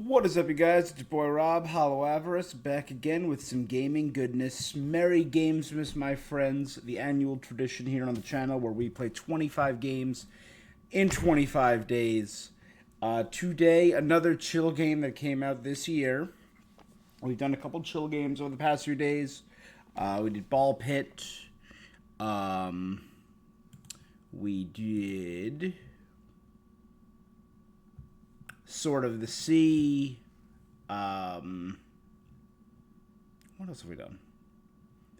What is up, you guys? It's your boy Rob, Hollow Avarice, back again with some gaming goodness. Merry Gamesmas, my friends. The annual tradition here on the channel where we play 25 games in 25 days. Today, another chill game that came out this year. We've done a couple chill games over the past few days. We did Ball Pit. We did Sword of the Sea. What else have we done?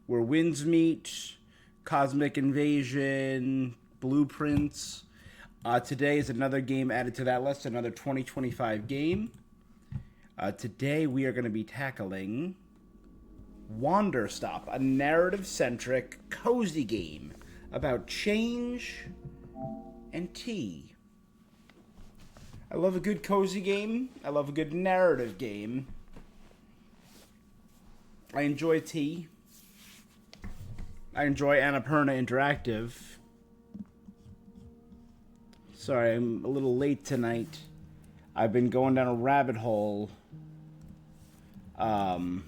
Where Winds Meet, Cosmic Invasion, Blueprints. Today is another game added to that list, another 2025 game. Today we are going to be tackling Wanderstop, a narrative-centric, cozy game about change and tea. I love a good cozy game. I love a good narrative game. I enjoy tea. I enjoy Annapurna Interactive. Sorry, I'm a little late tonight. I've been going down a rabbit hole trying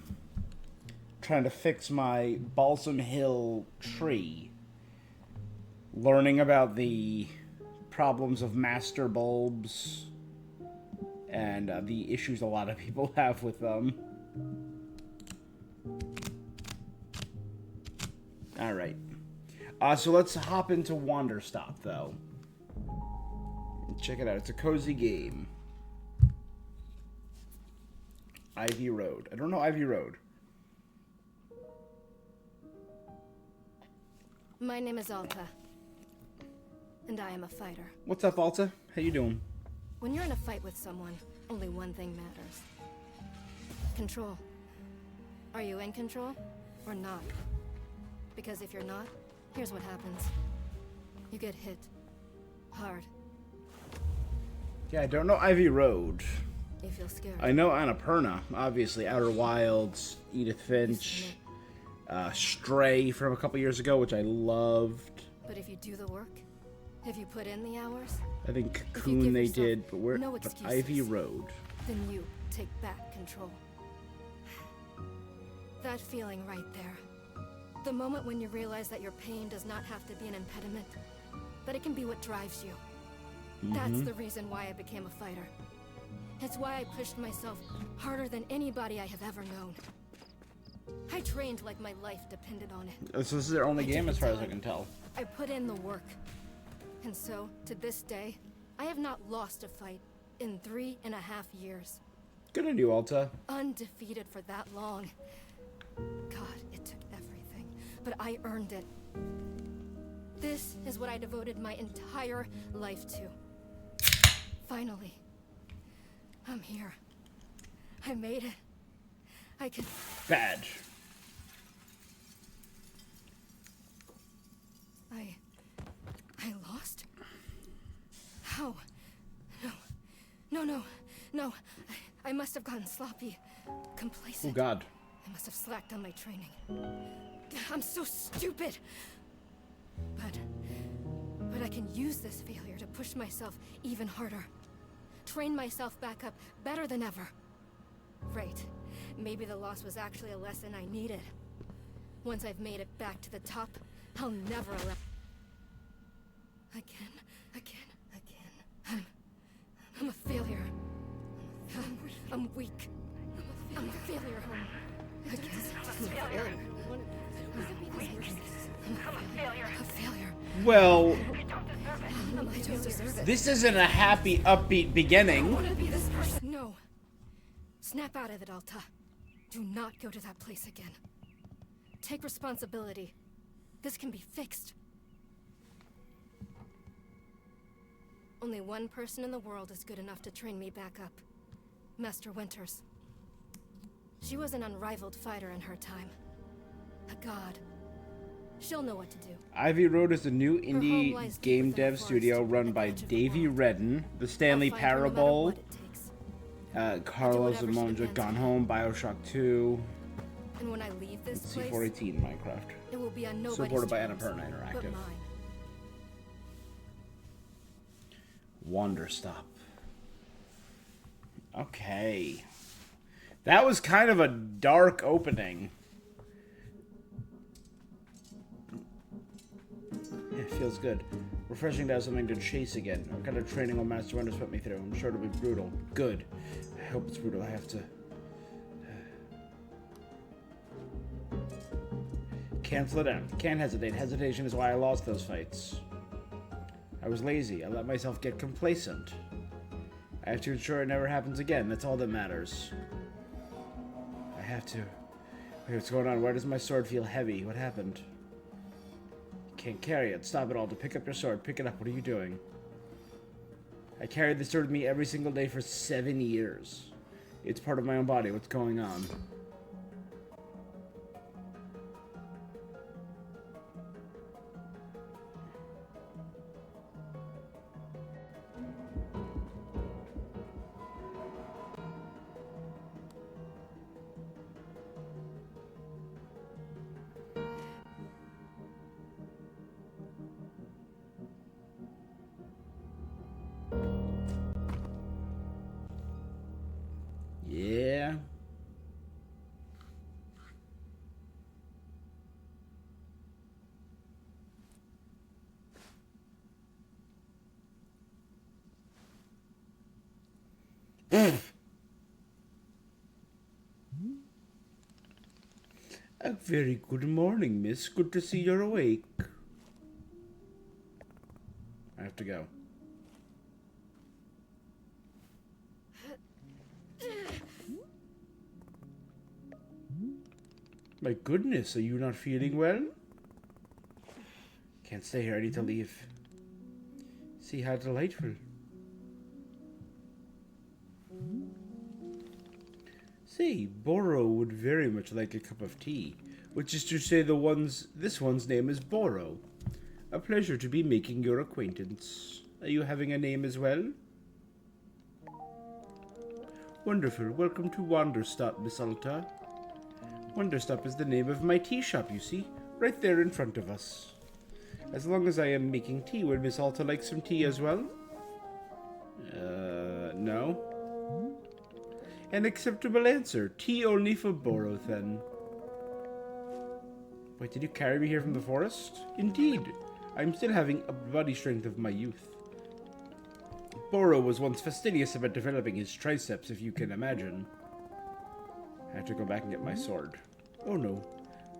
to fix my Balsam Hill tree. Learning about the problems of master bulbs and the issues a lot of people have with them. Alright. So let's hop into Wanderstop, though. Check it out. It's a cozy game. Ivy Road. I don't know Ivy Road. My name is Alta. And I am a fighter. What's up, Alta? How you doing? When you're in a fight with someone, only one thing matters. Control. Are you in control or not? Because if you're not, here's what happens. You get hit. Hard. Yeah, I don't know Ivy Road. You feel scared. I know Annapurna, obviously. Outer Wilds, Edith Finch, Stray from a couple years ago, which I loved. But if you do the work, if you put in the hours, I think Cocoon they did, but we're no but Ivy Road. Then you take back control. That feeling right there. The moment when you realize that your pain does not have to be an impediment, that it can be what drives you. That's the reason why I became a fighter. It's why I pushed myself harder than anybody I have ever known. I trained like my life depended on it. So this is their only game as far as I can tell. I put in the work. And so, to this day, I have not lost a fight in 3.5 years. Good on you, Alta. Undefeated for that long. God, it took everything, but I earned it. This is what I devoted my entire life to. Finally, I'm here. I made it. I can... Badge. I lost? How? No. I must have gotten sloppy. Complacent. Oh, God. I must have slacked on my training. I'm so stupid. But I can use this failure to push myself even harder. Train myself back up better than ever. Right. Maybe the loss was actually a lesson I needed. Once I've made it back to the top, I'll never allow... Again. I'm a failure. I'm weak. I'm a failure. A failure. Well, I don't deserve it. this isn't a happy, upbeat beginning. No. Snap out of it, Alta. Do not go to that place again. Take responsibility. This can be fixed. Only one person in the world is good enough to train me back up. Master Winters. She was an unrivaled fighter in her time. A god. She'll know what to do. Ivy Road is a new indie game dev studio run by Davey Redden, The Stanley Parable, Carlos Amonja, Gone Home, Bioshock 2, And when I leave this place, C418 Minecraft. it will be on nobody's Supported by terms Annapurna but Interactive. mine. Wanderstop. Okay. That was kind of a dark opening. It feels good. Refreshing to have something to chase again. What kind of training will Master Wonders put me through? I'm sure it'll be brutal. Good. I hope it's brutal. I have to... Can't slow down. Can't hesitate. Hesitation is why I lost those fights. I was lazy. I let myself get complacent. I have to ensure it never happens again. That's all that matters. I have to... Wait, what's going on? Why does my sword feel heavy? What happened? Can't carry it. Stop it all. To pick up your sword. Pick it up. What are you doing? I carried this sword with me every single day for 7 years. It's part of my own body. What's going on? Yeah. A very good morning, miss. Good to see you're awake. I have to go. My goodness, are you not feeling well? Can't stay here. I need to leave. See how delightful. Say, Boro would very much like a cup of tea, which is to say this one's name is Boro. A pleasure to be making your acquaintance. Are you having a name as well? Wonderful. Welcome to Wanderstop, Miss Alta. Wanderstop is the name of my tea shop, you see, right there in front of us. As long as I am making tea, would Miss Alta like some tea as well? No. An acceptable answer. Tea only for Boro, then. Wait, did you carry me here from the forest? Indeed. I'm still having a body strength of my youth. Boro was once fastidious about developing his triceps, if you can imagine. I have to go back and get my sword. Oh no.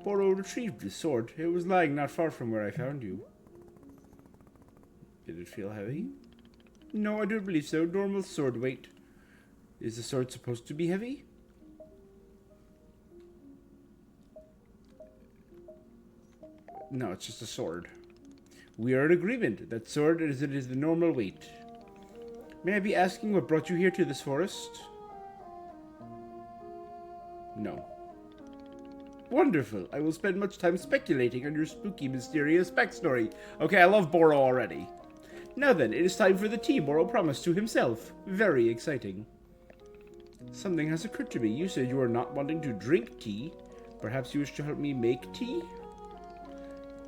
Boro retrieved the sword. It was lying not far from where I found you. Did it feel heavy? No, I don't believe so. Normal sword weight. Is the sword supposed to be heavy? No, it's just a sword. We are in agreement. That sword is the normal weight. May I be asking what brought you here to this forest? No. Wonderful. I will spend much time speculating on your spooky, mysterious backstory. Okay, I love Boro already. Now then, it is time for the tea Boro promised to himself. Very exciting. Something has occurred to me. You said you are not wanting to drink tea. Perhaps you wish to help me make tea?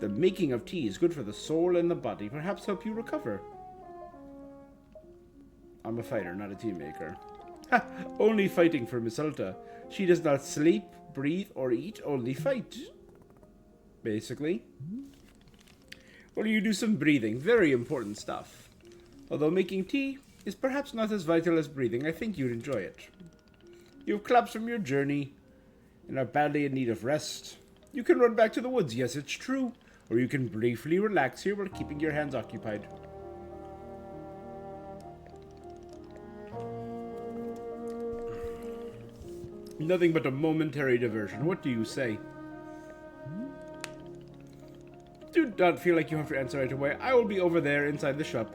The making of tea is good for the soul and the body. Perhaps help you recover. I'm a fighter, not a tea maker. Ha! Only fighting for Miss Alta. She does not sleep, breathe, or eat, only fight. Basically. Well, you do some breathing. Very important stuff. Although making tea is perhaps not as vital as breathing, I think you'd enjoy it. You have collapsed from your journey and are badly in need of rest. You can run back to the woods, yes, it's true. Or you can briefly relax here while keeping your hands occupied. Nothing but a momentary diversion. What do you say? Do not feel like you have to answer right away. I will be over there inside the shop.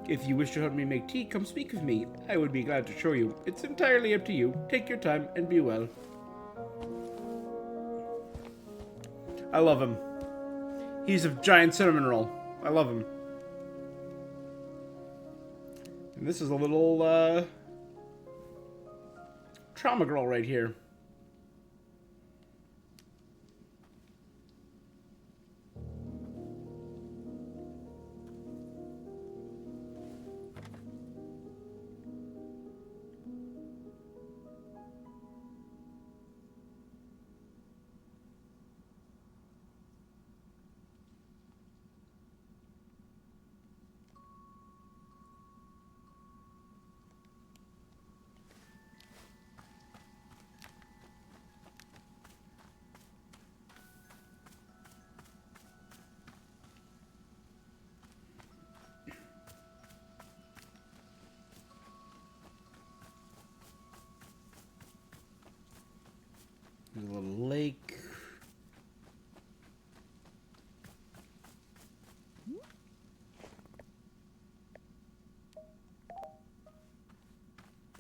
If you wish to help me make tea, come speak with me. I would be glad to show you. It's entirely up to you. Take your time and be well. I love him. He's a giant cinnamon roll. I love him. And this is a little, trauma girl right here.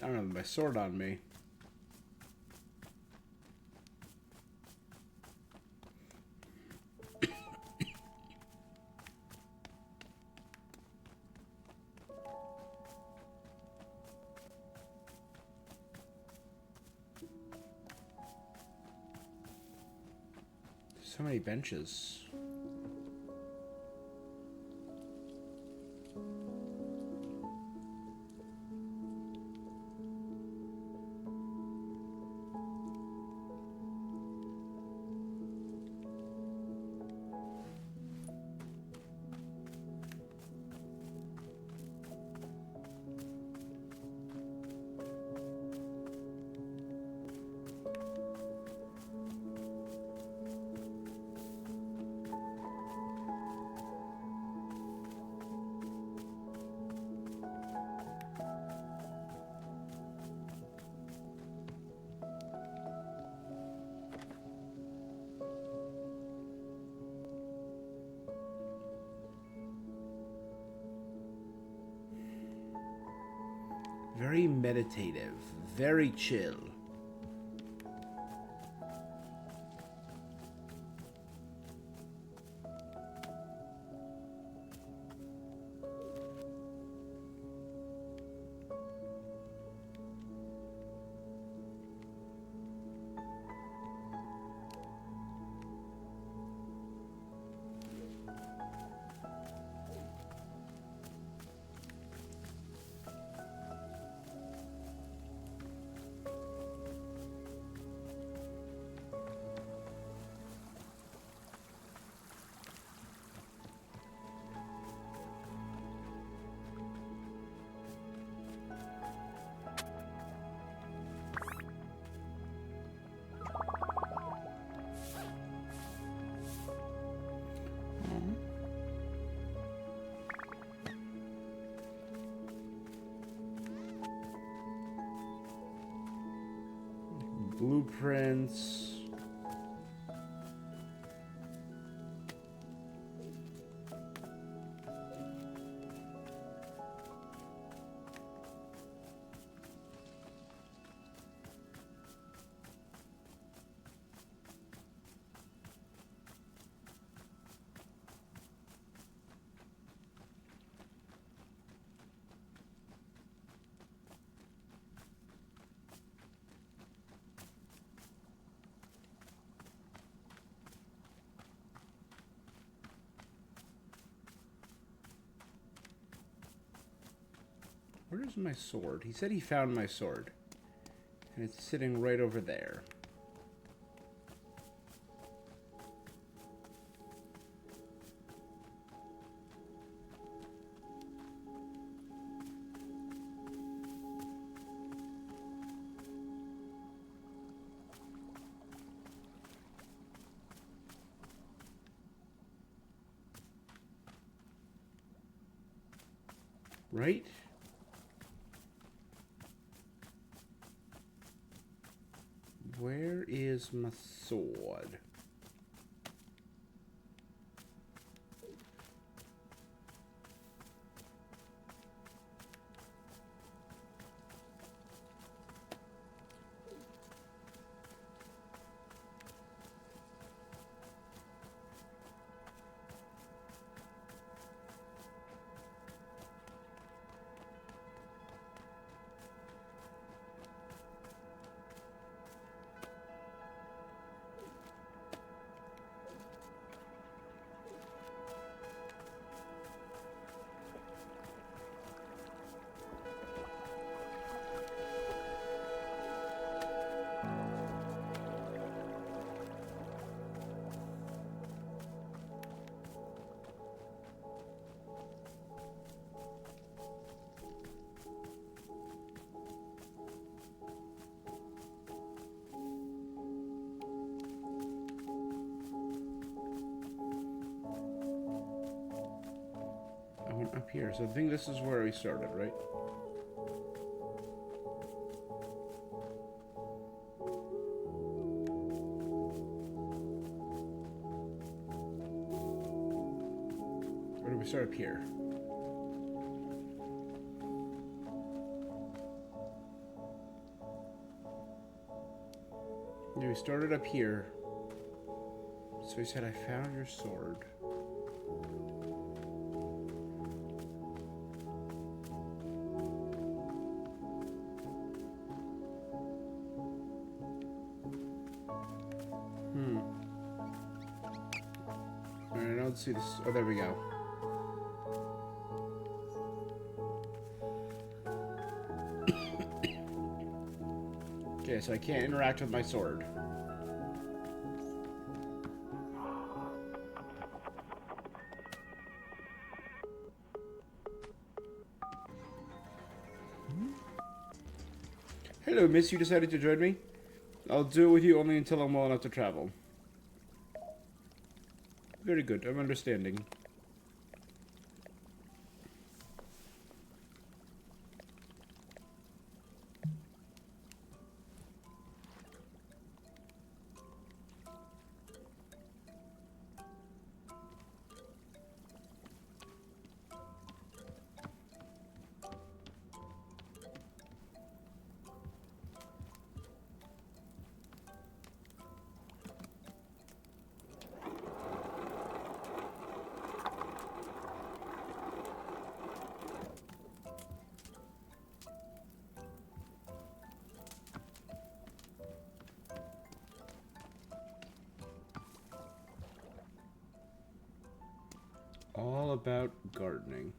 I don't have my sword on me. So many benches. Very meditative, very chill. Blueprints. Where's my sword? He said he found my sword. And it's sitting right over there. Right? Where is my sword? Up here. So I think this is where we started, right? Or do we start up here? Yeah, we started up here. So he said, I found your sword. I don't see this. Oh, there we go. Okay, so I can't interact with my sword. Hello, miss. You decided to join me? I'll do it with you only until I'm well enough to travel. Very good. I'm understanding. All about gardening.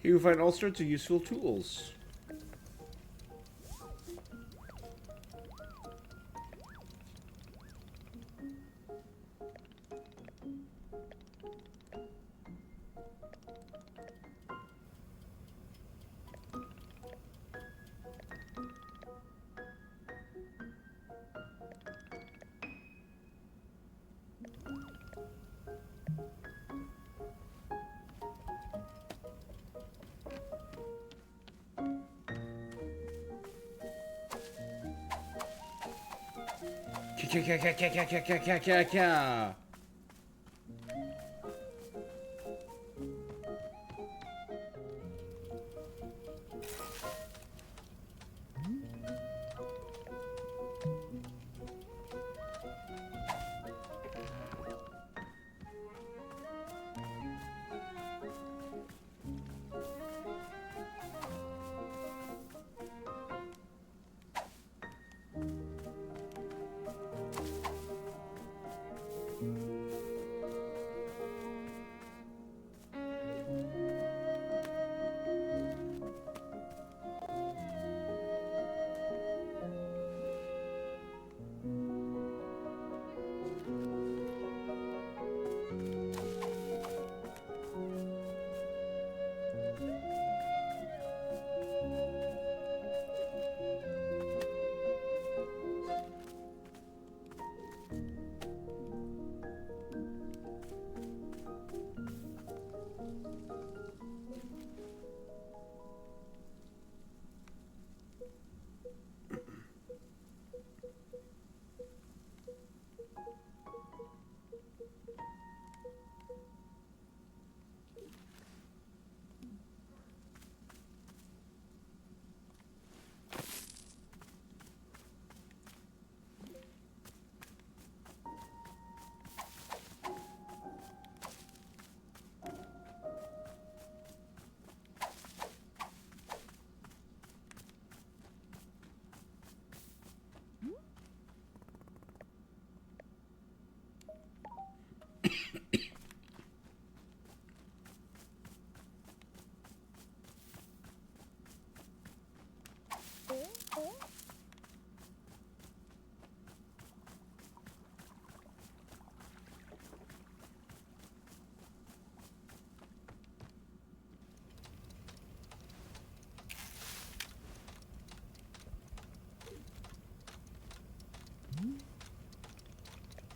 Here you find all sorts of useful tools.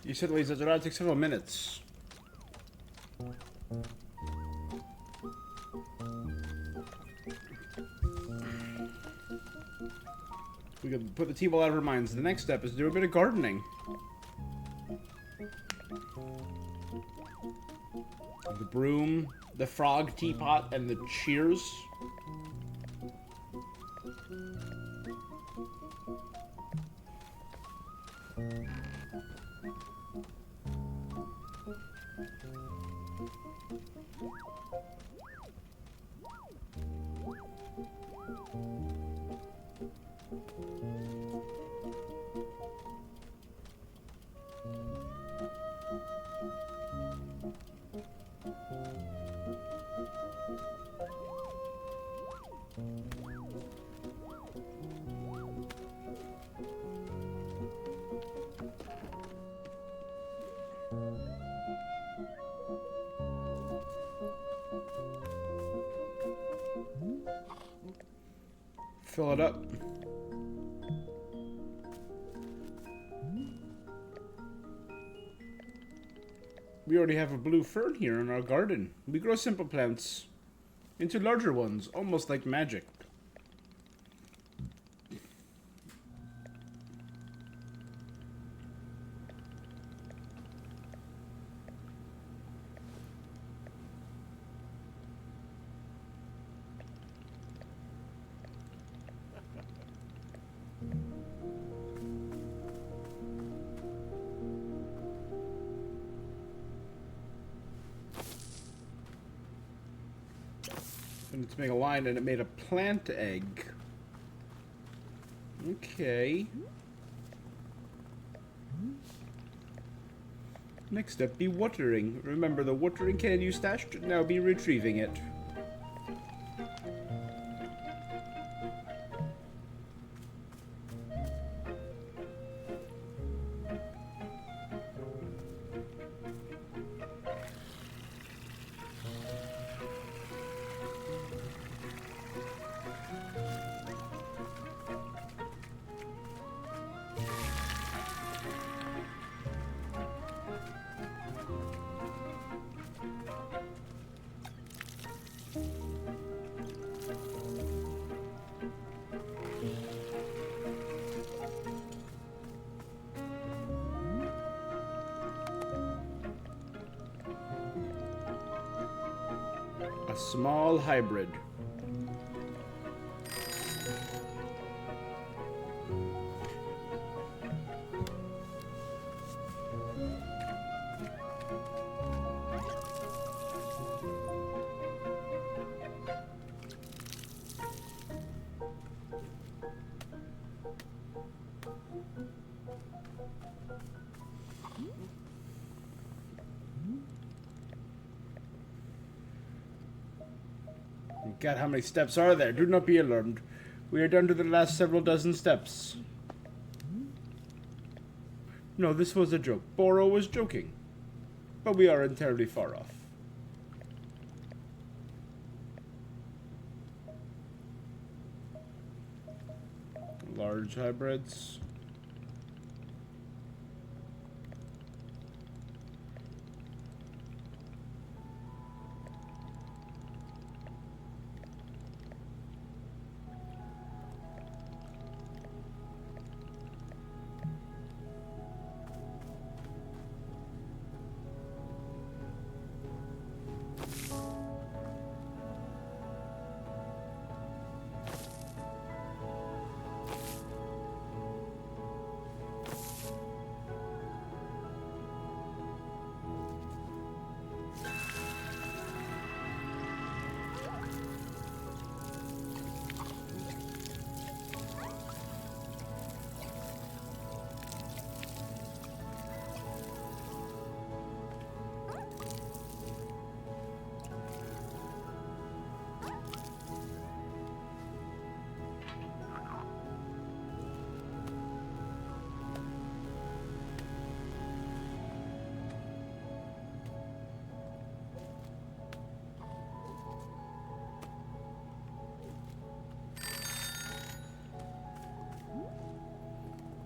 You said it will take several minutes. We can put the tea-ball out of our minds. The next step is to do a bit of gardening. The broom, the frog teapot, and the shears. Fill it up. We already have a blue fern here in our garden. We grow simple plants into larger ones, almost like magic. And to make a line, and it made a plant egg. Okay. Next step, be watering. Remember, the watering can you stashed? Now be retrieving it. A small hybrid. God, how many steps are there? Do not be alarmed. We are down to the last several dozen steps. No, this was a joke. Boro was joking. But we aren't terribly far off. Large hybrids.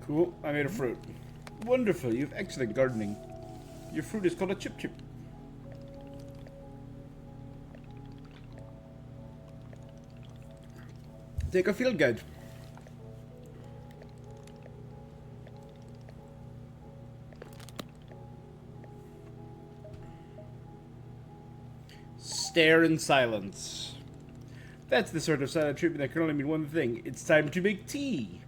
Cool, I made a fruit. Wonderful. You have excellent gardening. Your fruit is called a chip chip. Take a field guide. Stare in silence. That's the sort of silent treatment that can only mean one thing. It's time to make tea.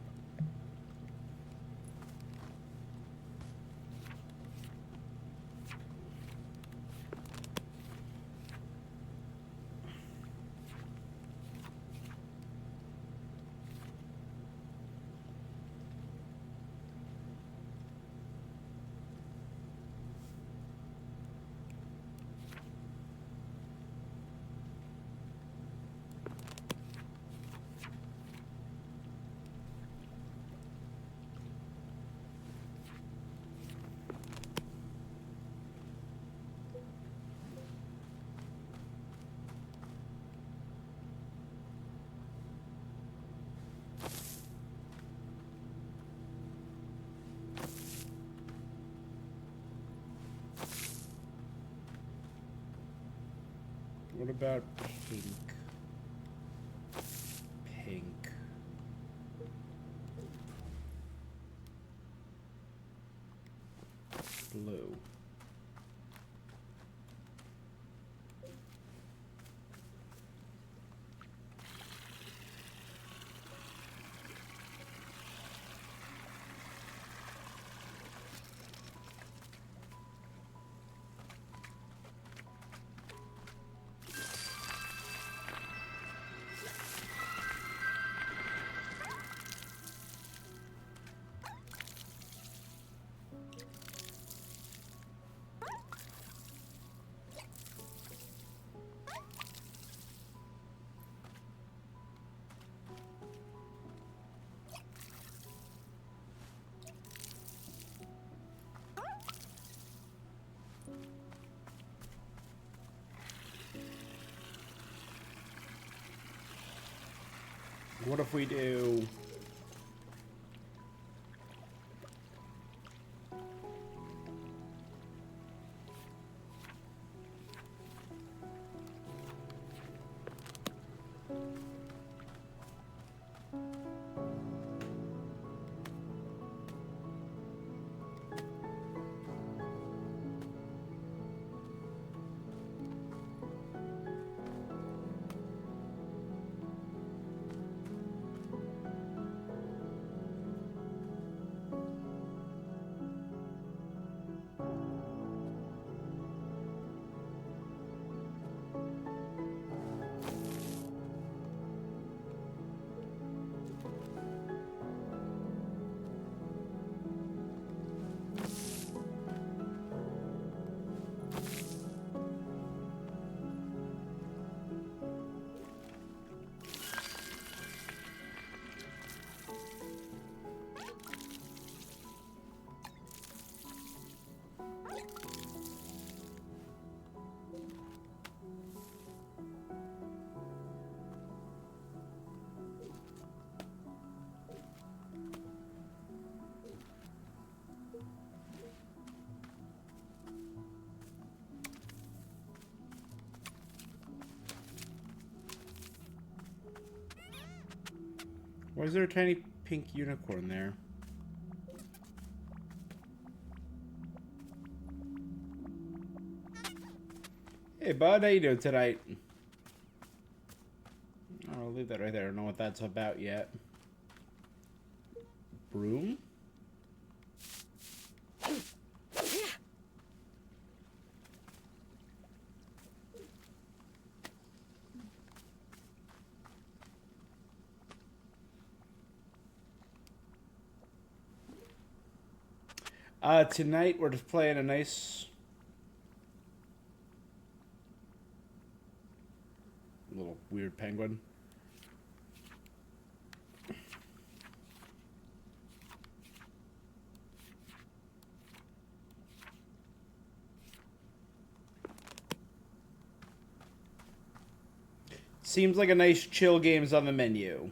What about pink? Pink. Blue. What if we do... Why is there a tiny pink unicorn there? Hey bud, how you doing tonight? I'll leave that right there. I don't know what that's about yet. Broom? Tonight we're just playing a nice little weird penguin. Seems like a nice chill game's on the menu.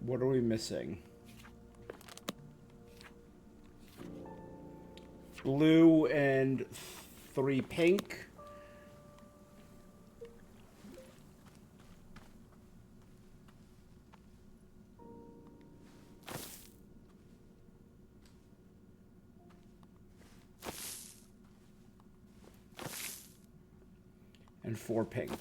What are we missing? Blue and 3 pink. And 4 pink.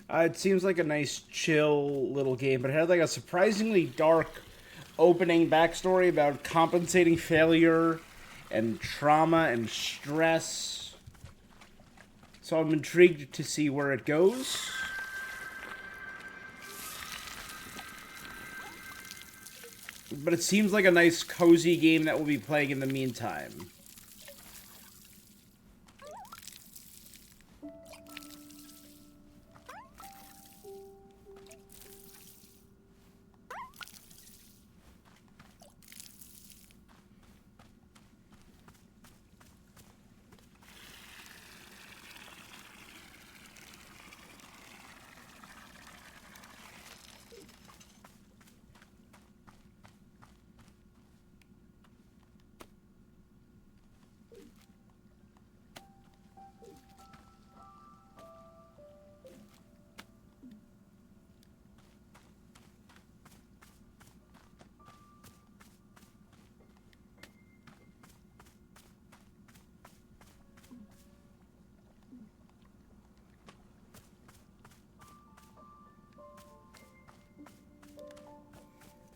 It seems like a nice, chill little game, but it had like a surprisingly dark opening backstory about compensating failure and trauma and stress. So I'm intrigued to see where it goes. But it seems like a nice, cozy game that we'll be playing in the meantime.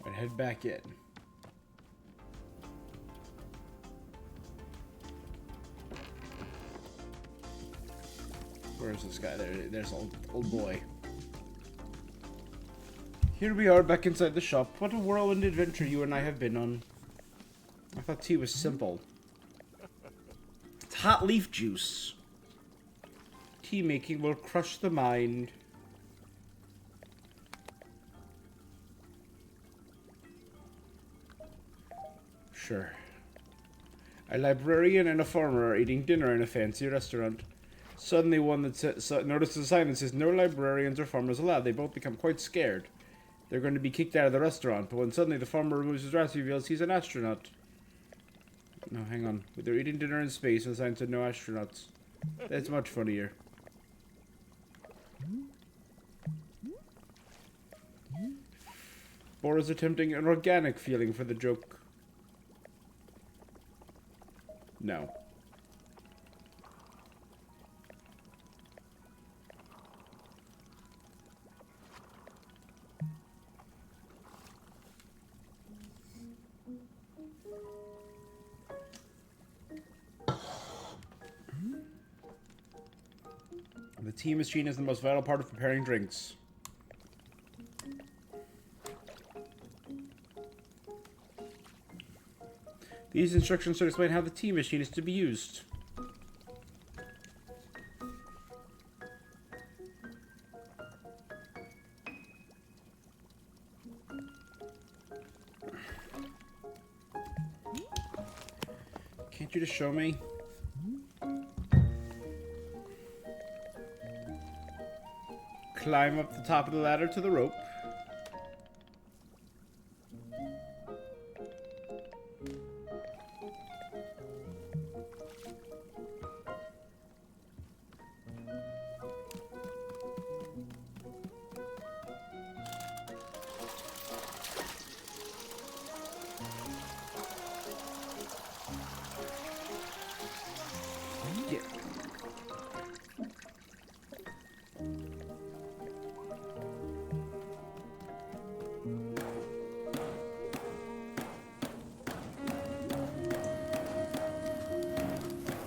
Alright, head back in. Where's this guy? There's old boy. Here we are back inside the shop. What a whirlwind adventure you and I have been on. I thought tea was simple. It's hot leaf juice. Tea making will crush the mind. Sure. A librarian and a farmer are eating dinner in a fancy restaurant. Suddenly one that notices a sign that says no librarians or farmers allowed. They both become quite scared. They're going to be kicked out of the restaurant, but when suddenly the farmer removes his dress, he reveals he's an astronaut. No, hang on. They're eating dinner in space and the sign said no astronauts. That's much funnier. Bora's attempting an organic feeling for the joke. No. The tea machine is the most vital part of preparing drinks. These instructions should explain how the tea machine is to be used. Can't you just show me? Climb up the top of the ladder to the rope.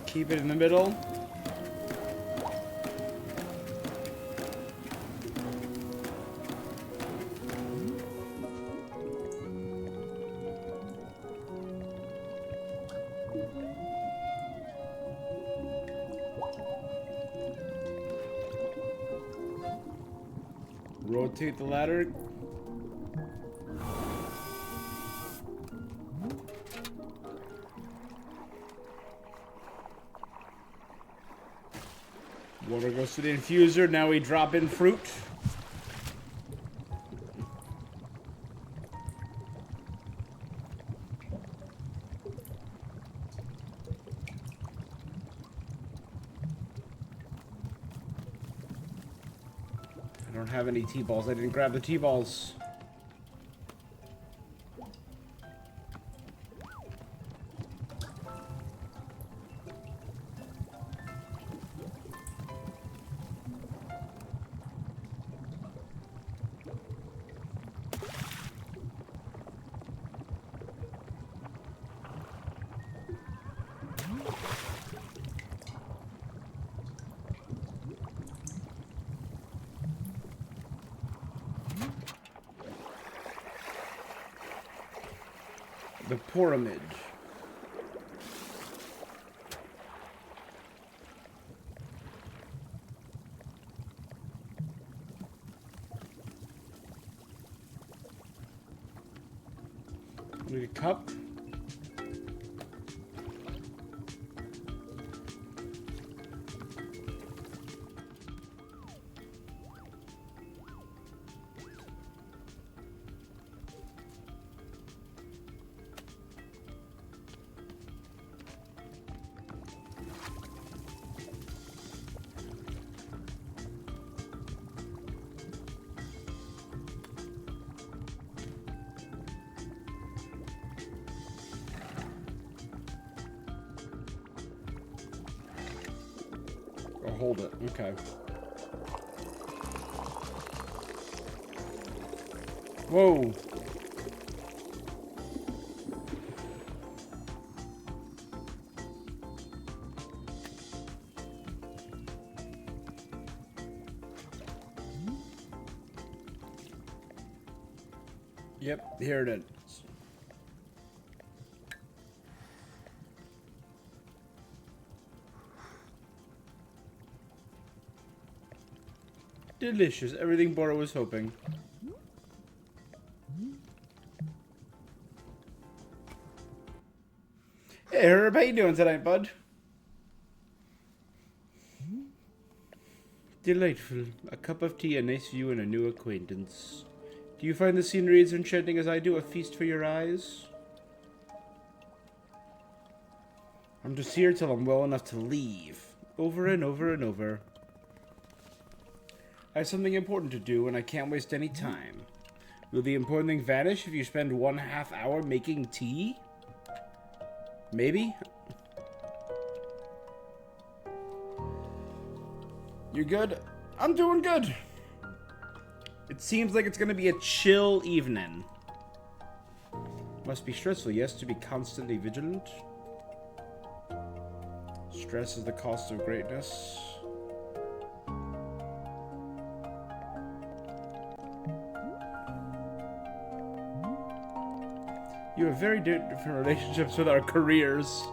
Keep it in the middle. Rotate the ladder. Water goes to the infuser. Now we drop in fruit. I don't have any T-balls. I didn't grab the T-balls. The pyramid. Need a cup. Oh, hold it. Okay. Whoa. Yep, here it is. Delicious. Everything Bora was hoping. Hey, Herb, how you doing tonight, bud? Delightful. A cup of tea, a nice view, and a new acquaintance. Do you find the scenery as enchanting as I do? A feast for your eyes? I'm just here till I'm well enough to leave. Over and over and over. I have something important to do, and I can't waste any time. Will the important thing vanish if you spend 1/2 hour making tea? Maybe? You good? I'm doing good. It seems like it's gonna be a chill evening. Must be stressful, yes, to be constantly vigilant. Stress is the cost of greatness. You have very different relationships with our careers.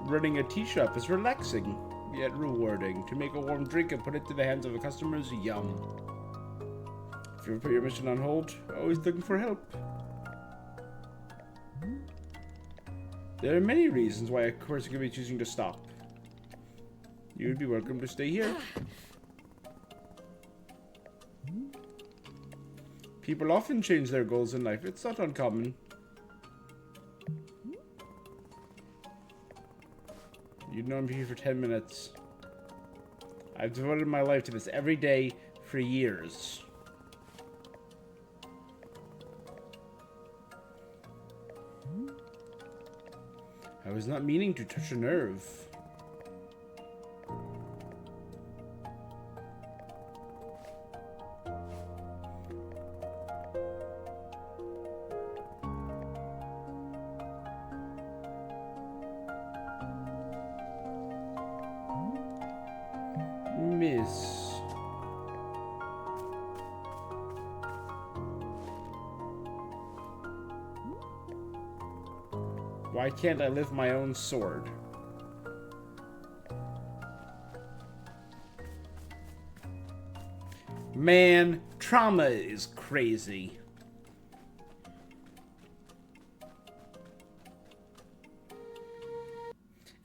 Running a tea shop is relaxing, yet rewarding. To make a warm drink and put it to the hands of a customer is yum. If you ever put your mission on hold, always looking for help. There are many reasons why a course could be choosing to stop. You would be welcome to stay here. People often change their goals in life. It's not uncommon. You'd known me for 10 minutes. I've devoted my life to this every day for years. I was not meaning to touch a nerve. Miss. Why can't I lift my own sword? Man, trauma is crazy.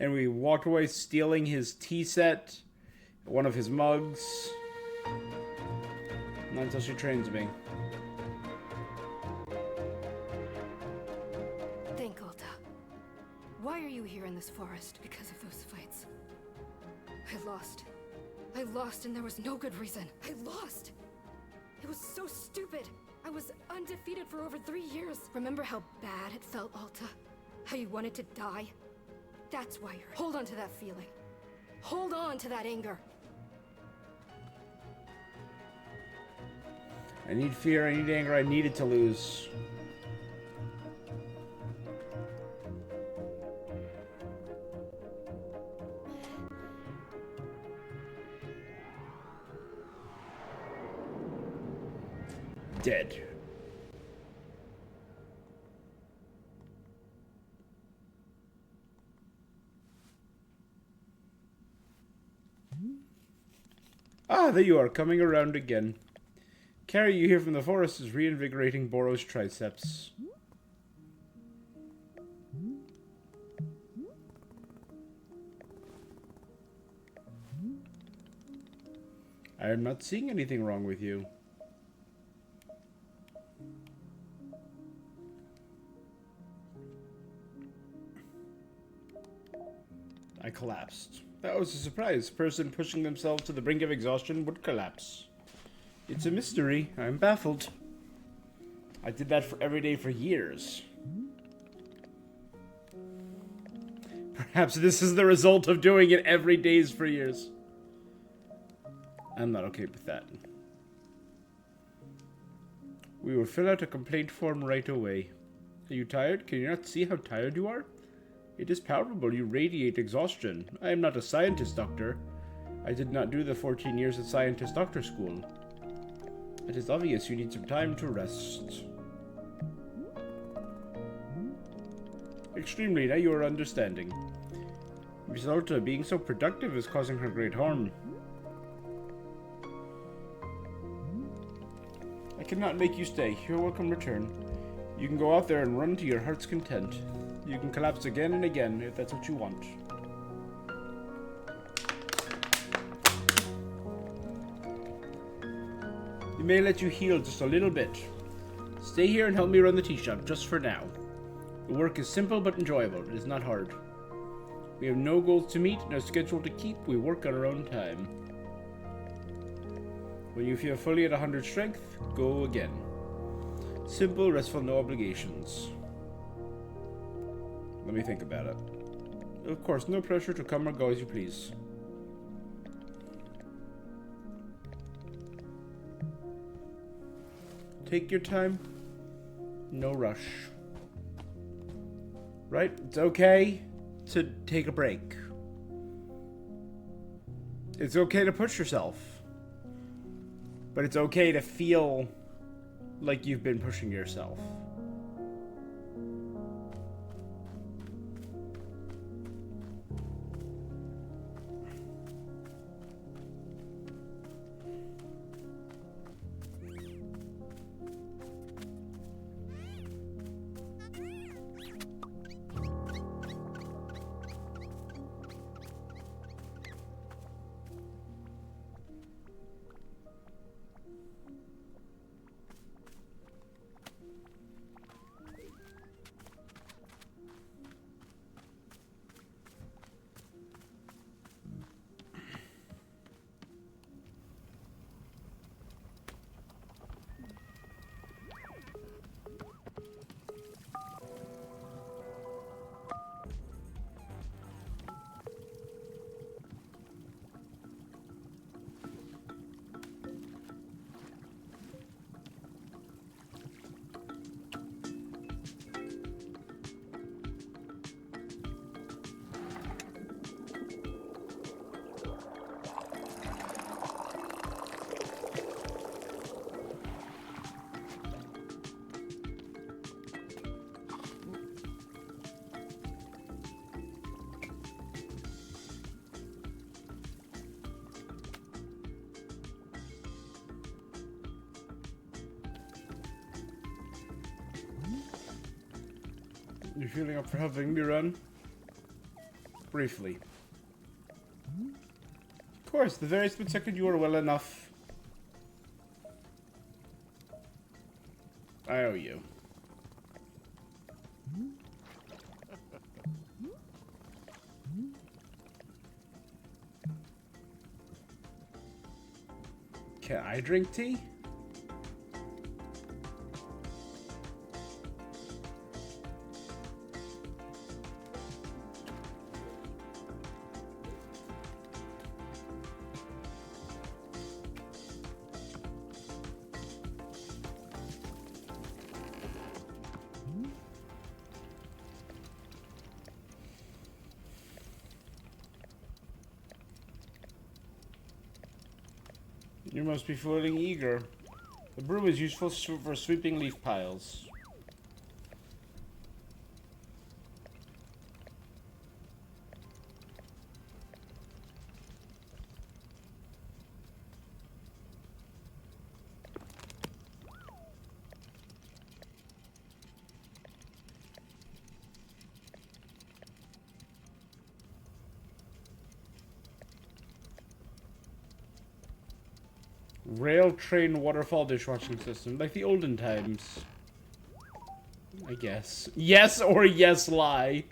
And we walked away stealing his tea set, one of his mugs. Not until she trains me. Think, Alta. Why are you here in this forest? Because of those fights. I lost. I lost and there was no good reason. I lost! It was so stupid. I was undefeated for over 3 years. Remember how bad it felt, Alta? How you wanted to die? That's why you're... Hold on to that feeling. Hold on to that anger. I need fear, I need anger, I needed to lose. Dead. Ah, there you are, coming around again. Carry you here from the forest is reinvigorating Boro's triceps. I am not seeing anything wrong with you. I collapsed. That was a surprise. A person pushing themselves to the brink of exhaustion would collapse. It's a mystery. I'm baffled. I did that for every day for years. Perhaps this is the result of doing it every day for years. I'm not okay with that. We will fill out a complaint form right away. Are you tired? Can you not see how tired you are? It is palpable. You radiate exhaustion. I am not a scientist, doctor. I did not do the 14 years at scientist doctor school. It is obvious you need some time to rest. Extremely, now you are understanding. Miss Alta, being so productive is causing her great harm. I cannot make you stay. You're welcome return. You can go out there and run to your heart's content. You can collapse again and again if that's what you want. We may let you heal just a little bit. Stay here and help me run the tea shop just for now. The work is simple but enjoyable. It is not hard. We have no goals to meet, no schedule to keep. We work on our own time. When you feel fully at 100 strength, go again. Simple, restful, no obligations. Let me think about it. Of course, no pressure to come or go as you please. Take your time. No rush. Right? It's okay to take a break. It's okay to push yourself. But it's okay to feel like you've been pushing yourself. You feeling up for helping me run? Briefly. Of course, the very split second you were well enough. I owe you. Can I drink tea? You must be feeling eager. The broom is useful for sweeping leaf piles. Rail train waterfall dishwashing system, like the olden times. I guess. Yes or yes lie.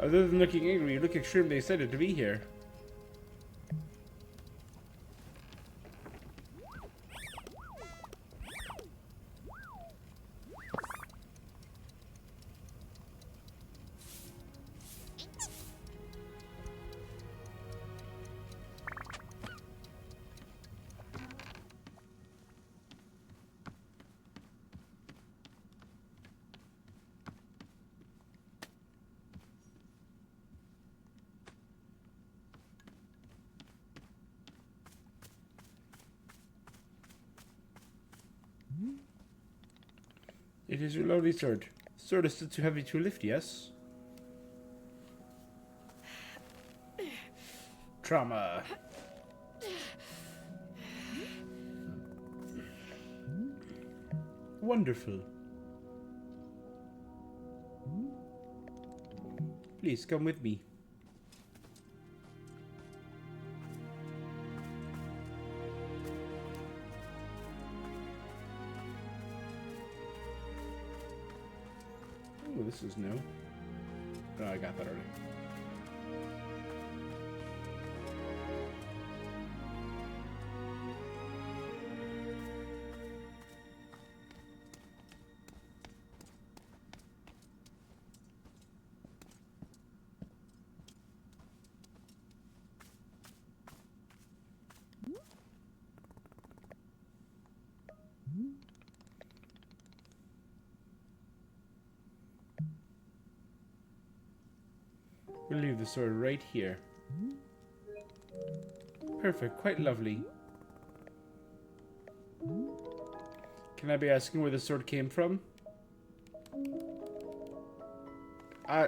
Other than looking angry, you look extremely excited to be here. It is your lovely sword. Sword is still too heavy to lift, yes? Trauma. Wonderful. Please come with me. Oh, this is new. Oh, I got that already. We'll leave the sword right here. Perfect, quite lovely. Can I be asking where the sword came from?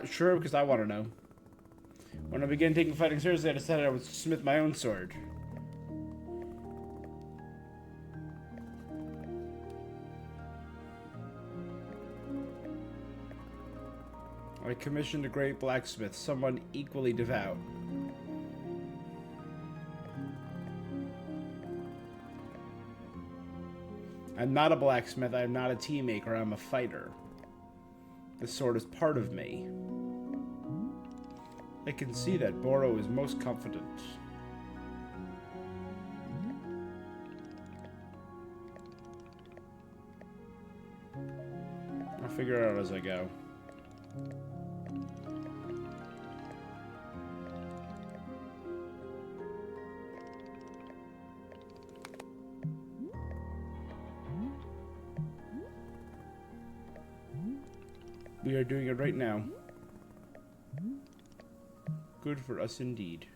Sure, because I want to know. When I began taking fighting seriously, I decided I would smith my own sword. I commissioned a great blacksmith, someone equally devout. I'm not a blacksmith, I'm not a tea maker, I'm a fighter. The sword is part of me. I can see that Boro is most confident. I'll figure it out as I go. We are doing it right now. Good for us indeed.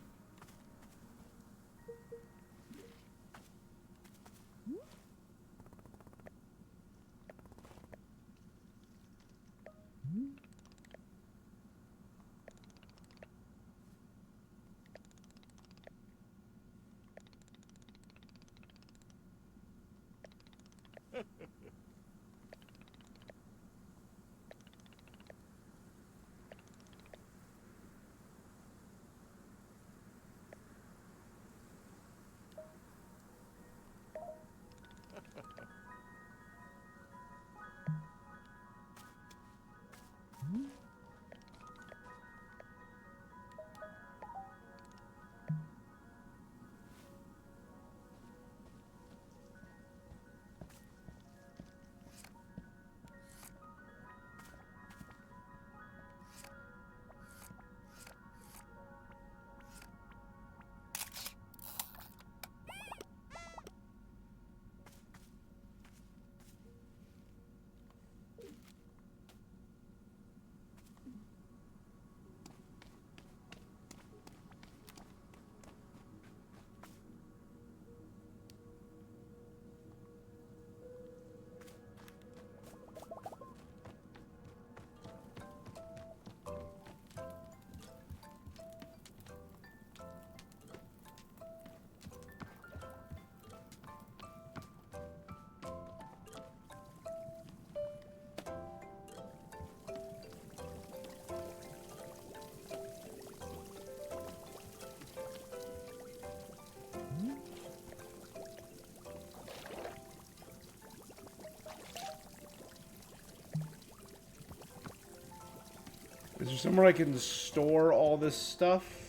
Is there somewhere I can store all this stuff?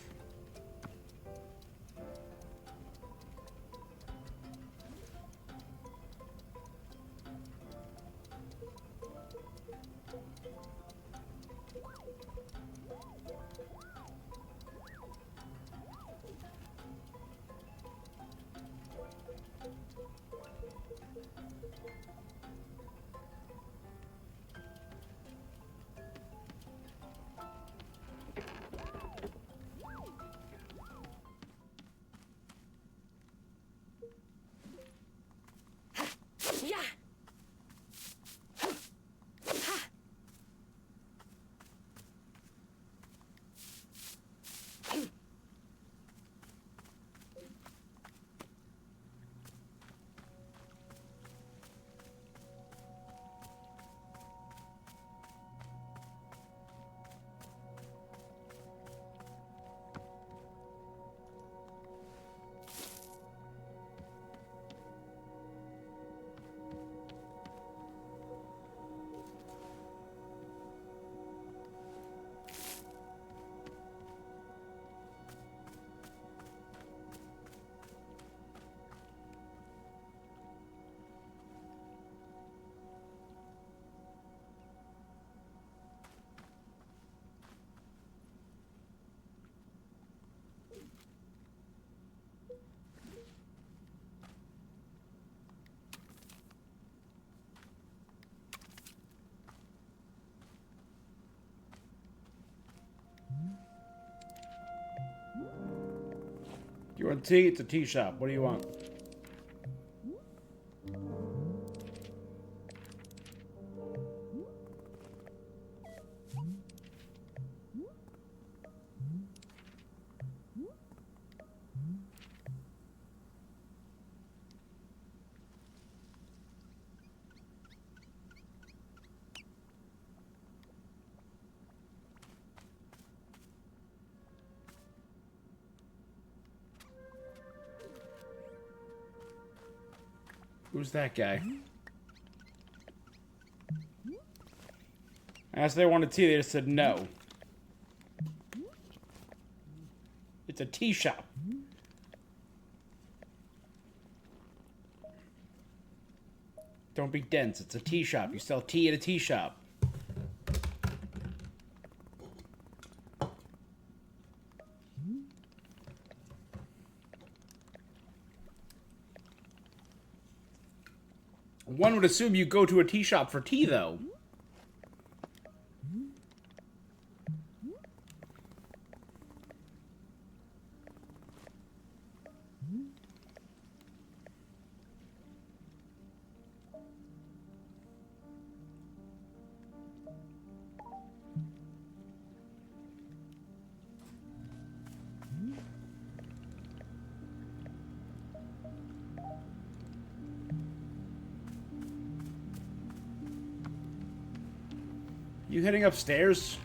You want tea? It's a tea shop. What do you want? Who's that guy? I asked if they wanted tea, they just said no. It's a tea shop. Don't be dense, it's a tea shop. You sell tea at a tea shop. One would assume you go to a tea shop for tea, though. You heading upstairs?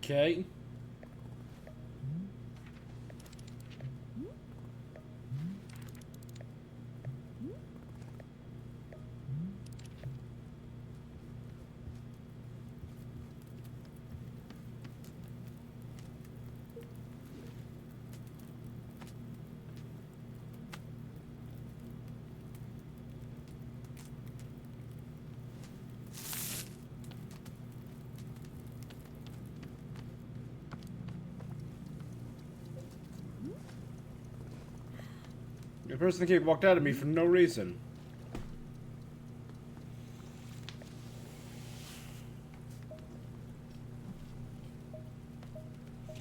Okay. The person that walked out at me for no reason.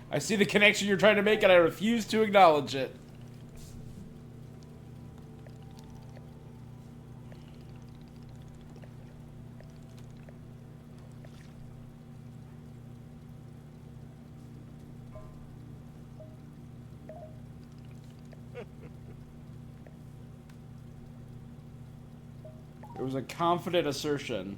I see the connection you're trying to make, and I refuse to acknowledge it. It was a confident assertion.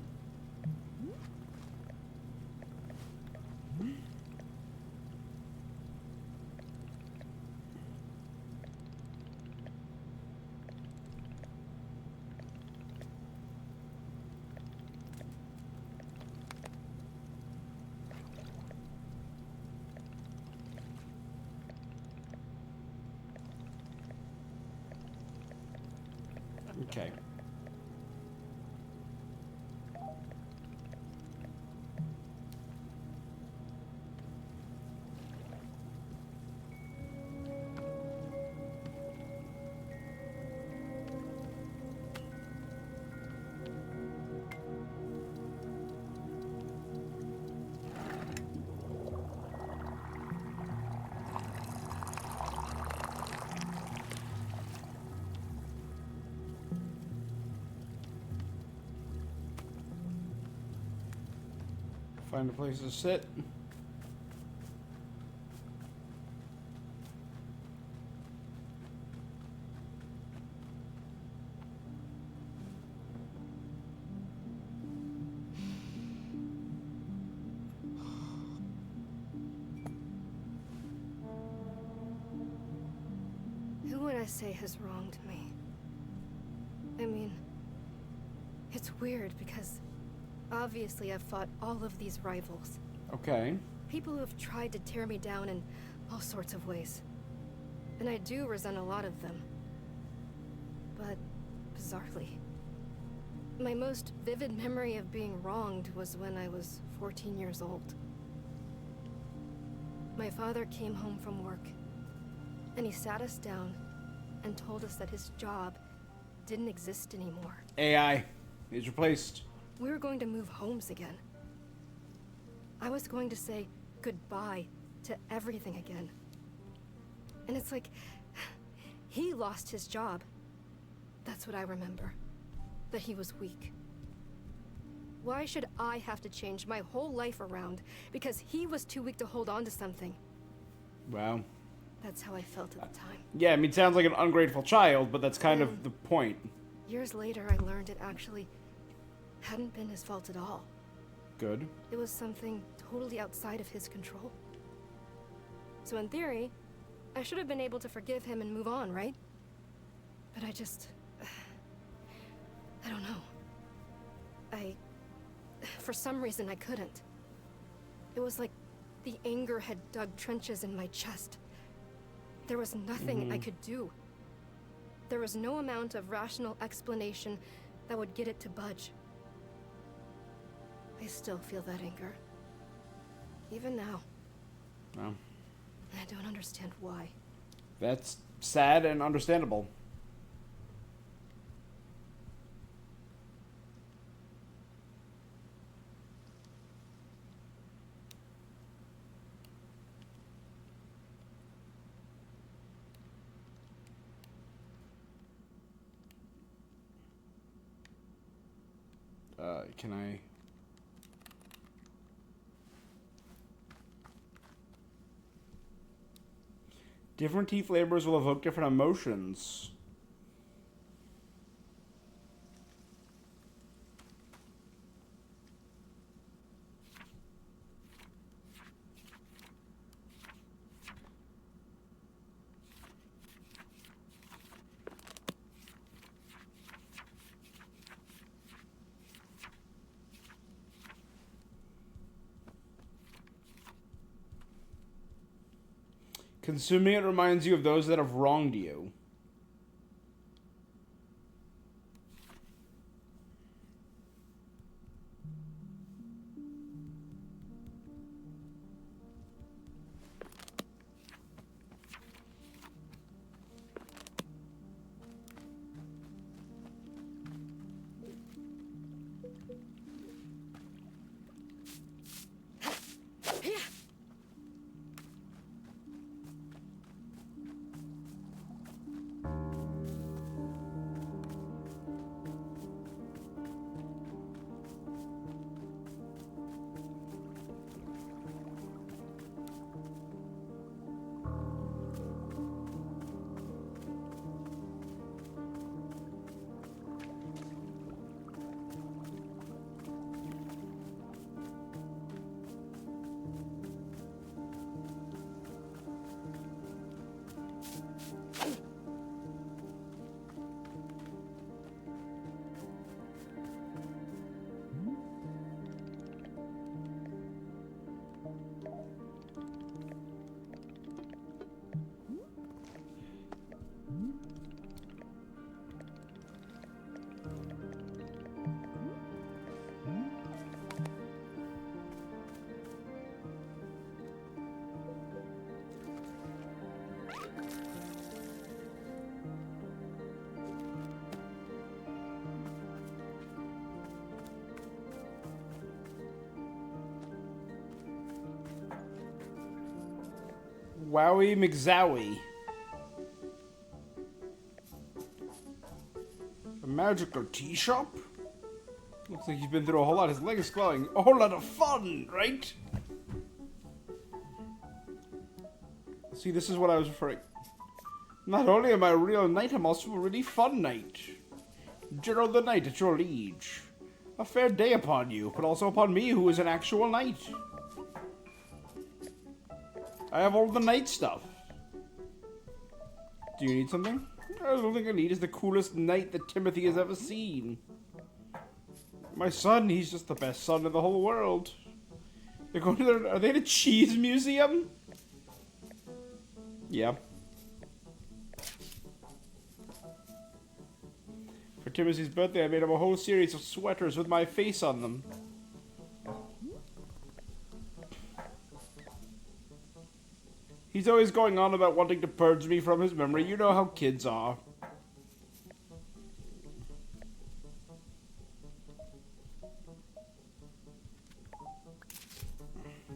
Okay. Find a place to sit. Who would I say has wronged me? I mean, it's weird because obviously I've fought all of these rivals. Okay. People who have tried to tear me down in all sorts of ways. And I do resent a lot of them. But, bizarrely, my most vivid memory of being wronged was when I was 14 years old. My father came home from work, and he sat us down and told us that his job didn't exist anymore. AI is replaced. We were going to move homes again. I was going to say goodbye to everything again. And it's like, he lost his job. That's what I remember. That he was weak. Why should I have to change my whole life around because he was too weak to hold on to something? Wow. That's how I felt at the time. Yeah, I mean, it sounds like an ungrateful child, but that's kind of the point. Years later, I learned it actually hadn't been his fault at all. Good. It was something totally outside of his control. So in theory, I should have been able to forgive him and move on, right? But I don't know. For some reason, I couldn't. It was like the anger had dug trenches in my chest. There was nothing I could do. There was no amount of rational explanation that would get it to budge. I still feel that anger. Even now. Wow. I don't understand why. That's sad and understandable. Can I... Different tea flavors will evoke different emotions. Consuming it reminds you of those that have wronged you. Wowie McZowie. A magical tea shop? Looks like he's been through a whole lot. His leg is glowing. A whole lot of fun, right? See, this is what I was referring. Not only am I a real knight, I'm also a really fun knight. Gerald the Knight at your liege. A fair day upon you, but also upon me, who is an actual knight. I have all the knight stuff. Do you need something? The only thing I need is the coolest knight that Timothy has ever seen. My son, he's just the best son in the whole world. They're going to their, are they in a cheese museum? Yeah. For Timothy's birthday, I made him a whole series of sweaters with my face on them. He's always going on about wanting to purge me from his memory. You know how kids are.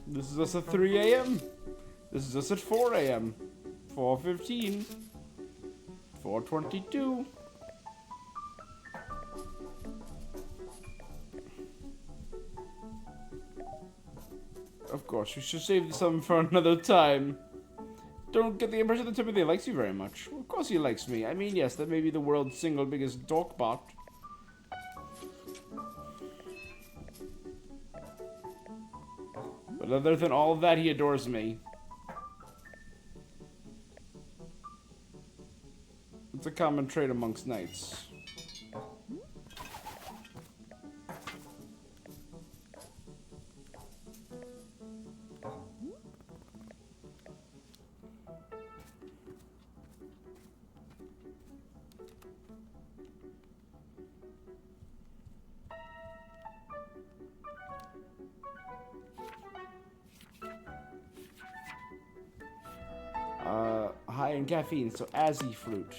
This is us at 3 a.m. This is us at 4 a.m. 4:15. 4:22. Of course, we should save some for another time. Don't get the impression that Timothy likes you very much. Well, of course he likes me. I mean, yes, that may be the world's single biggest dorkbot. But other than all of that, he adores me. It's a common trait amongst knights. High in caffeine, so Azzy fruit.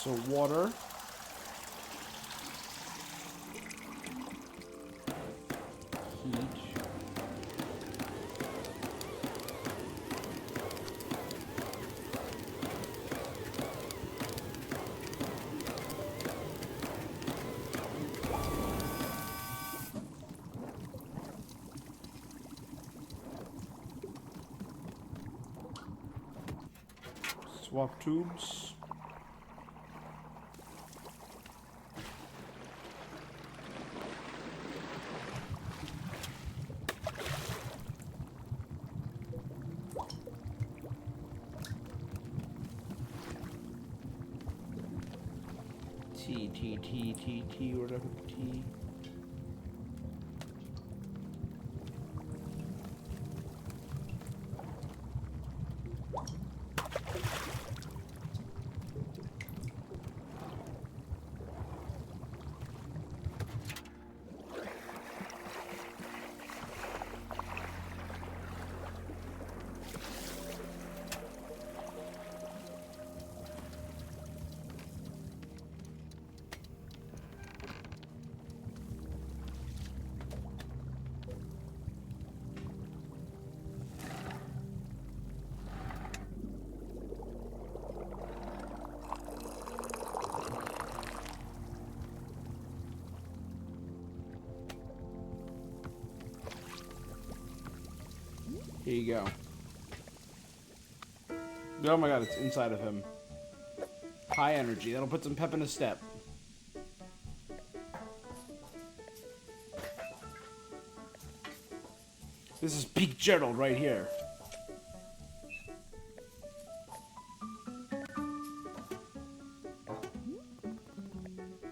So water. Heat. Swap tubes. T, whatever T. Here you go. Oh my god, it's inside of him. High energy. That'll put some pep in his step. This is peak Gerald right here.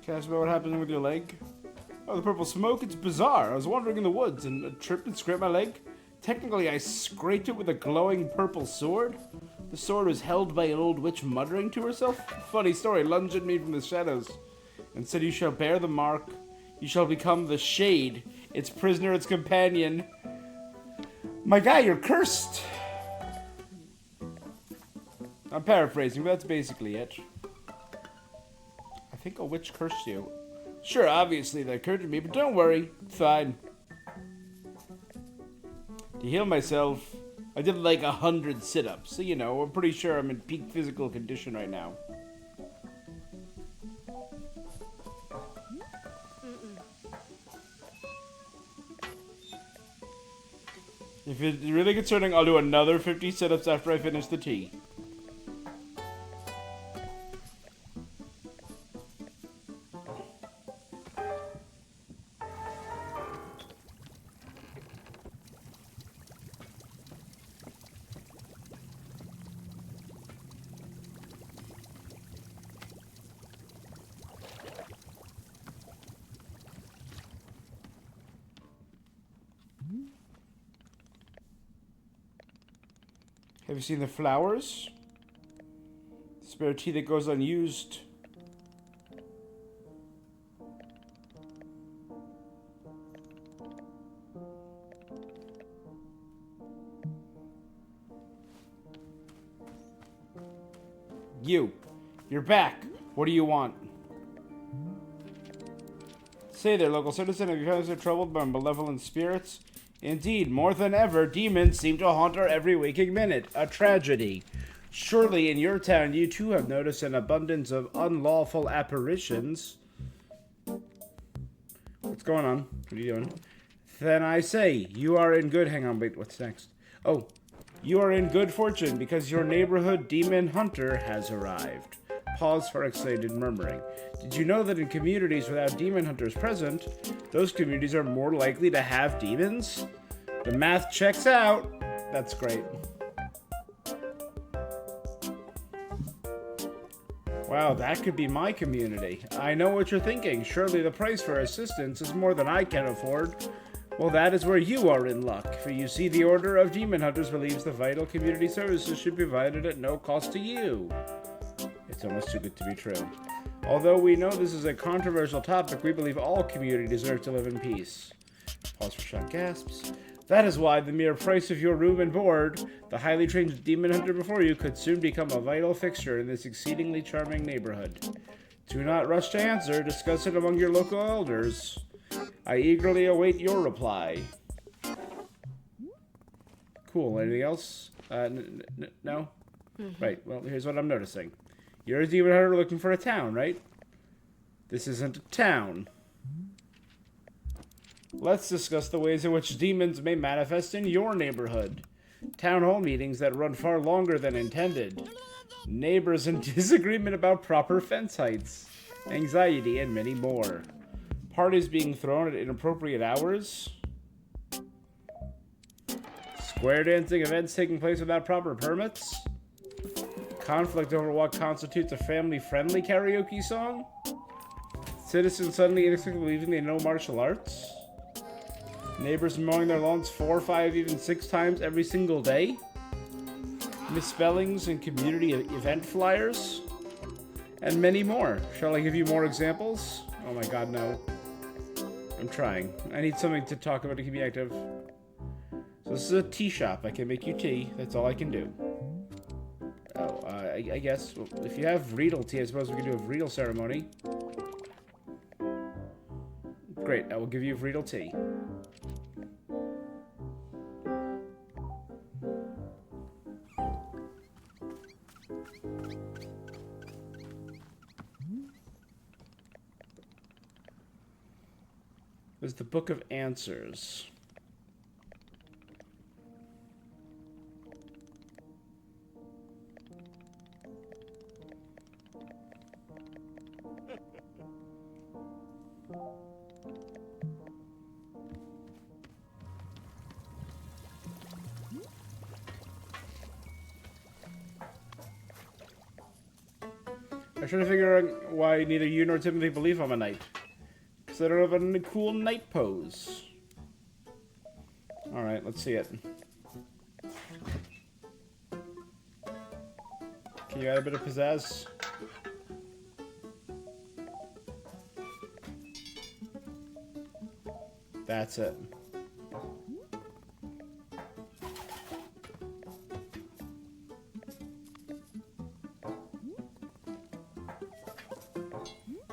Can I ask about what happened with your leg? Oh, the purple smoke? It's bizarre. I was wandering in the woods and a tripped and scraped my leg. Technically, I scraped it with a glowing purple sword. The sword was held by an old witch muttering to herself. Funny story, lunged at me from the shadows and said, "You shall bear the mark. You shall become the shade, its prisoner, its companion." My guy, you're cursed. I'm paraphrasing, but that's basically it. I think a witch cursed you. Sure, obviously that occurred to me, but don't worry. It's fine. To heal myself, I did like 100 sit-ups. So, you know, I'm pretty sure I'm in peak physical condition right now. If it's really concerning, I'll do another 50 sit-ups after I finish the tea. Have you seen the flowers? Spare tea that goes unused. You're back. What do you want? Say there, local citizen, have you found yourself troubled by malevolent spirits? Indeed, more than ever, demons seem to haunt our every waking minute. A tragedy. Surely in your town you too have noticed an abundance of unlawful apparitions. What's going on? What are you doing? Then I say, you are in good... Hang on, wait, what's next? Oh, you are in good fortune because your neighborhood demon hunter has arrived. Pause for excited murmuring. Did you know that in communities without demon hunters present, those communities are more likely to have demons? The math checks out. That's great. Wow, that could be my community. I know what you're thinking. Surely the price for assistance is more than I can afford. Well, that is where you are in luck, for you see the Order of Demon Hunters believes the vital community services should be provided at no cost to you. It's almost too good to be true. Although we know this is a controversial topic, we believe all community deserve to live in peace. Pause for shock gasps. That is why the mere price of your room and board, the highly trained demon hunter before you, could soon become a vital fixture in this exceedingly charming neighborhood. Do not rush to answer. Discuss it among your local elders. I eagerly await your reply. Cool. Anything else? No? Right. Well, here's what I'm noticing. You're a demon hunter looking for a town, right? This isn't a town. Let's discuss the ways in which demons may manifest in your neighborhood. Town hall meetings that run far longer than intended. Neighbors in disagreement about proper fence heights. Anxiety, and many more. Parties being thrown at inappropriate hours. Square dancing events taking place without proper permits. Conflict over what constitutes a family-friendly karaoke song. Citizens suddenly inexplicably believing they know martial arts. Neighbors mowing their lawns 4, 5, even 6 times every single day. Misspellings in community event flyers. And many more. Shall I give you more examples? Oh my god, no. I'm trying. I need something to talk about to keep me active. So this is a tea shop. I can make you tea. That's all I can do. Oh, I guess well, if you have Riedel tea, I suppose we can do a Riedel ceremony. Great, I will give you Riedel tea. There's the Book of Answers. I try to figure out why neither you nor Timothy believe I'm a knight. Because I don't have a cool knight pose. Alright, let's see it. Can you add a bit of pizzazz? That's it.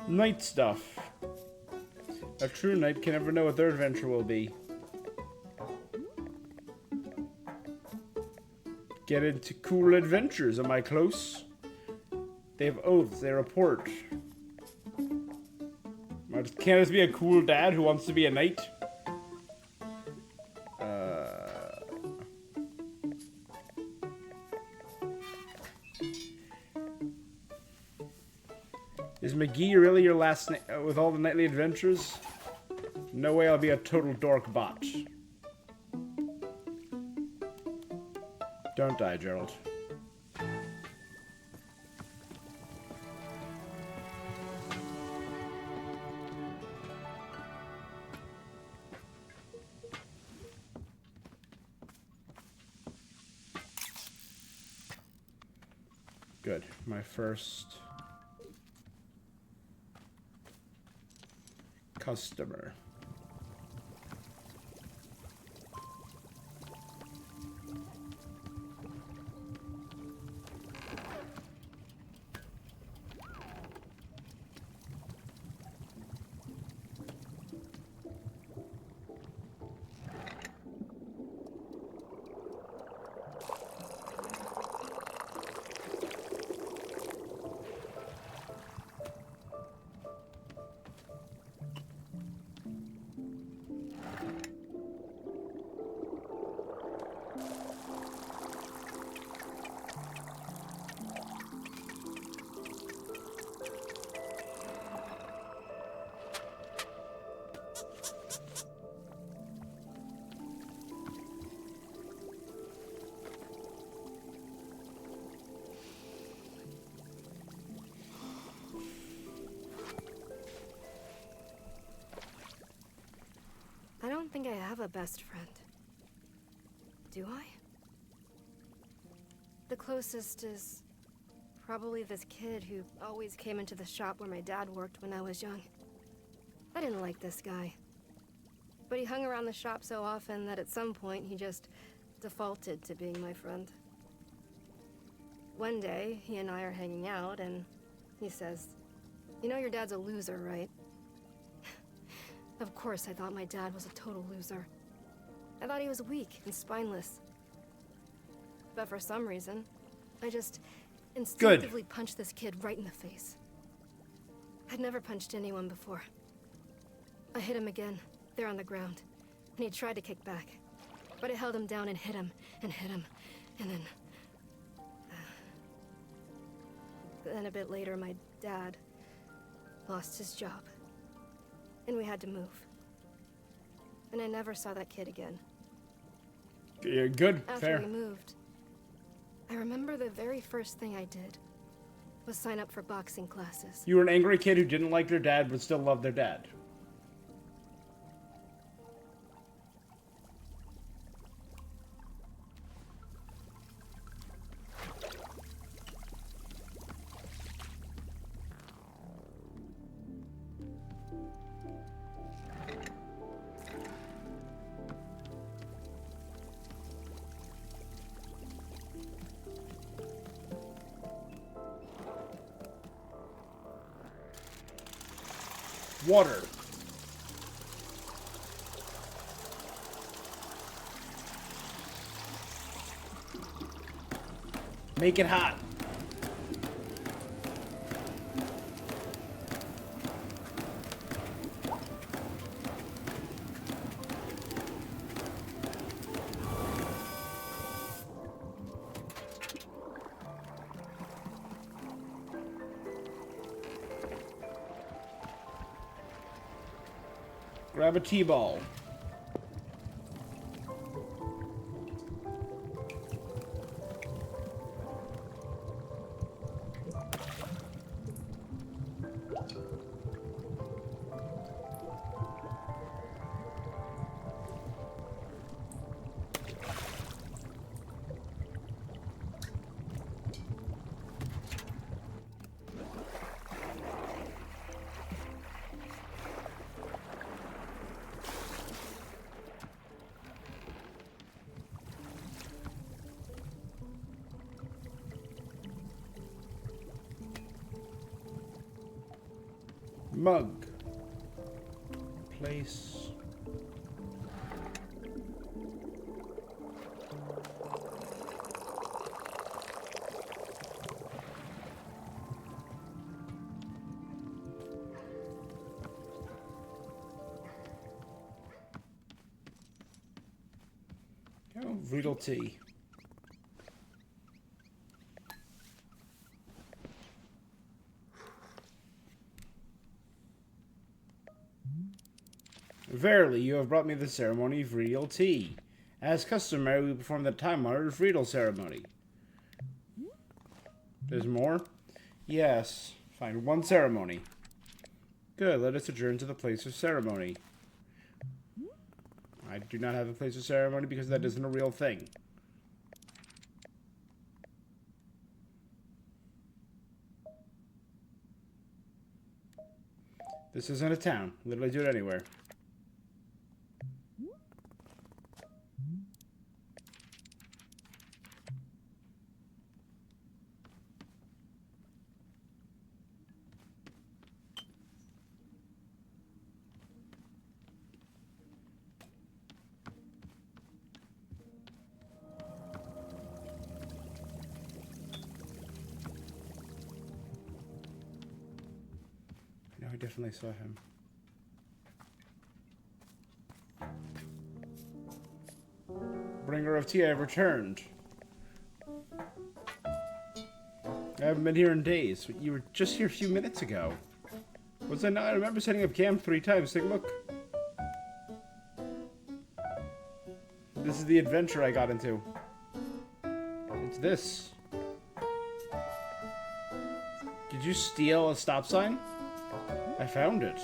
Knight stuff. A true knight can never know what their adventure will be. Get into cool adventures, am I close? They have oaths, they report. Can't this be a cool dad who wants to be a knight? Is McGee really your last name with all the nightly adventures? No way I'll be a total dork bot. Don't die, Gerald. Good. My first customer. I don't think I have a best friend. Do I? The closest is probably this kid who always came into the shop where my dad worked when I was young. I didn't like this guy. But he hung around the shop so often that at some point he just defaulted to being my friend. One day, he and I are hanging out and he says, "You know your dad's a loser, right?" Of course, I thought my dad was a total loser. I thought he was weak and spineless. But for some reason, I just instinctively punched this kid right in the face. I'd never punched anyone before. I hit him again, there on the ground, and he tried to kick back. But I held him down and hit him, and hit him, and then... Then a bit later, my dad lost his job. And we had to move. And I never saw that kid again. Yeah, good, After fair. we moved, I remember the very first thing I did was sign up for boxing classes. You were an angry kid who didn't like their dad but still loved their dad. Water. Make it hot. Grab a T-ball. Mug. Place. Oh, Riedel tea. Verily, you have brought me the ceremony of Riedel tea. As customary, we perform the time-honored Riedel ceremony. There's more? Yes. Fine, one ceremony. Good, let us adjourn to the place of ceremony. I do not have a place of ceremony because that isn't a real thing. This isn't a town. Literally do it anywhere. I definitely saw him. Bringer of tea, I have returned. I haven't been here in days. You were just here a few minutes ago. Was I not? I remember setting up camp 3 times. Take a look. This is the adventure I got into. It's this. Did you steal a stop sign? I found it.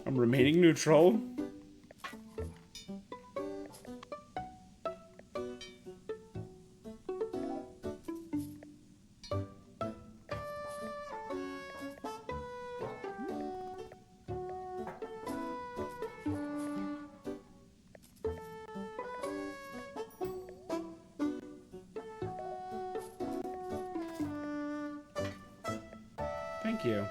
I'm remaining neutral. Thank you.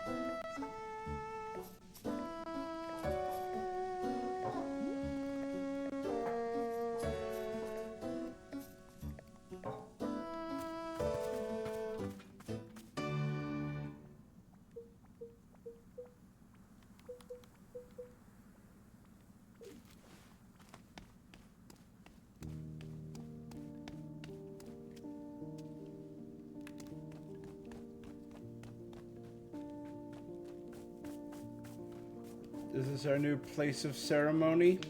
Is this our new place of ceremony?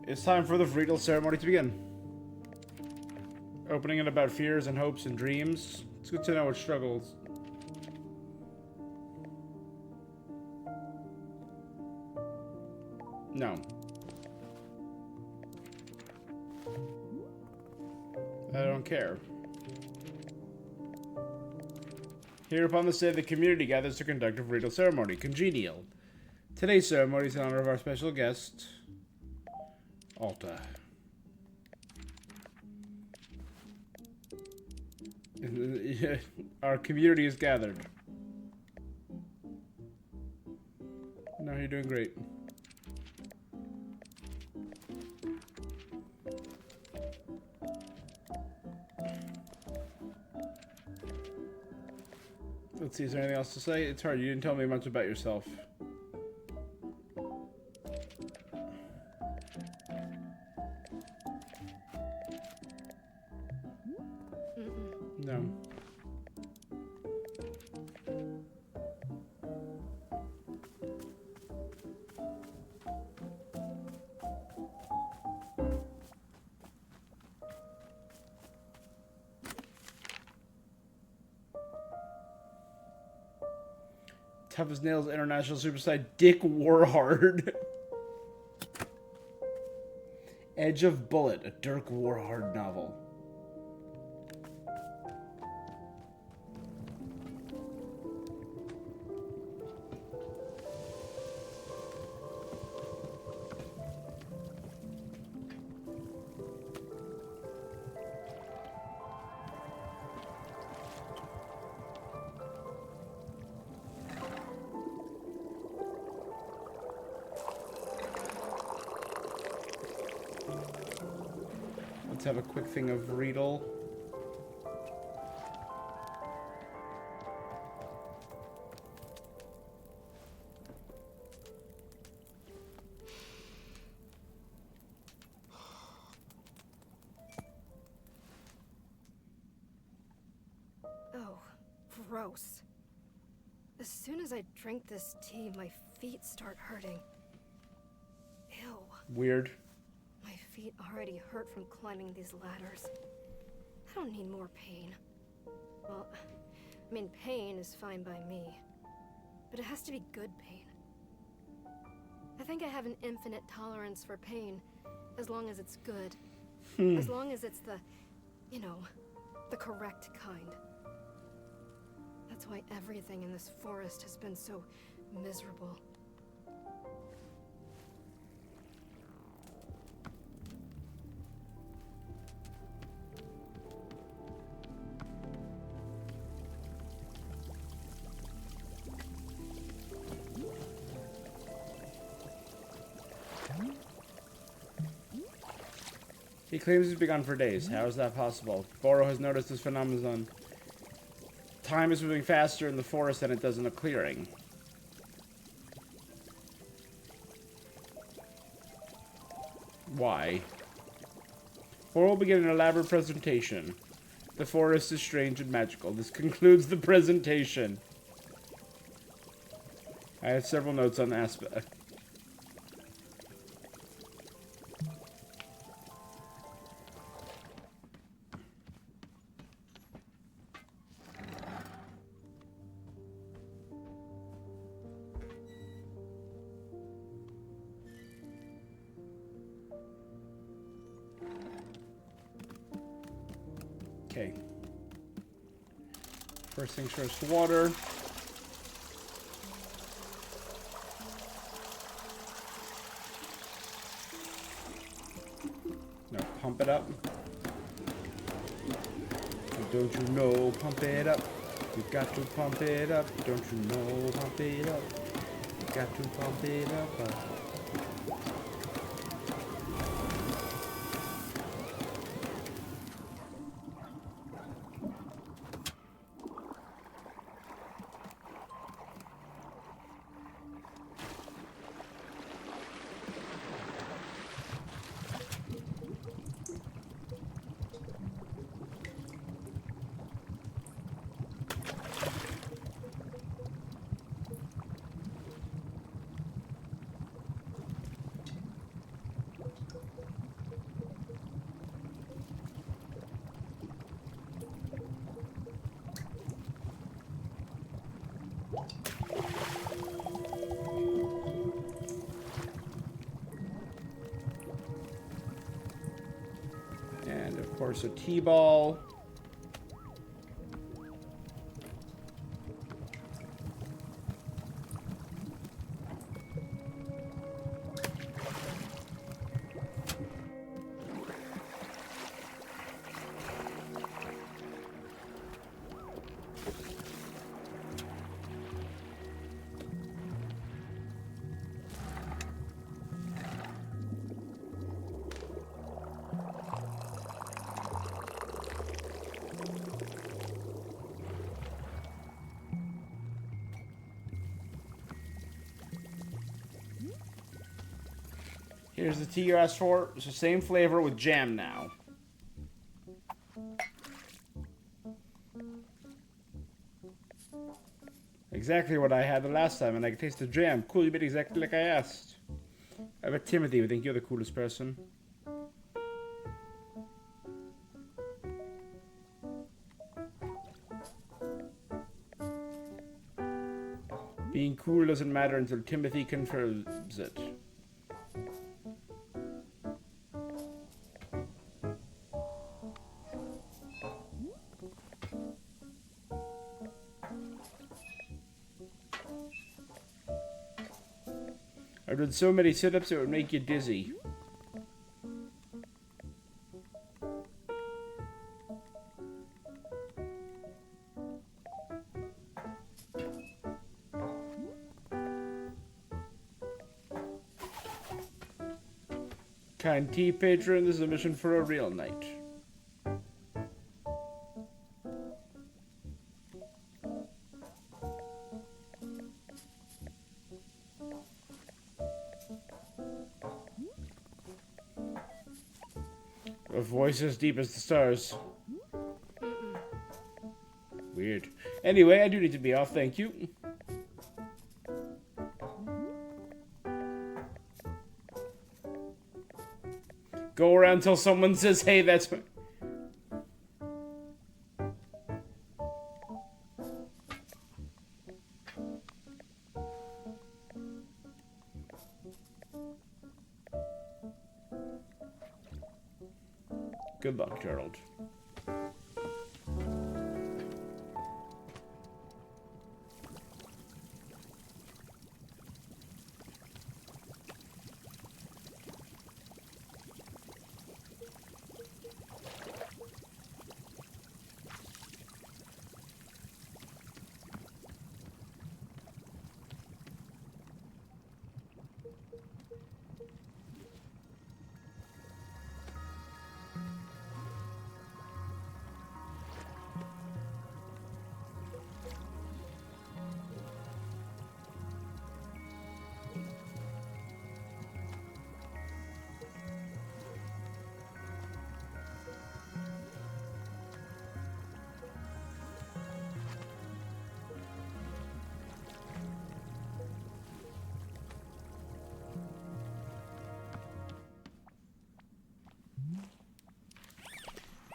It's time for the Riedel ceremony to begin. Opening it about fears and hopes and dreams. It's good to know what struggles. No. I don't care. Here upon this day, the community gathers to conduct a Riedel ceremony. Congenial. Today's ceremony is in honor of our special guest, Alta. Our community is gathered. No, you're doing great. Let's see, is there anything else to say? It's hard, you didn't tell me much about yourself. No. Tough as Nails International Superstar Dick Warhard. Edge of Bullet, a Dirk Warhard novel. Let's have a quick thing of Riedel. Oh, gross. As soon as I drink this tea, my feet start hurting. Ew. Weird. My feet already hurt from climbing these ladders. I don't need more pain. Well, I mean, pain is fine by me. But it has to be good pain. I think I have an infinite tolerance for pain, as long as it's good. As long as it's the, you know, the correct kind. That's why everything in this forest has been so miserable. He claims he's been gone for days. How is that possible? Boro has noticed this phenomenon. Time is moving faster in the forest than it does in the clearing. Why? Boro will begin an elaborate presentation. The forest is strange and magical. This concludes the presentation. I have several notes on the aspect. Okay. First things first, water. Now pump it up. Don't you know, pump it up. You got to pump it up. Don't you know, pump it up. You got to pump it up. And of course a T-ball. Here's the tea you asked for. It's the same flavor with jam now. Exactly what I had the last time, and I could taste the jam. Cool, you did exactly like I asked. I bet Timothy would think you're the coolest person. Being cool doesn't matter until Timothy confirms it. I've done so many sit-ups it would make you dizzy. Kind tea patron, this is a mission for a real knight. A voice as deep as the stars. Weird. Anyway, I do need to be off, thank you. Go around till someone says, hey, that's... Good luck, Gerald.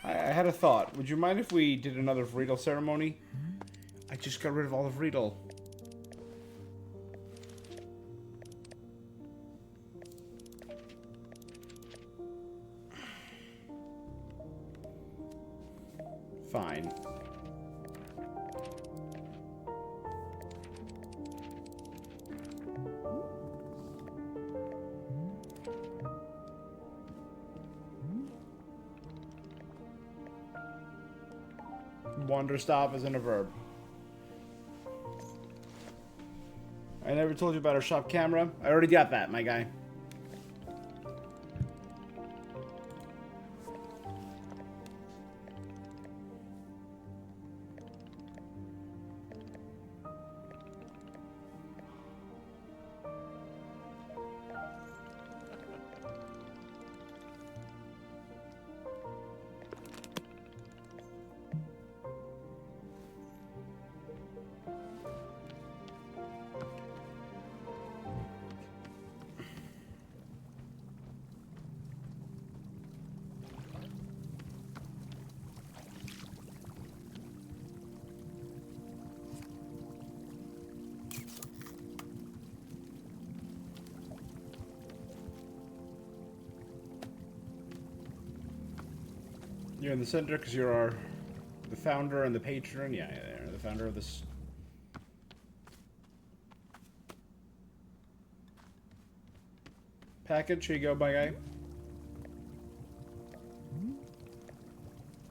I had a thought. Would you mind if we did another Vreedle ceremony? I just got rid of all the Vreedle. Fine. Wander stop isn't a verb. I never told you about our shop camera. I already got that, my guy. You're in the center because you're the founder and the patron. Yeah, you're the founder of this. Package, here you go, my guy.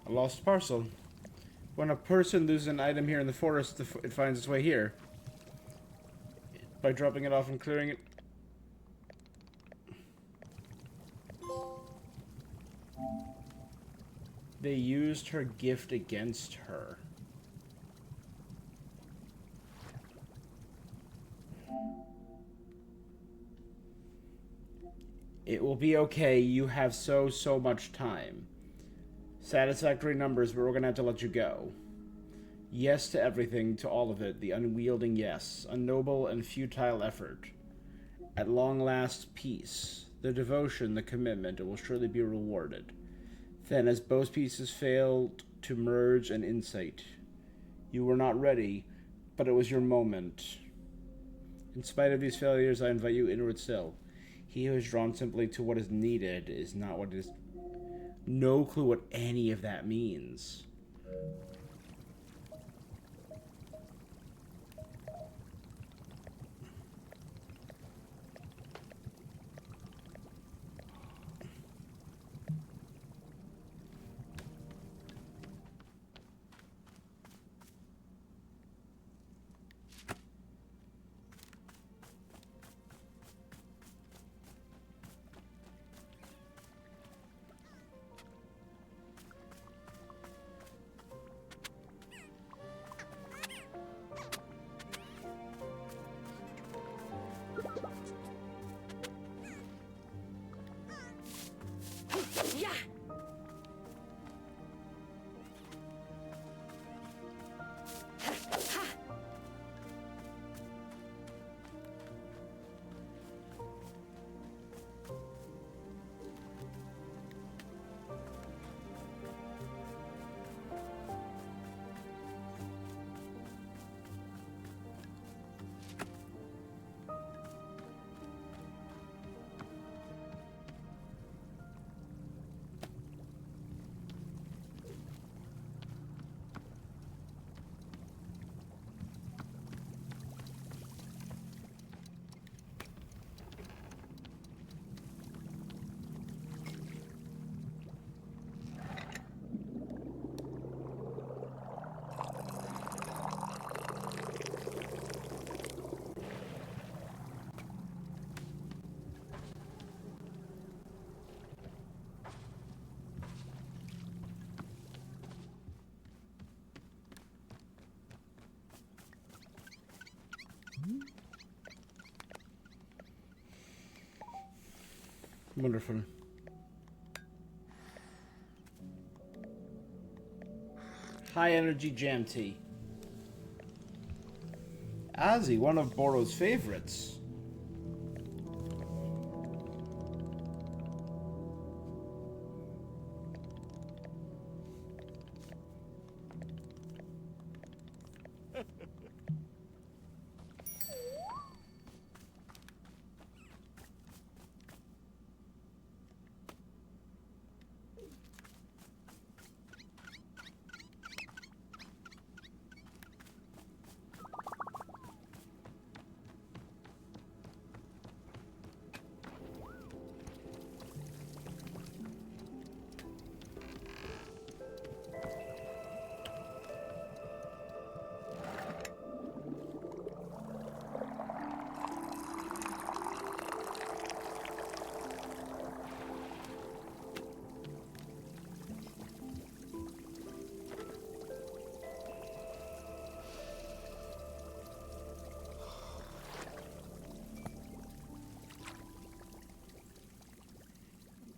A lost parcel. When a person loses an item here in the forest, it finds its way here. By dropping it off and clearing it. They used her gift against her. It will be okay. You have so much time. Satisfactory numbers, but we're gonna have to let you go. Yes to everything, to all of it. The unwielding yes. A noble and futile effort. At long last, peace. The devotion, the commitment, it will surely be rewarded. Then, as both pieces failed to merge an insight, you were not ready, but it was your moment. In spite of these failures, I invite you inward still. He who is drawn simply to what is needed is not what is... No clue what any of that means. Wonderful. High energy jam tea. Ozzy, one of Boro's favorites.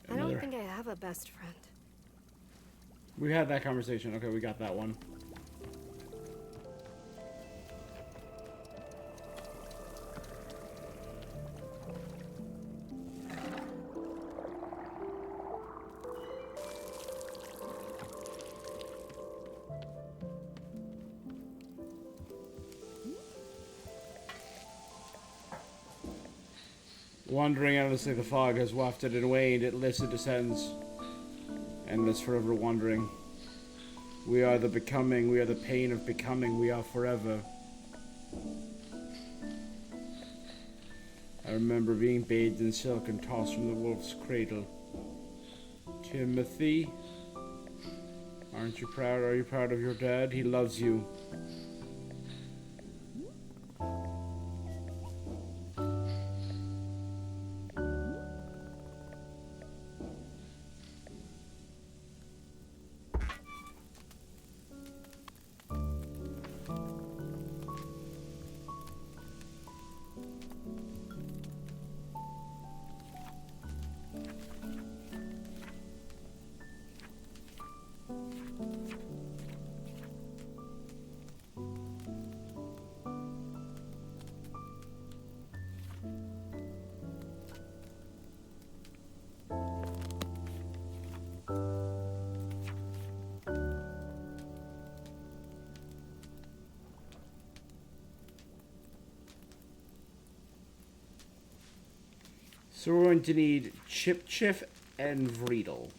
I don't think I have a best friend. We had that conversation. Okay, we got that one. Wandering endlessly, the fog has wafted and waned, it lifts, it descends. Endless, forever wandering. We are the becoming, we are the pain of becoming, we are forever. I remember being bathed in silk and tossed from the wolf's cradle. Timothy, aren't you proud? Are you proud of your dad? He loves you. So we're going to need Chip Chiff and Vreedle.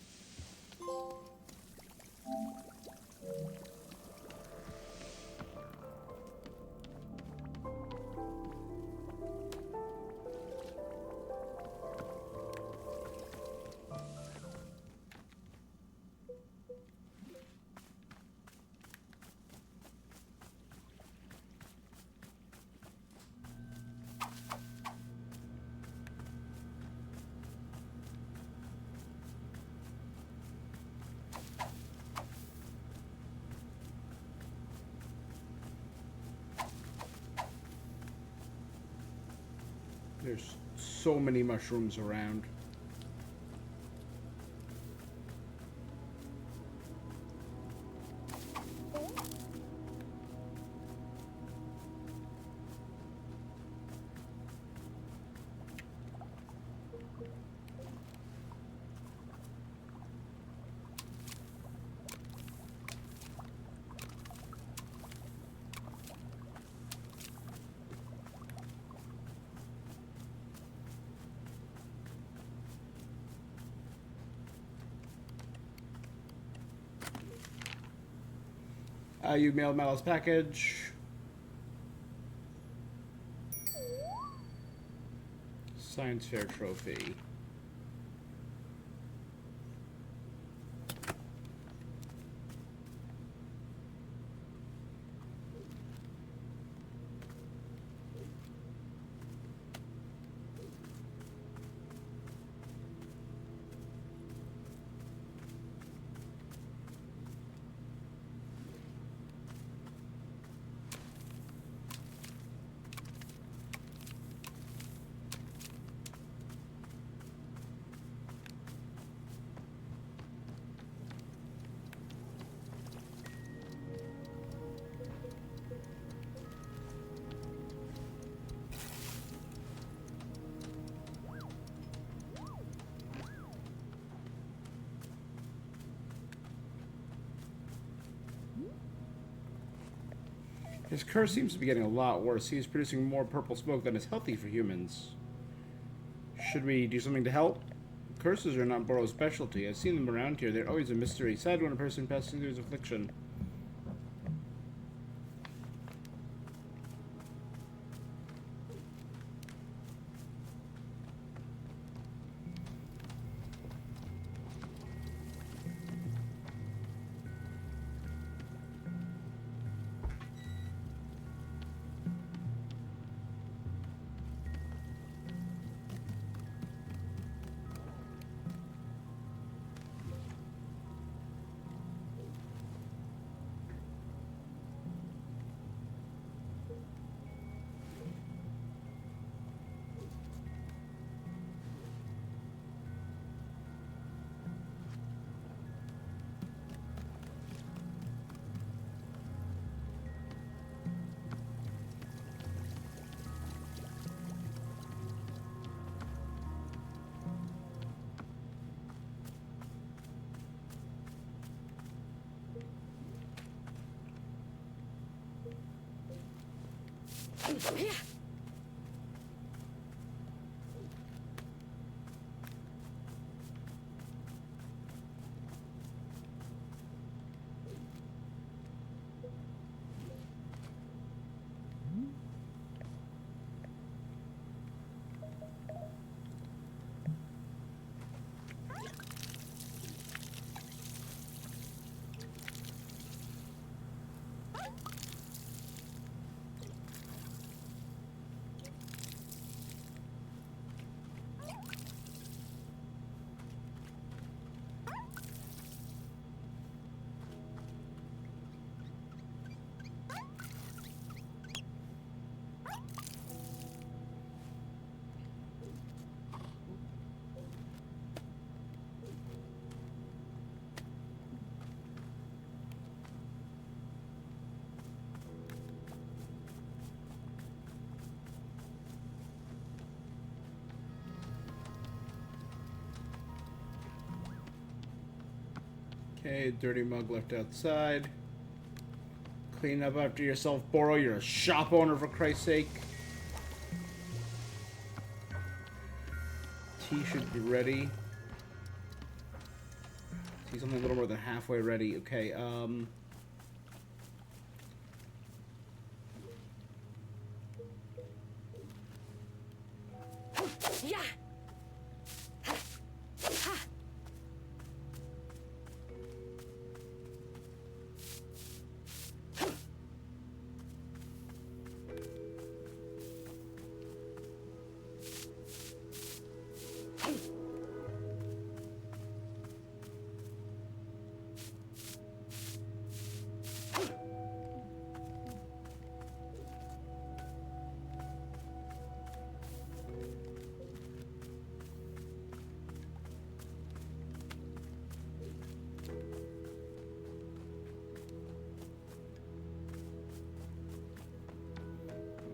There's so many mushrooms around. You mailed Mal's package. Science fair trophy. His curse seems to be getting a lot worse. He is producing more purple smoke than is healthy for humans. Should we do something to help? Curses are not Burrow's specialty. I've seen them around here. They're always a mystery. Sad when a person passes through his affliction. Yeah. Okay, dirty mug left outside. Clean up after yourself, Boro. You're a shop owner, for Christ's sake. Tea should be ready. Tea's only a little more than halfway ready. Okay, Yeah.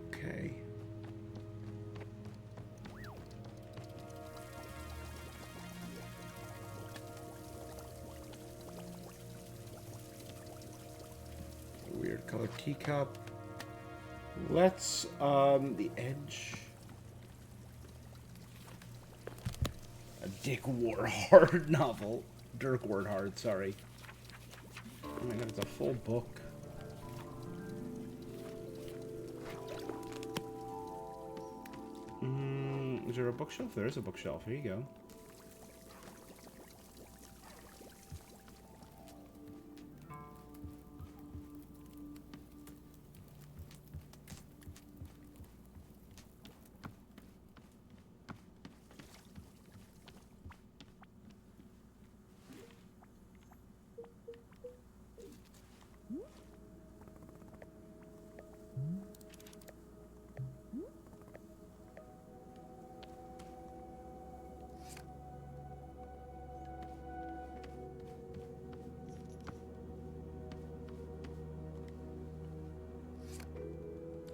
okay. Weird color teacup. Let's, the edge. A Dick Warhard novel. Dirk Warhard, sorry. Oh my god, it's a full book. Is there a bookshelf? There is a bookshelf. Here you go.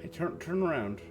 Hey, turn around.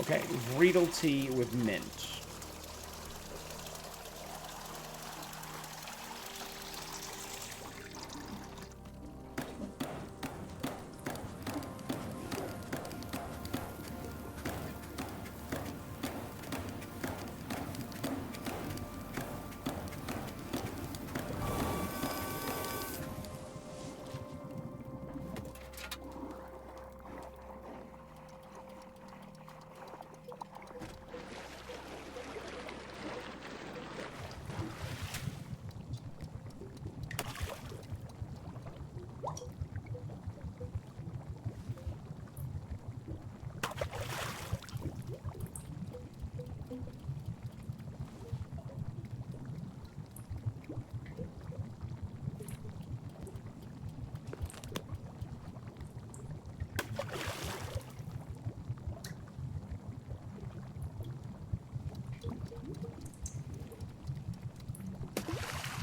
Okay, Riedel tea with mint.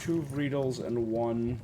Two Riedels and one.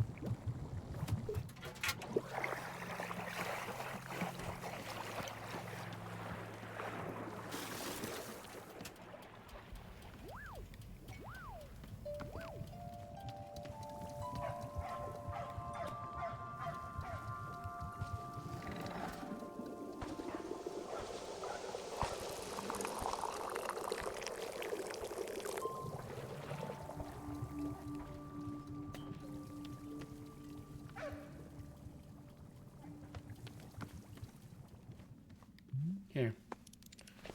Here.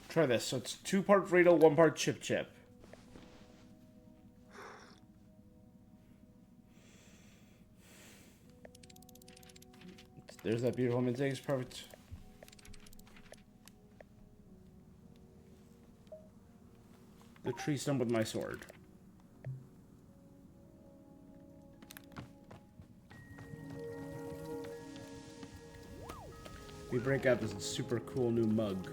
Try this. So it's 2 part Riedel, 1 part Chip Chip. There's that beautiful mint eggs. Perfect. The tree stump with my sword. We break out this super cool new mug.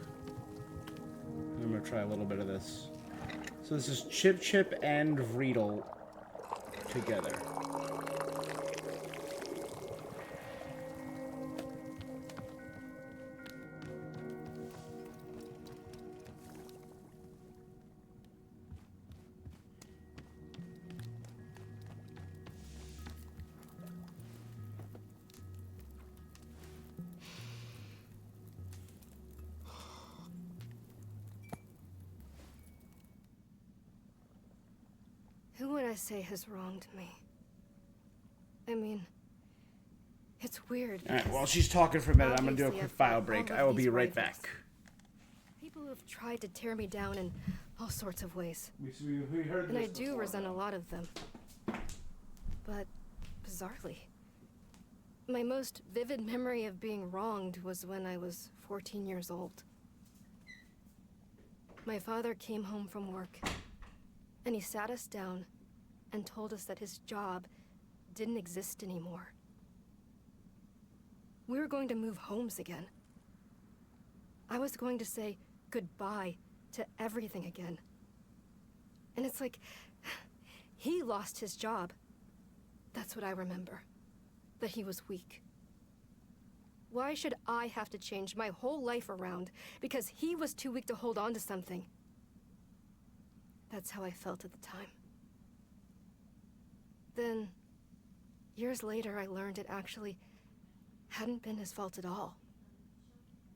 I'm gonna try a little bit of this. So this is Chip Chip and Riedel together. Who would I say has wronged me? I mean, it's weird. Alright, while she's talking for a minute, I'm gonna do a obviously quick I've got file all break. of I will these be right rivals. back. People who have tried to tear me down in all sorts of ways. We heard And I this do before, resent a though. lot of them. But, bizarrely, my most vivid memory of being wronged was when I was 14 years old. My father came home from work, and he sat us down and told us that his job didn't exist anymore. We were going to move homes again. I was going to say goodbye to everything again. And it's like, he lost his job. That's what I remember. That he was weak. Why should I have to change my whole life around because he was too weak to hold on to something? That's how I felt at the time. Then, years later, I learned it actually hadn't been his fault at all.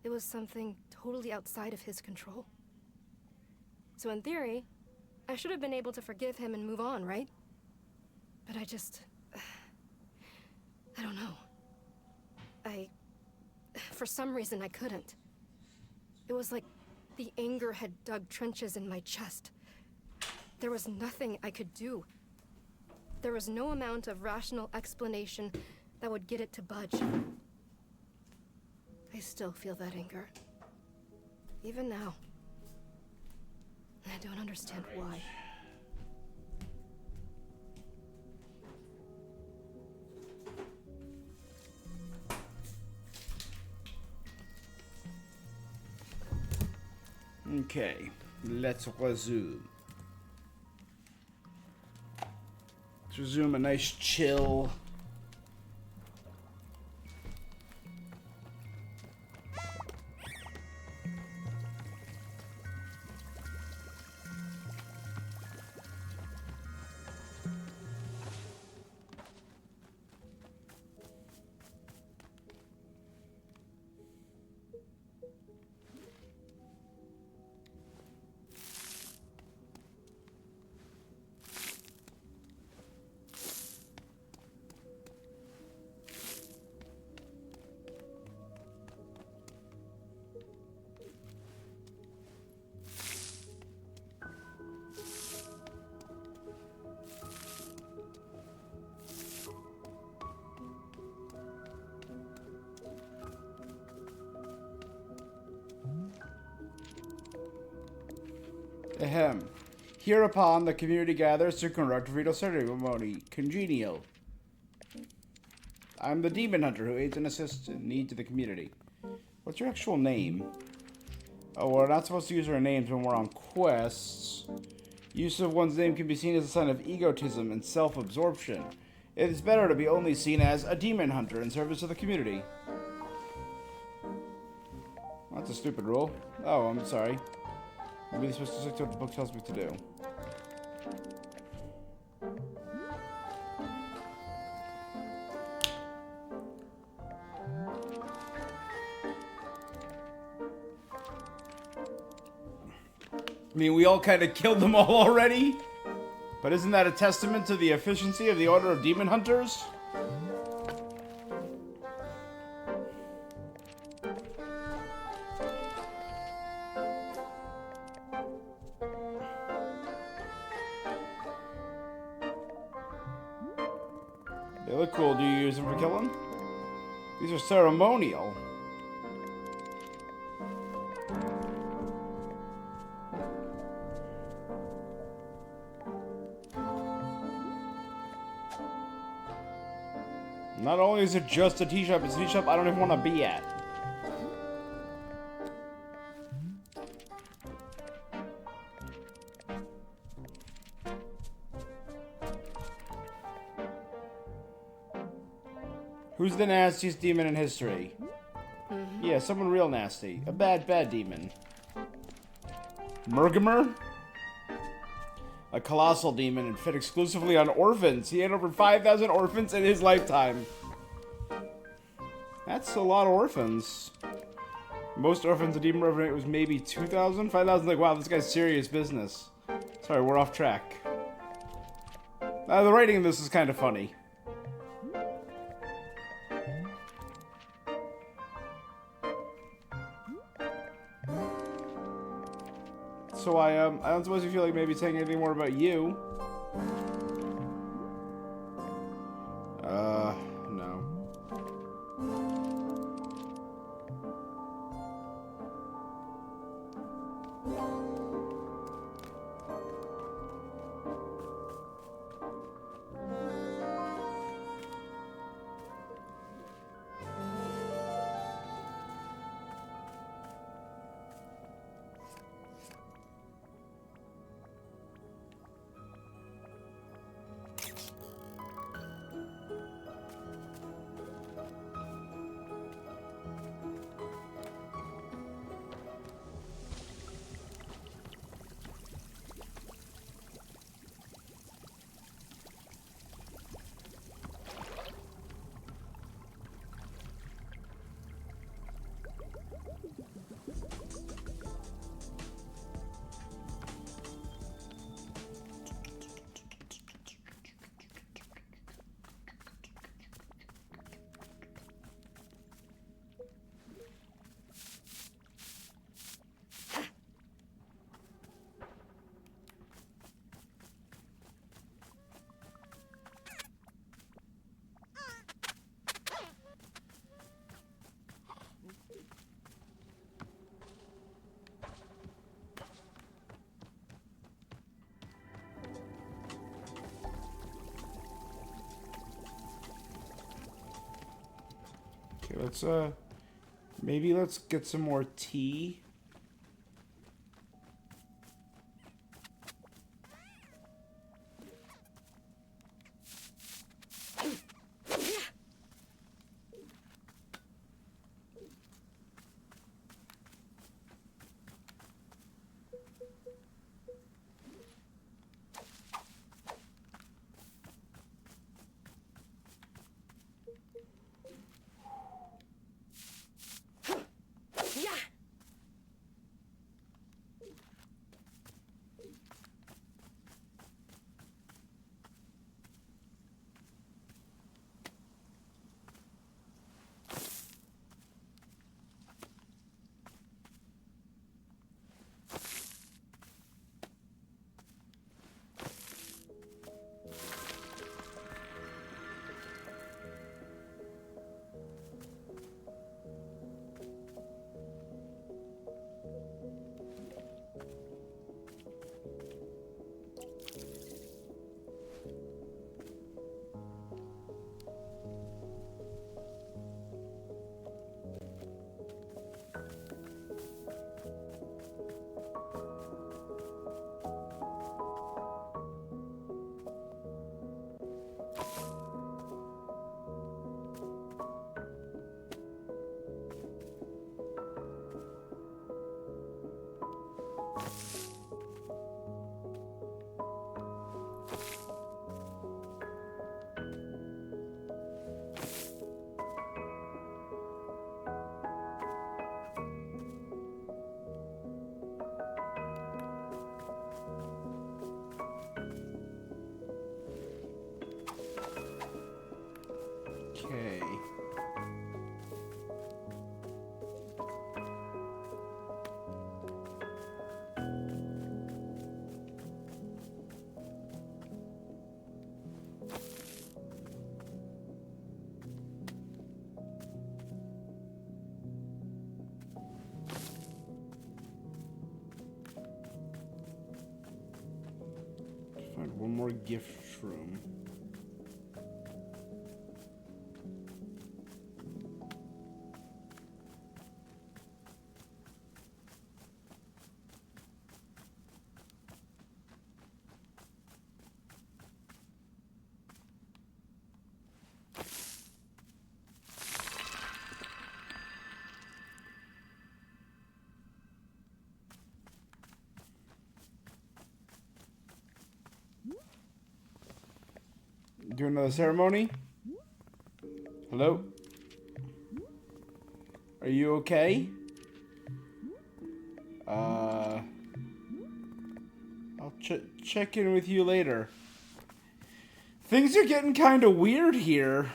It was something totally outside of his control. So in theory, I should have been able to forgive him and move on, right? But I just... I don't know. For some reason, I couldn't. It was like the anger had dug trenches in my chest. There was nothing I could do. There was no amount of rational explanation that would get it to budge. I still feel that anger. Even now. I don't understand why. Okay, let's resume. Let's resume a nice chill. Ahem. Hereupon, the community gathers to conduct a ritual ceremony. Congenial. I'm the demon hunter who aids and assists in need to the community. What's your actual name? Oh, we're not supposed to use our names when we're on quests. Use of one's name can be seen as a sign of egotism and self-absorption. It is better to be only seen as a demon hunter in service of the community. That's a stupid rule. Oh, I'm sorry. I'm really supposed to stick to what the book tells me to do. I mean, we all kind of killed them all already. But isn't that a testament to the efficiency of the Order of Demon Hunters? They look cool. Do you use them for killing? These are ceremonial. Not only is it just a tea shop, it's a tea shop I don't even want to be at. Who's the nastiest demon in history? Yeah, someone real nasty. A bad demon. Murgamer? A colossal demon and fed exclusively on orphans. He had over 5,000 orphans in his lifetime. That's a lot of orphans. Most orphans, the demon revenue was maybe 2,000? 5,000, like, wow, this guy's serious business. Sorry, we're off track. The writing in this is kind of funny. So I don't suppose you feel like maybe saying anything more about you. No. Okay, maybe let's get some more tea. Okay. Find one more gift room. Do another ceremony? Hello? Are you okay? I'll check in with you later. Things are getting kind of weird here.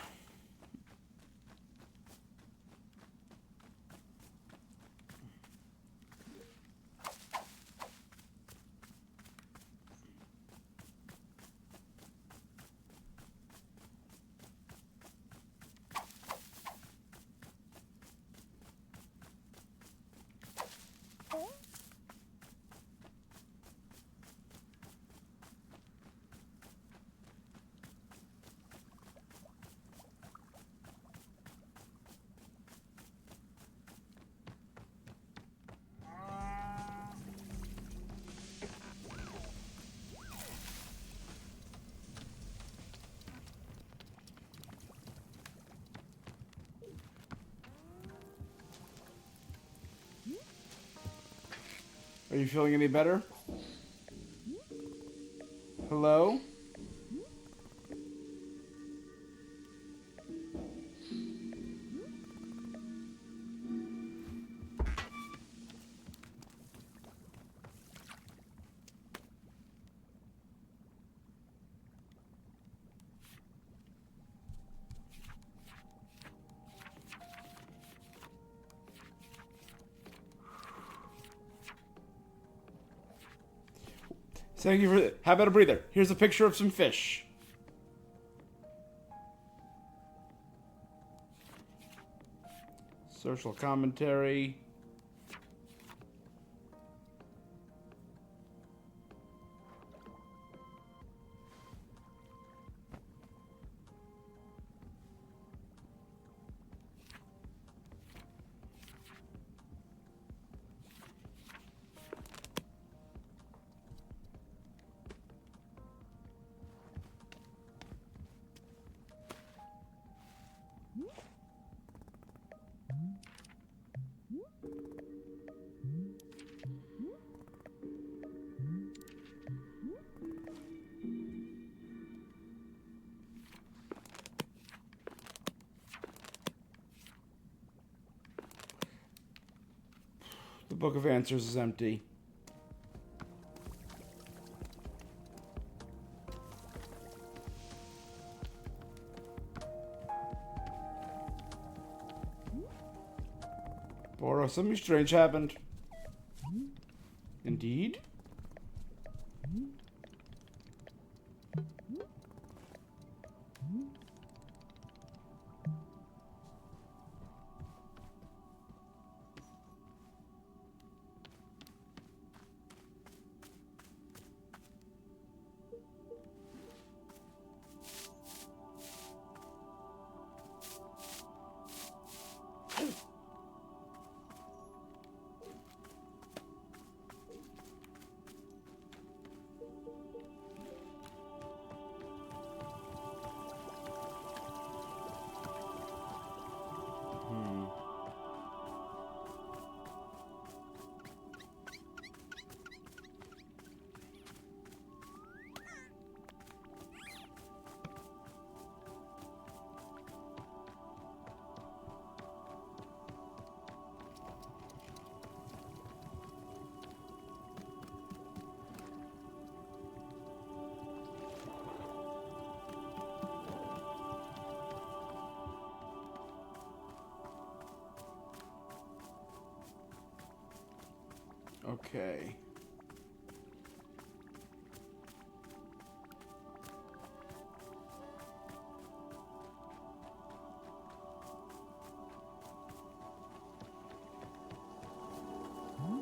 Are you feeling any better? Hello? Thank you for. How about a breather? Here's a picture of some fish. Social commentary. The Book of Answers is empty. Boro, something strange happened. Indeed? Okay.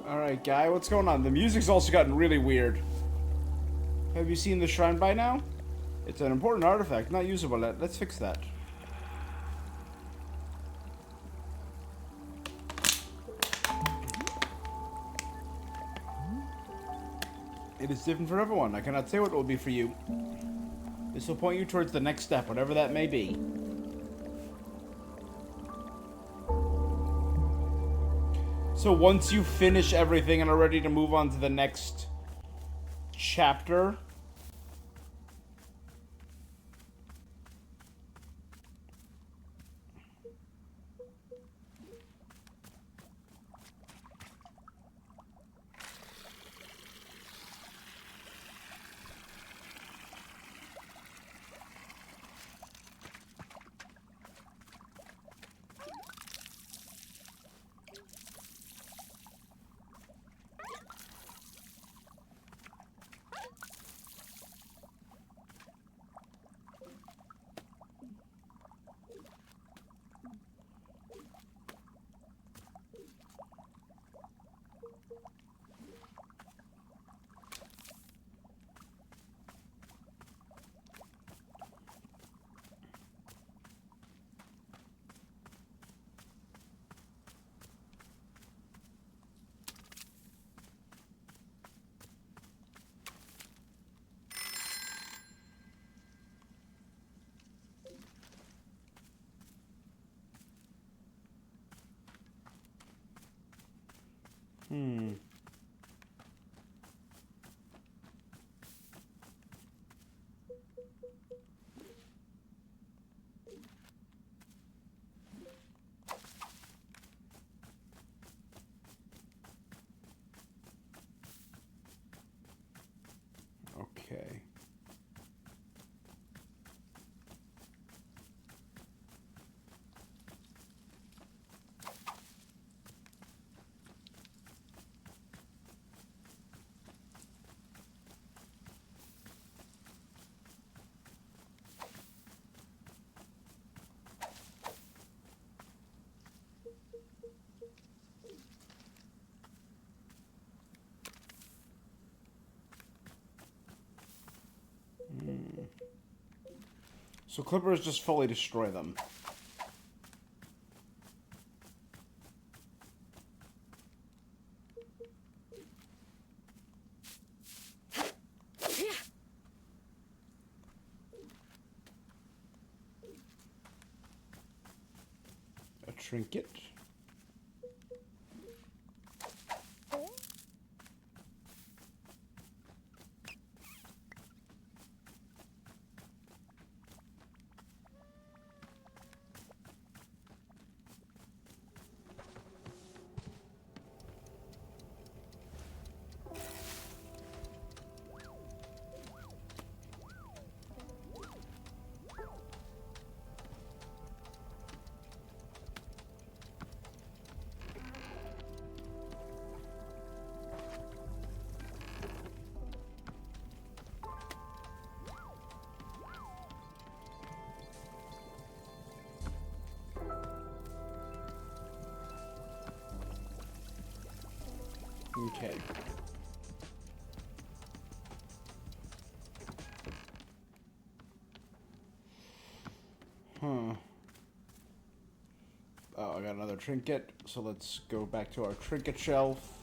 Alright, guy, what's going on? The music's also gotten really weird. Have you seen the shrine by now? It's an important artifact, not usable. Let's fix that. It is different for everyone. I cannot say what it will be for you. This will point you towards the next step, whatever that may be. So once you finish everything and are ready to move on to the next chapter... Okay. So clippers just fully destroy them. A trinket. Okay. Huh. Oh, I got another trinket, so let's go back to our trinket shelf.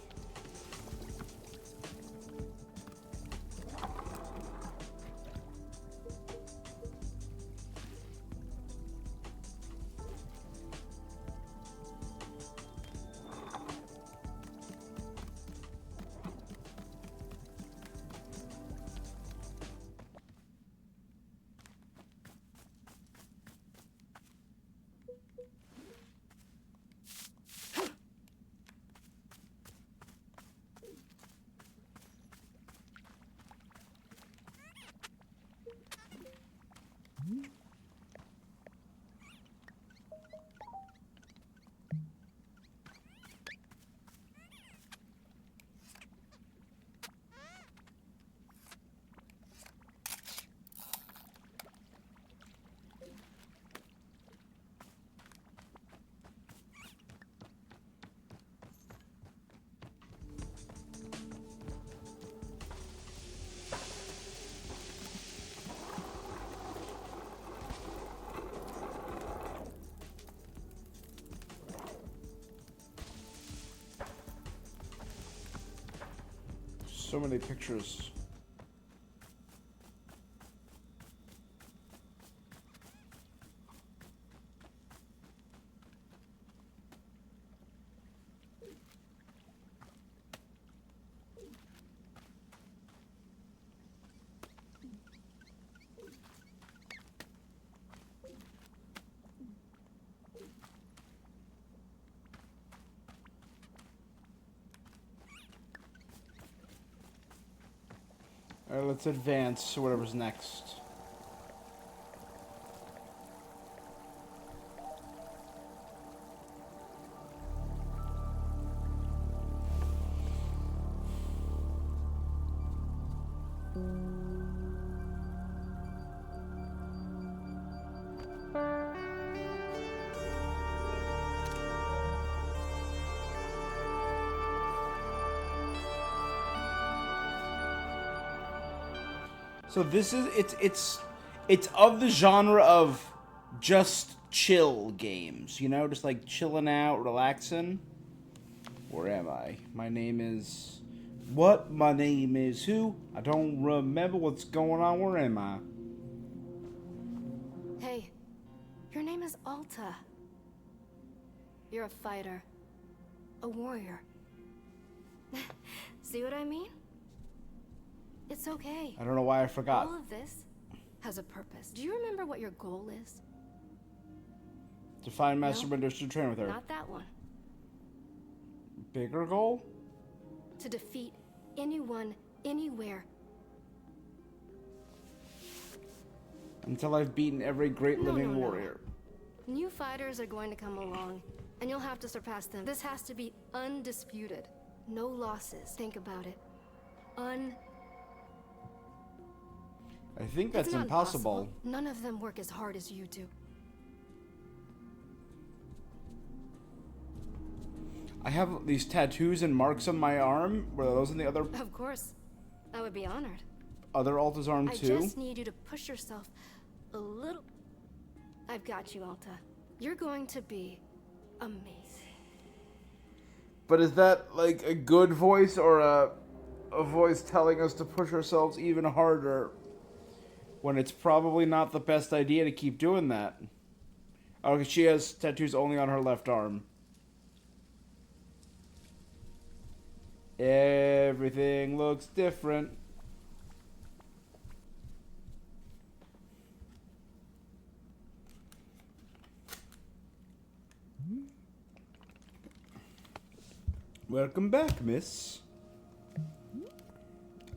So many pictures. Alright, let's advance to whatever's next. So this is it's of the genre of just chill games, you know, just like chilling out, relaxing. Where am I? My name is what? My name is who? I don't remember what's going on. Where am I? Hey, your name is Alta. You're a fighter. A warrior. See what I mean? It's okay. I don't know why I forgot. All of this has a purpose. Do you remember what your goal is? To find Master Windows to train with her. Not that one. Bigger goal? To defeat anyone, anywhere. Until I've beaten every great living warrior. New fighters are going to come along, and you'll have to surpass them. This has to be undisputed. No losses. Think about it. I think that's impossible. None of them work as hard as you do. I have these tattoos and marks on my arm. Were those in the other? Of course. I would be honored. Other Alta's arm too? I just need you to push yourself a little. I've got you, Alta. You're going to be amazing. But is that like a good voice or a voice telling us to push ourselves even harder when it's probably not the best idea to keep doing that? Oh, she has tattoos only on her left arm. Everything looks different. Welcome back, miss.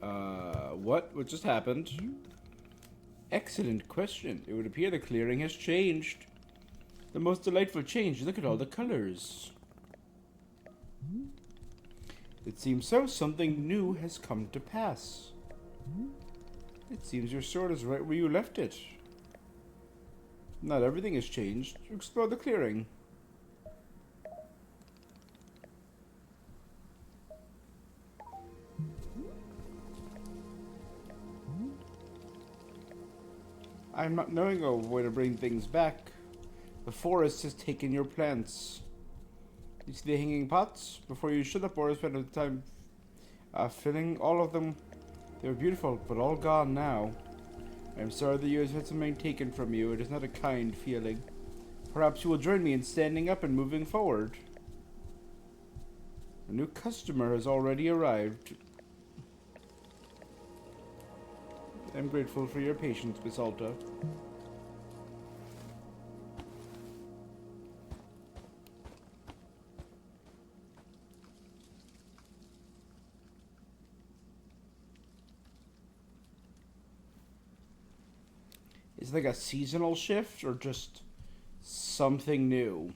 What just happened? Excellent question. It would appear the clearing has changed. The most delightful change. Look at all the colors. It seems so. Something new has come to pass. It seems your sword is right where you left it. Not everything has changed. Explore the clearing. I'm not knowing a way to bring things back. The forest has taken your plants. You see the hanging pots? Before you shut up or spend time filling all of them. They were beautiful, but all gone now. I'm sorry that you have had something taken from you. It is not a kind feeling. Perhaps you will join me in standing up and moving forward. A new customer has already arrived. I'm grateful for your patience, Miss Alta. Is it like a seasonal shift or just something new?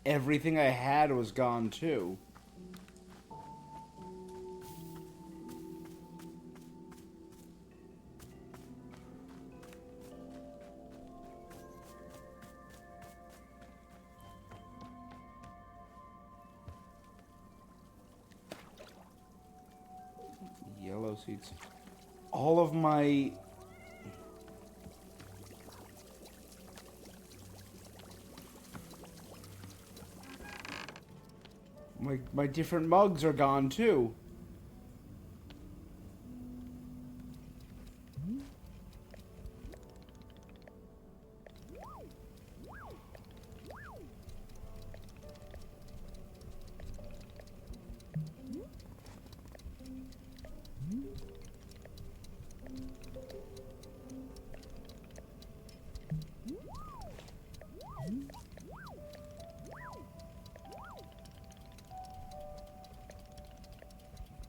Everything I had was gone too. Yellow seeds. All of my... My different mugs are gone too.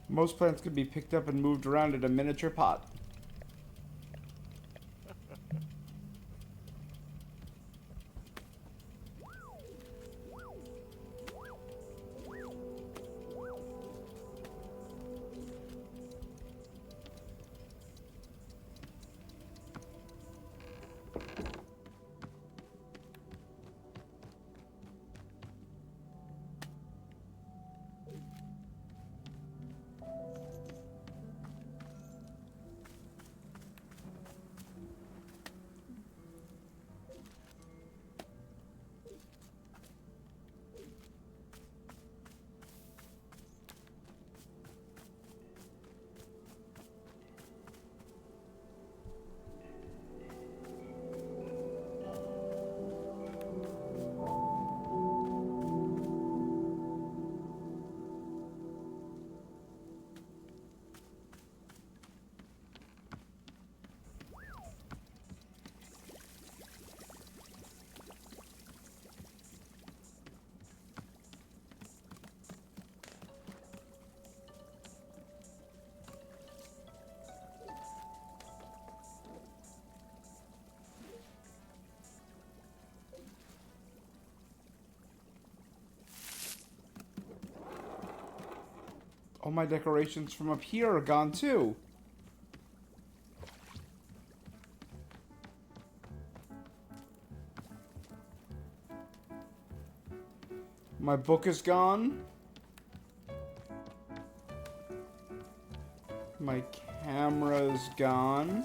Most plants can be picked up and moved around in a miniature pot. All my decorations from up here are gone too. My book is gone. My camera's gone.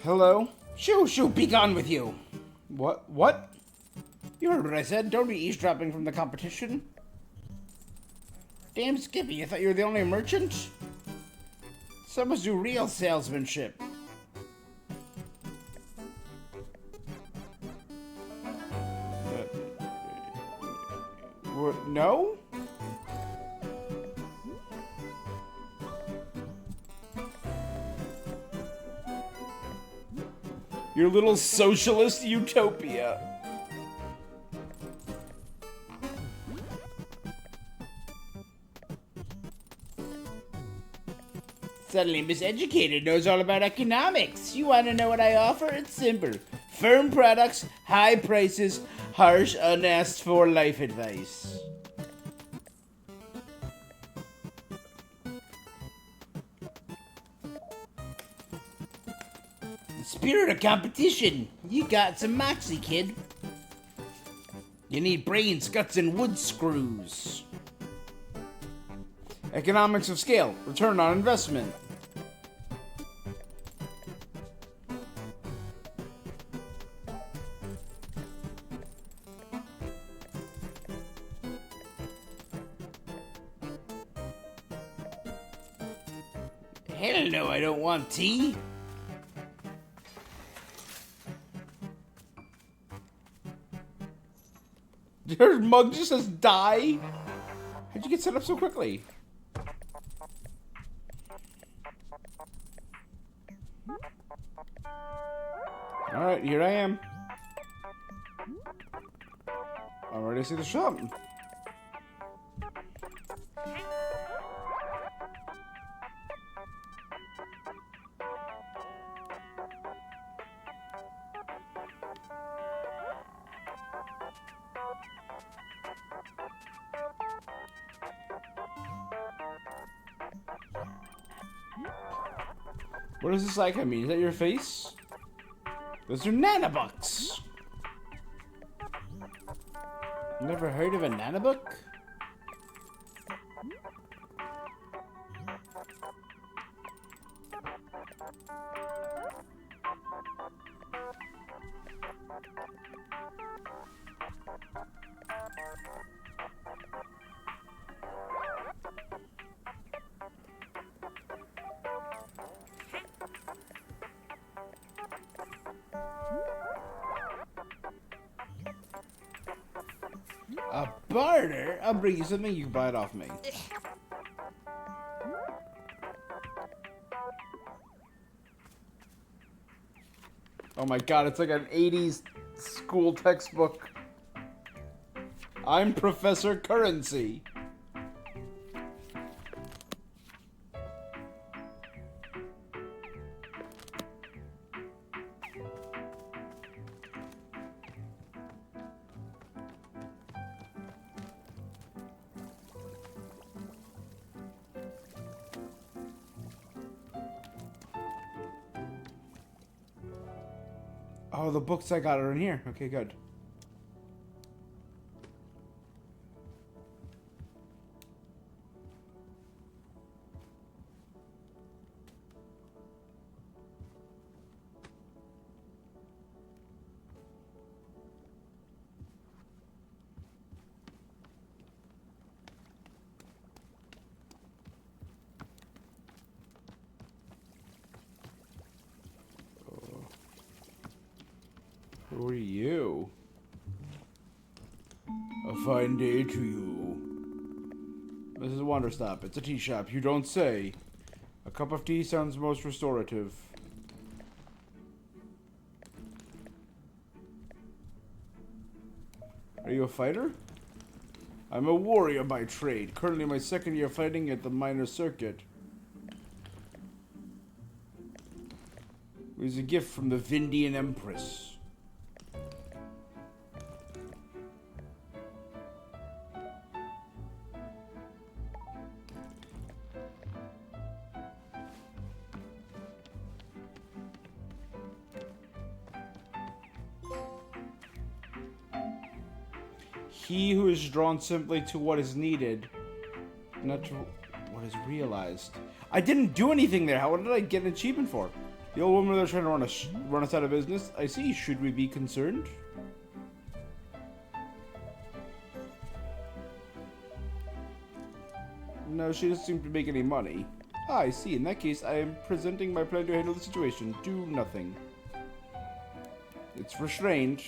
Hello? Shoo, shoo, be gone with you. What? You heard what I said. Don't be eavesdropping from the competition. Damn, Skippy, you thought you were the only merchant? Some must do real salesmanship. No? Your little socialist utopia. Suddenly miseducated knows all about economics. You want to know what I offer? It's simple. Firm products, high prices, harsh, unasked for life advice. Spirit of competition. You got some moxie, kid. You need brains, guts, and wood screws. Economics of scale. Return on investment. Hell no, I don't want tea. Your mug just says die? How'd you get set up so quickly? Alright, here I am. I'm ready to see the shop. What does this icon mean? Is that your face? Those are nanobucks. Never heard of a nanobook? A barter? I'll bring you something, you can buy it off me. Oh my god, it's like an 80s school textbook. I'm Professor Currency. Oh, the books I got are in here. Okay, good. Who are you? A fine day to you. This is Wonderstop. It's a tea shop. You don't say. A cup of tea sounds most restorative. Are you a fighter? I'm a warrior by trade. Currently my second year fighting at the minor circuit. It was a gift from the Vindian Empress. He who is drawn simply to what is needed, not to what is realized. I didn't do anything there. What did I get an achievement for? The old woman they're trying to run us out of business. I see. Should we be concerned? No, she doesn't seem to make any money. Ah, I see. In that case, I am presenting my plan to handle the situation. Do nothing. It's restrained.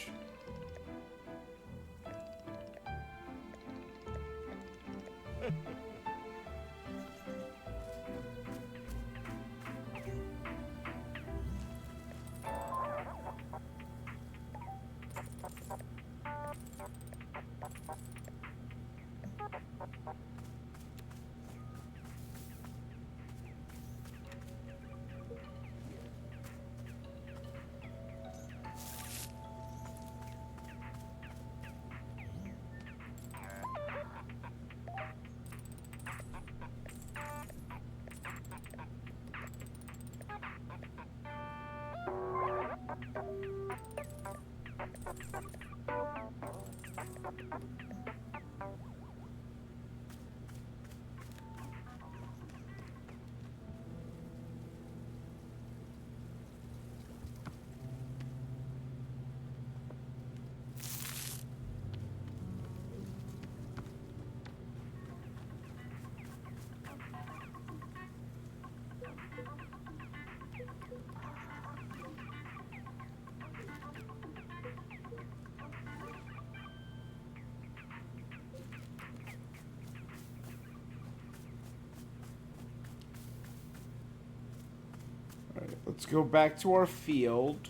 Alright, let's go back to our field.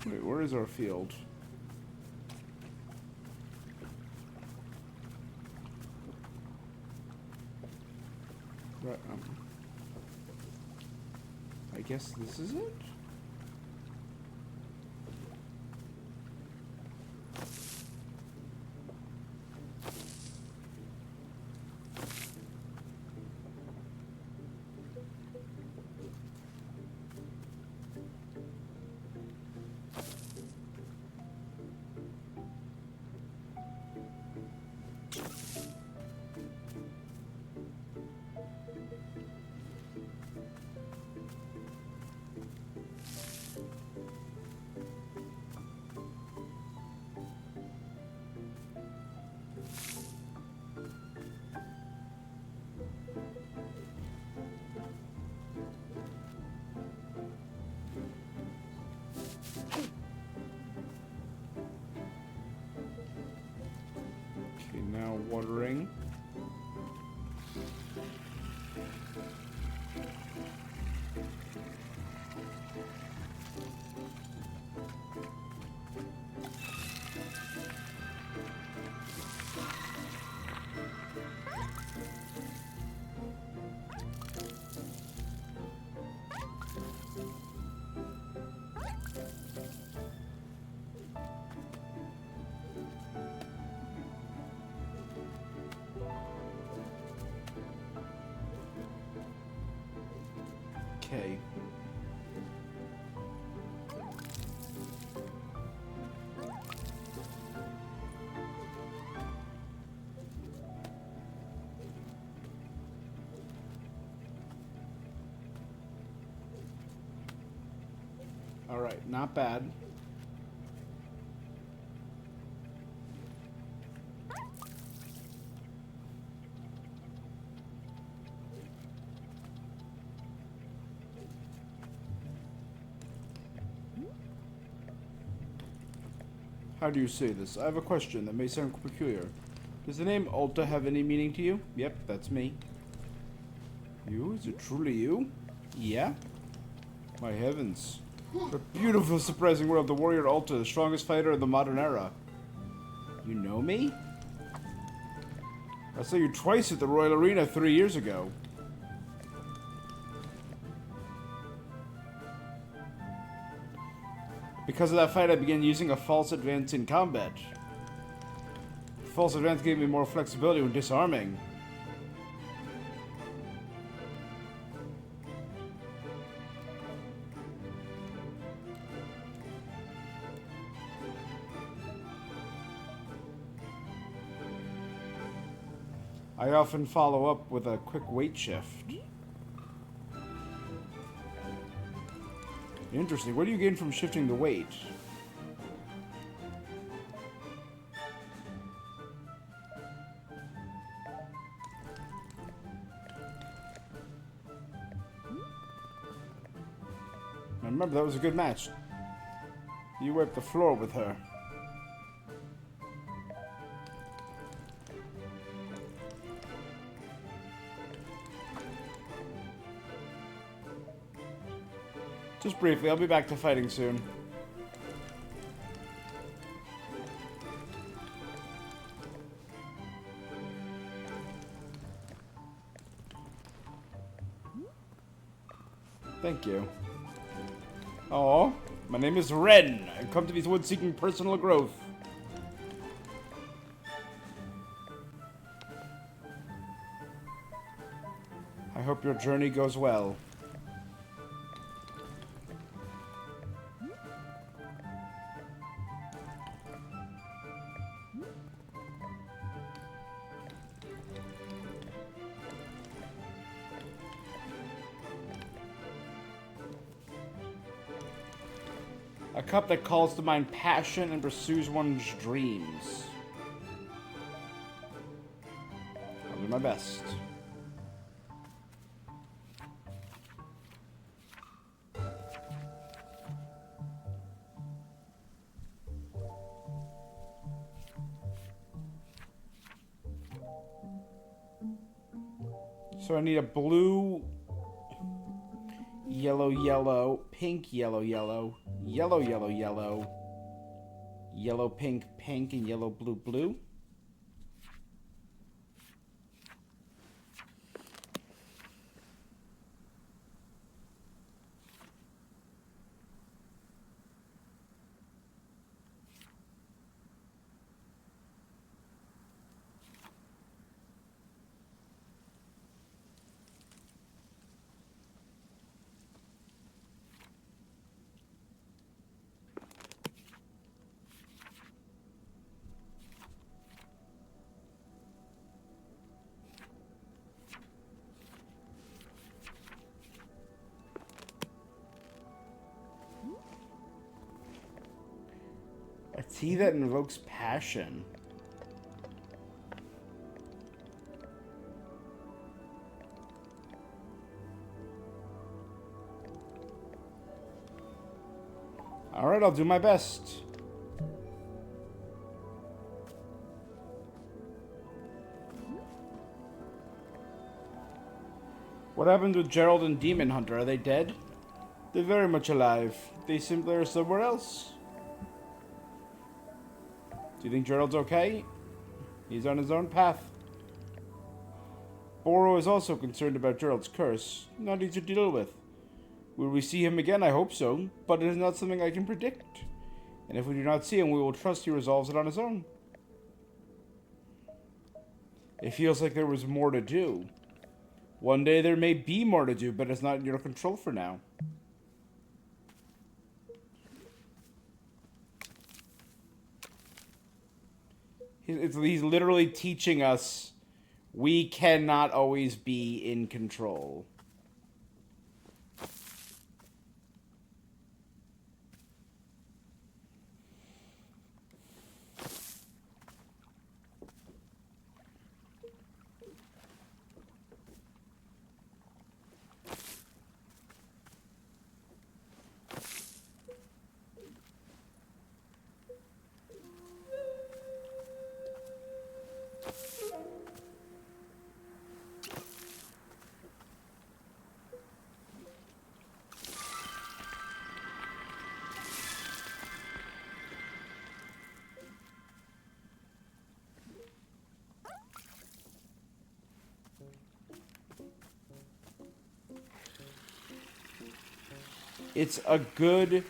Wait, where is our field? Right, I guess this is it? Alright, not bad. How do you say this? I have a question that may sound peculiar. Does the name Alta have any meaning to you? Yep, that's me. You? Is it truly you? Yeah? My heavens. A beautiful, surprising world. The warrior Alta, the strongest fighter of the modern era. You know me? I saw you twice at the Royal Arena 3 years ago. Because of that fight, I began using a false advance in combat. The false advance gave me more flexibility when disarming. I often follow up with a quick weight shift. Interesting. What do you gain from shifting the weight? I remember that was a good match. You wiped the floor with her. Just briefly, I'll be back to fighting soon. Thank you. Oh, my name is Ren. I've come to these woods seeking personal growth. I hope your journey goes well. A cup that calls to mind passion and pursues one's dreams. I'll do my best. So I need a blue, yellow, yellow, pink, yellow, yellow, yellow, yellow, yellow, yellow, pink, pink, and yellow, blue, blue. A tea that invokes passion. Alright, I'll do my best. What happened with Gerald and Demon Hunter? Are they dead? They're very much alive. They simply are somewhere else. Do you think Gerald's okay? He's on his own path. Boro is also concerned about Gerald's curse. Not easy to deal with. Will we see him again? I hope so, but it is not something I can predict. And if we do not see him, we will trust he resolves it on his own. It feels like there was more to do. One day there may be more to do, but it's not in your control for now. He's literally teaching us we cannot always be in control. It's a good...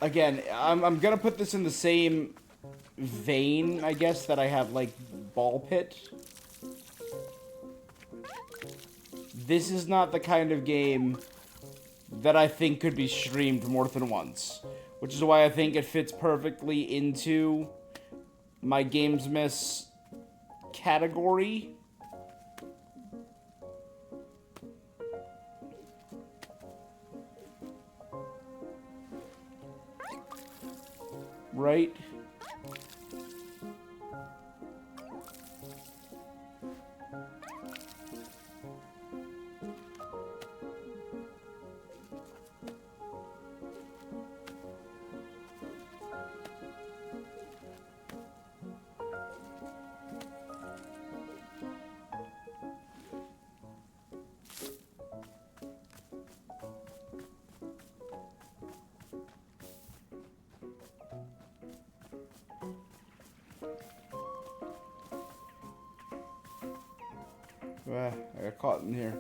Again, I'm gonna put this in the same vein, I guess, that I have, like, Ball Pit. This is not the kind of game that I think could be streamed more than once. Which is why I think it fits perfectly into my Gamesmas category. Right? I got caught in here.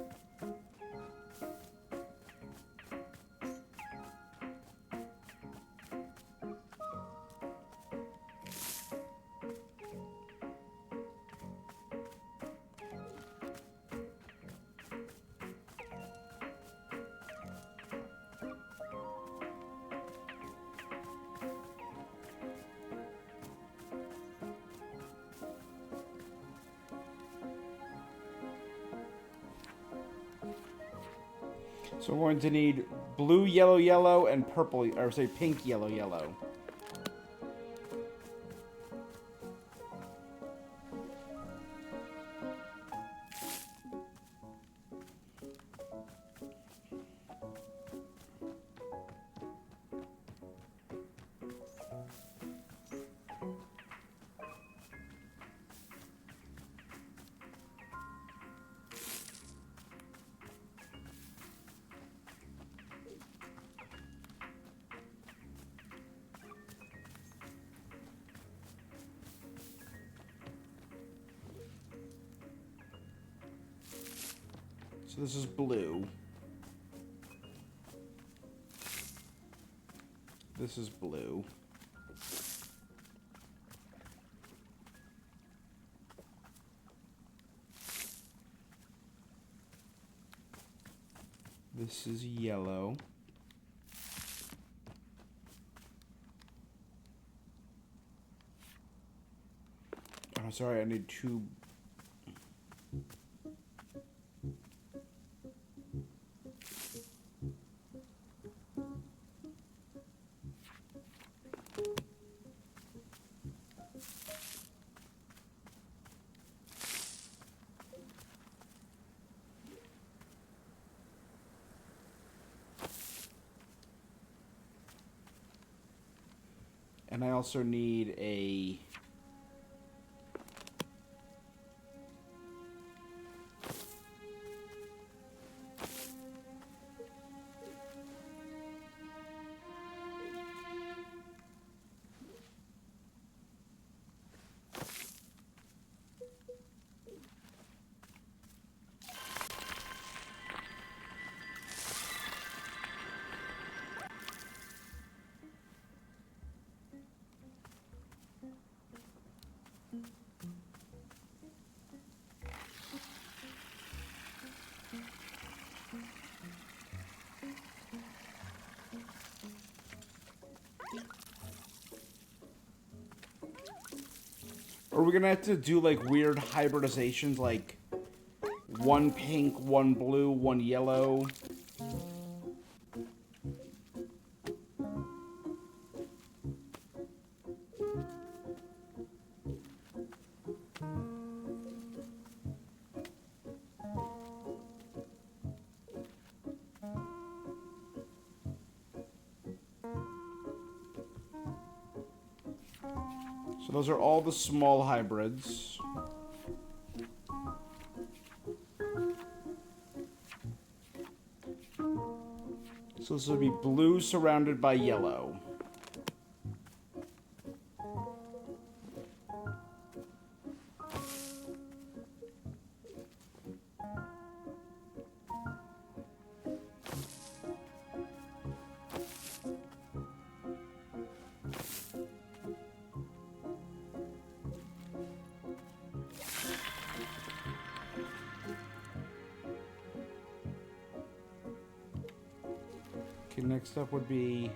So we're going to need blue, yellow, yellow, and purple, or say pink, yellow, yellow. So this is blue. This is blue. This is yellow. Oh, sorry, I need two. And I also need a... Are we gonna have to do, like, weird hybridizations, like one pink, one blue, one yellow? So those are all the small hybrids. So this would be blue surrounded by yellow. Next up would be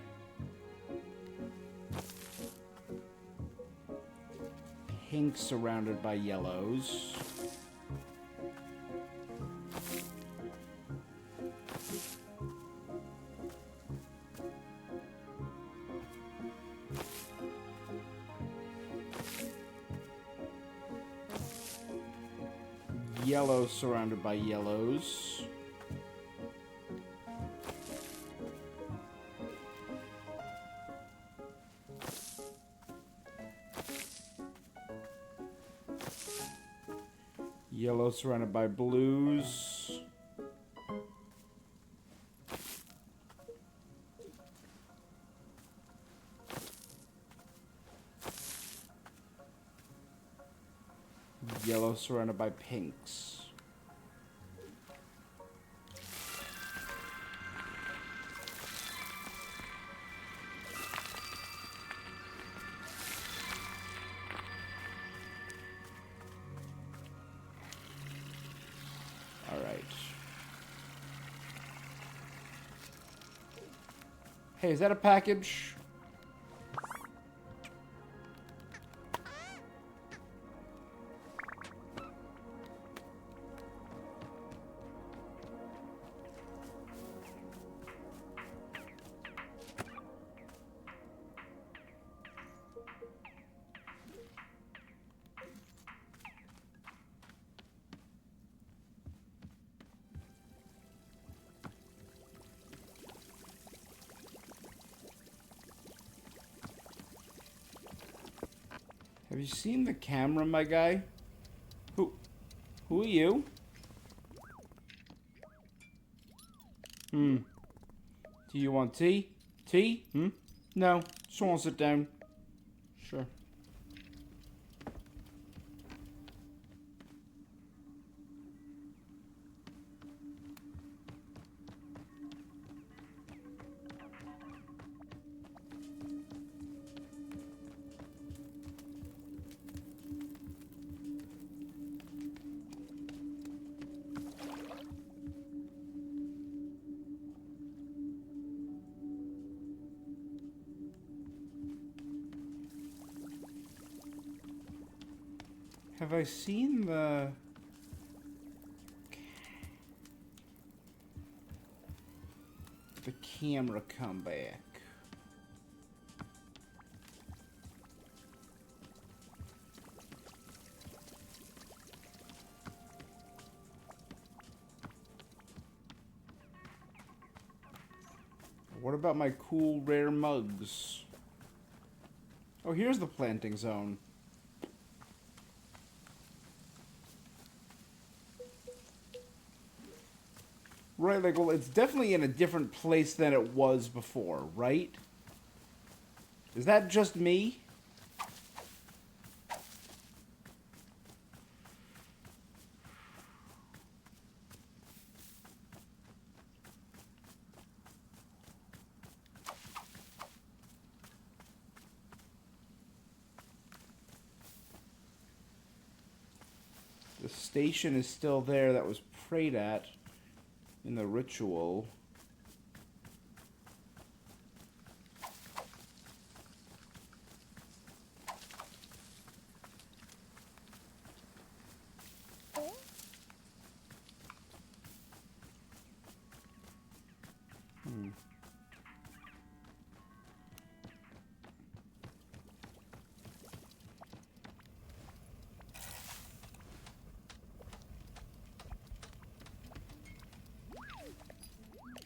pink surrounded by yellows. Yellow surrounded by yellows. Yellow surrounded by blues. Yellow surrounded by pinks. All right. Hey, is that a package? Have you seen the camera, my guy? Who are you? Do you want tea? Tea? No. Just want to sit down. Sure. Have I seen the camera come back? What about my cool rare mugs? Oh, here's the planting zone. Right, like, well, it's definitely in a different place than it was before, right? Is that just me? The station is still there that was prayed at in the ritual.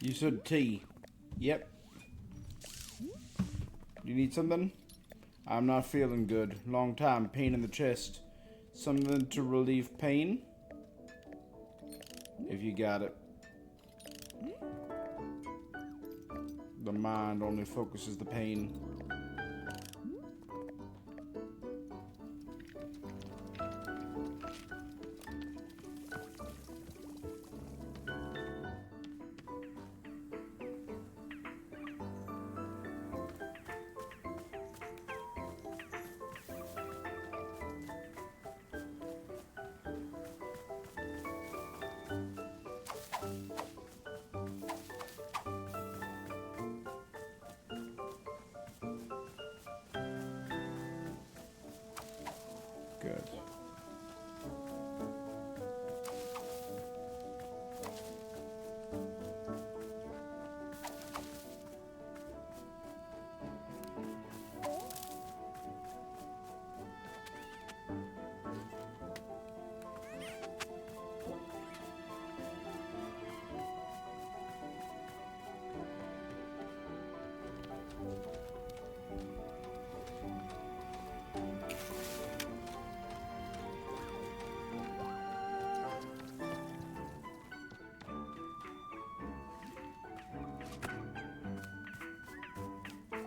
You said tea. Yep. You need something? I'm not feeling good. Long time. Pain in the chest. Something to relieve pain? If you got it. The mind only focuses the pain. good.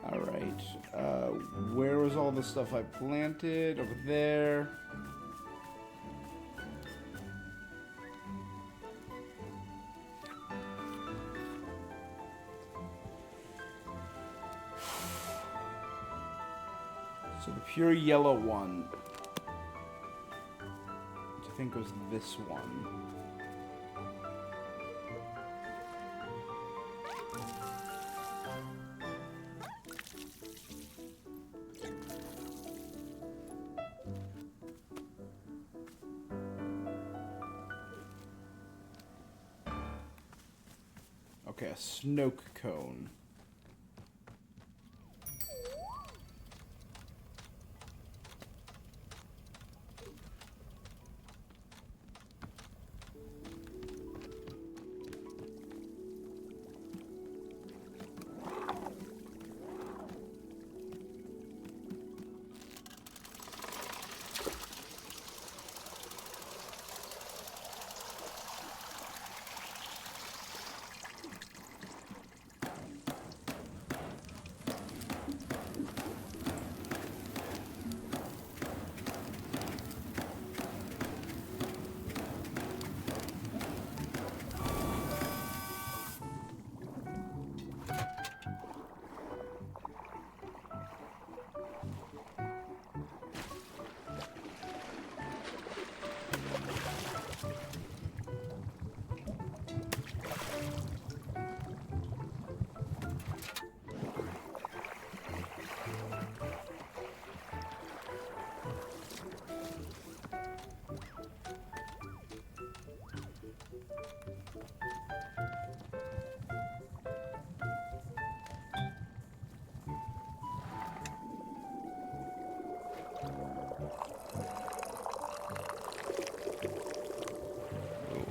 Alright, where was all the stuff I planted? Over there. So the pure yellow one, which I think was this one. Okay, a snoke cone.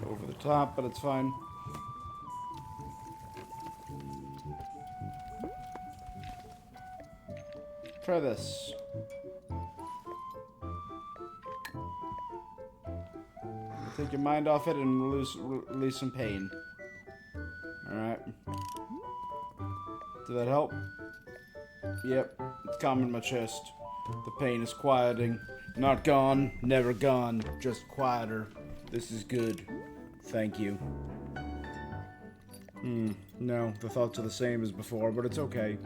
Over the top, but it's fine. Try this. Take your mind off it and release some pain. Alright. Did that help? Yep, it's calming my chest. The pain is quieting. Not gone, never gone, just quieter. This is good. Thank you. No, the thoughts are the same as before, but it's okay.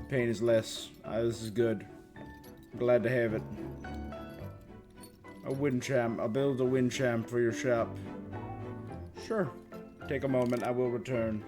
Pain is less. This is good. Glad to have it. A wind cham. I'll build a wind cham for your shop. Sure. Take a moment, I will return.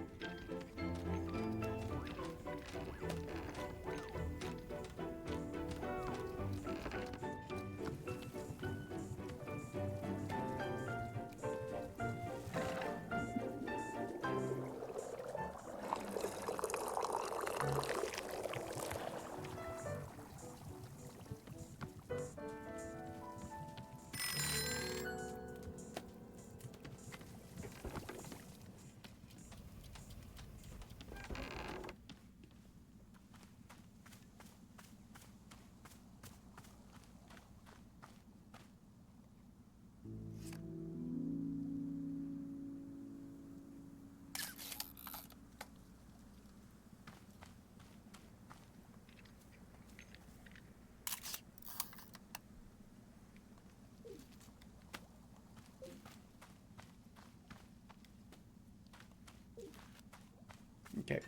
Okay.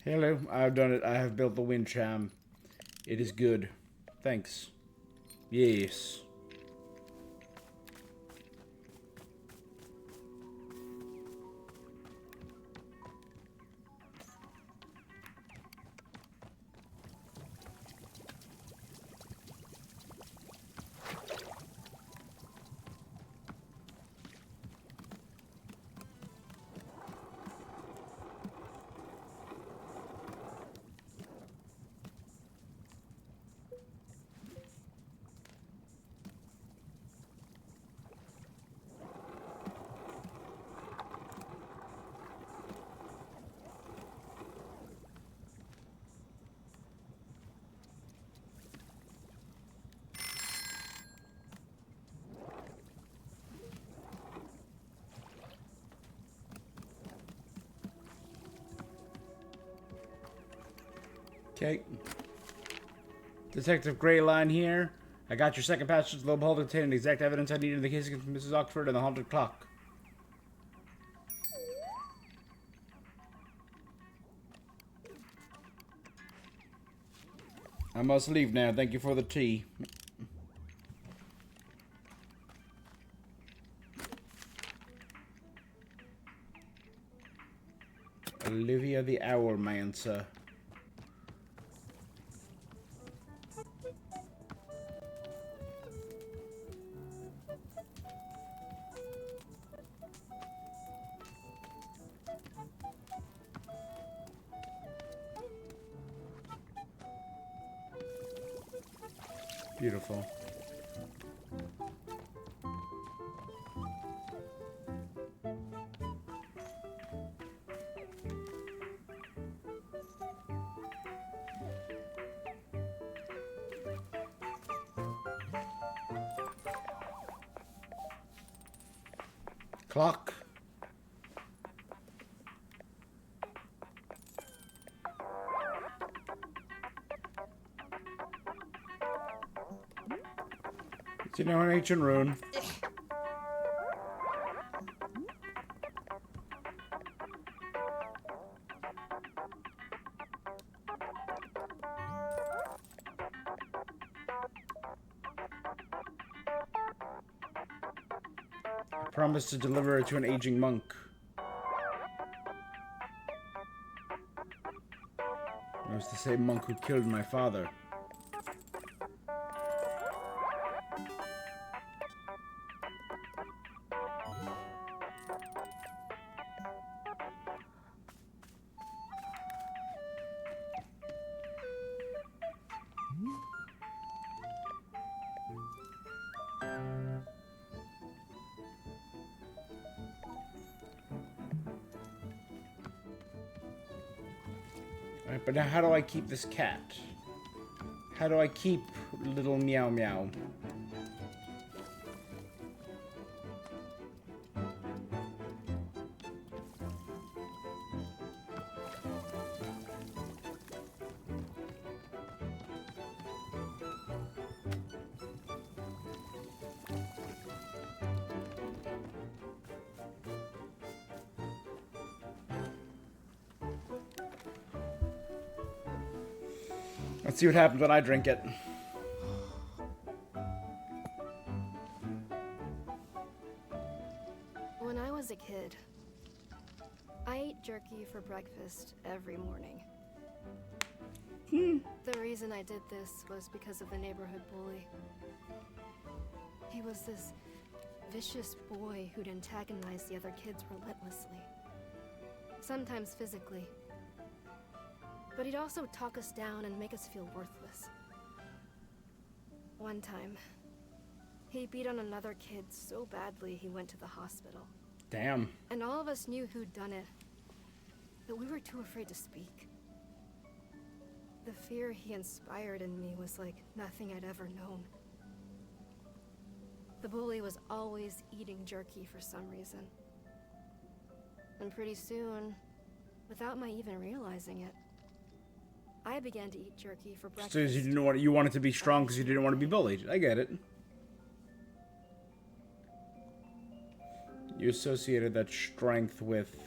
Hello, I've done it. I have built the wind cham. It is good. Thanks. Yes. Okay. Detective Greyline here. I got your second passage to the behold containing the exact evidence I needed in the case against Mrs. Oxford and the haunted clock. I must leave now. Thank you for the tea. Olivia the Owlmancer. Beautiful. Clock. You know, an ancient rune. Promise to deliver it to an aging monk. It was the same monk who killed my father. Alright, but now how do I keep this cat? How do I keep little meow meow? Let's see what happens when I drink it. When I was a kid, I ate jerky for breakfast every morning. The reason I did this was because of the neighborhood bully. He was this vicious boy who'd antagonize the other kids relentlessly. Sometimes physically. But he'd also talk us down and make us feel worthless. One time, he beat on another kid so badly he went to the hospital. Damn. And all of us knew who'd done it, but we were too afraid to speak. The fear he inspired in me was like nothing I'd ever known. The bully was always eating jerky for some reason. And pretty soon, without my even realizing it, I began to eat jerky for breakfast. So you didn't want, you wanted to be strong because you didn't want to be bullied. I get it. You associated that strength with...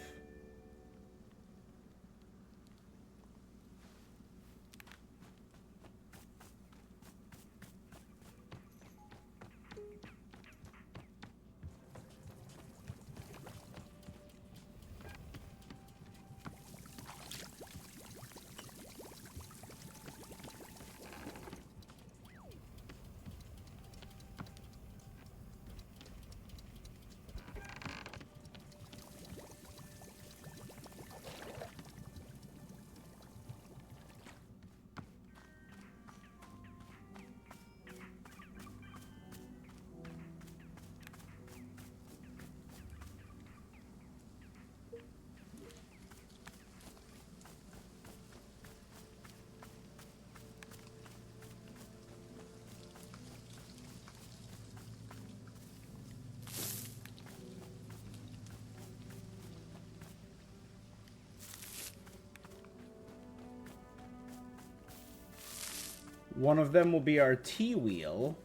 One of them will be our T wheel.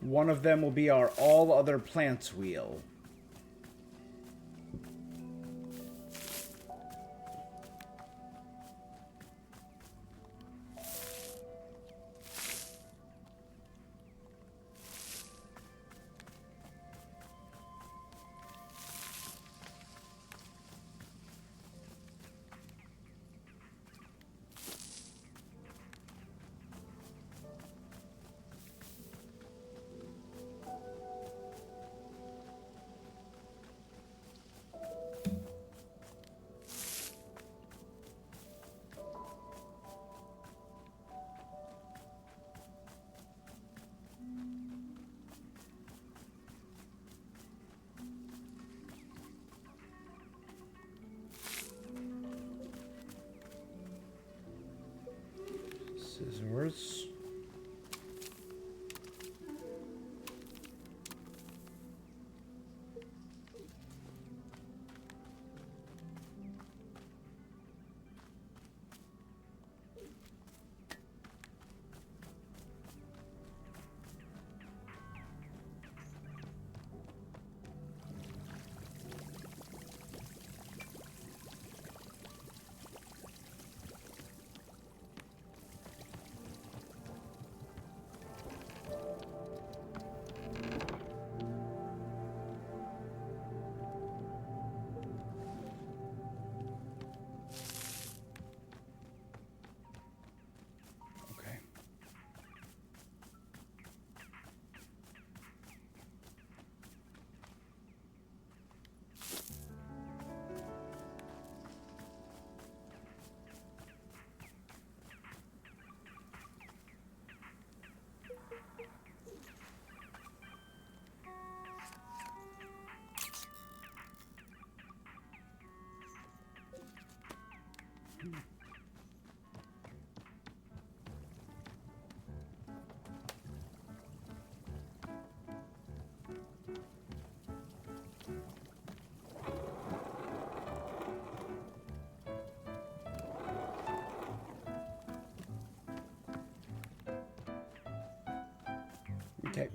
One of them will be our all other plants wheel. Scissors. Okay. Okay.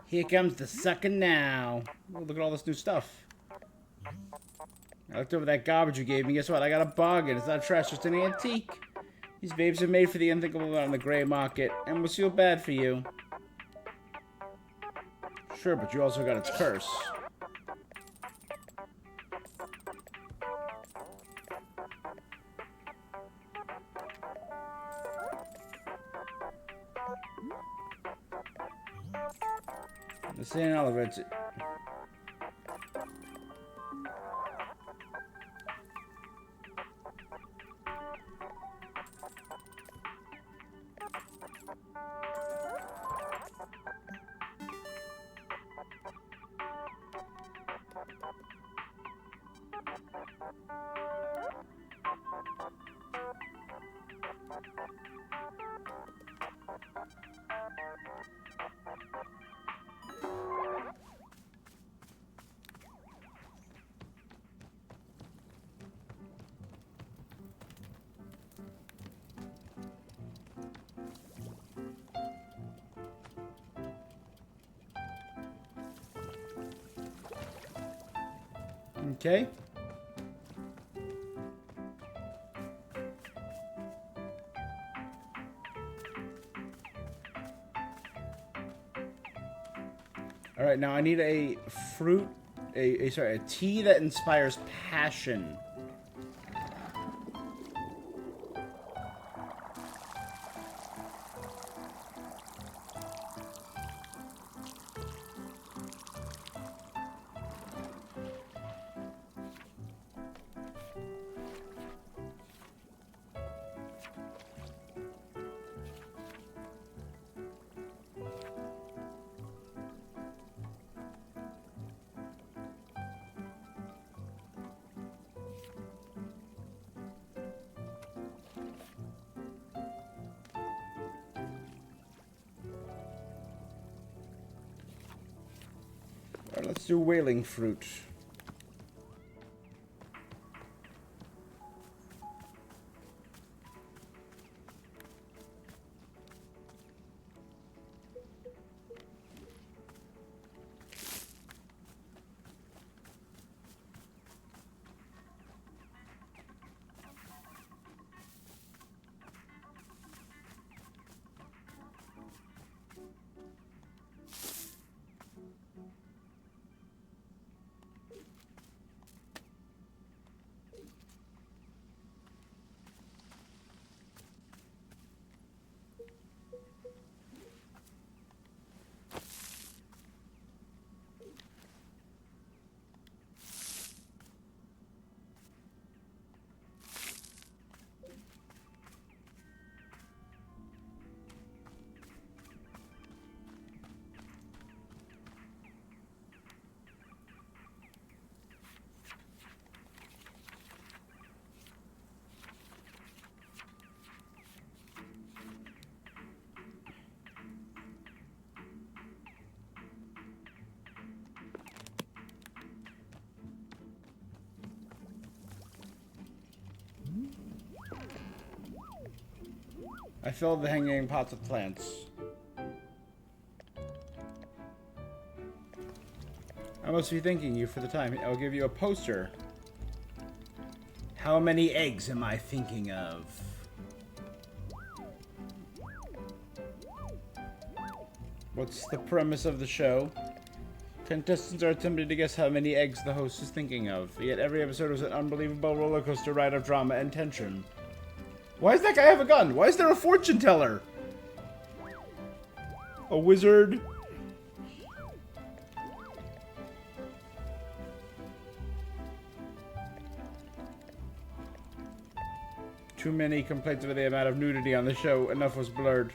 Here comes the sucker now. Oh, look at all this new stuff. I looked over that garbage you gave me. Guess what? I got a bargain. It's not trash, just an antique. These babes are made for the unthinkable on the gray market, and will feel bad for you. Sure, but you also got its curse. This ain't all of it. Okay. All right, now I need a fruit, a tea that inspires passion. All right, let's do whaling fruit. I filled the hanging pots with plants. I must be thanking you for the time. I'll give you a poster. How many eggs am I thinking of? What's the premise of the show? Contestants are attempting to guess how many eggs the host is thinking of. Yet every episode was an unbelievable roller coaster ride of drama and tension. Why does that guy have a gun? Why is there a fortune teller? A wizard? Too many complaints over the amount of nudity on the show. Enough was blurred.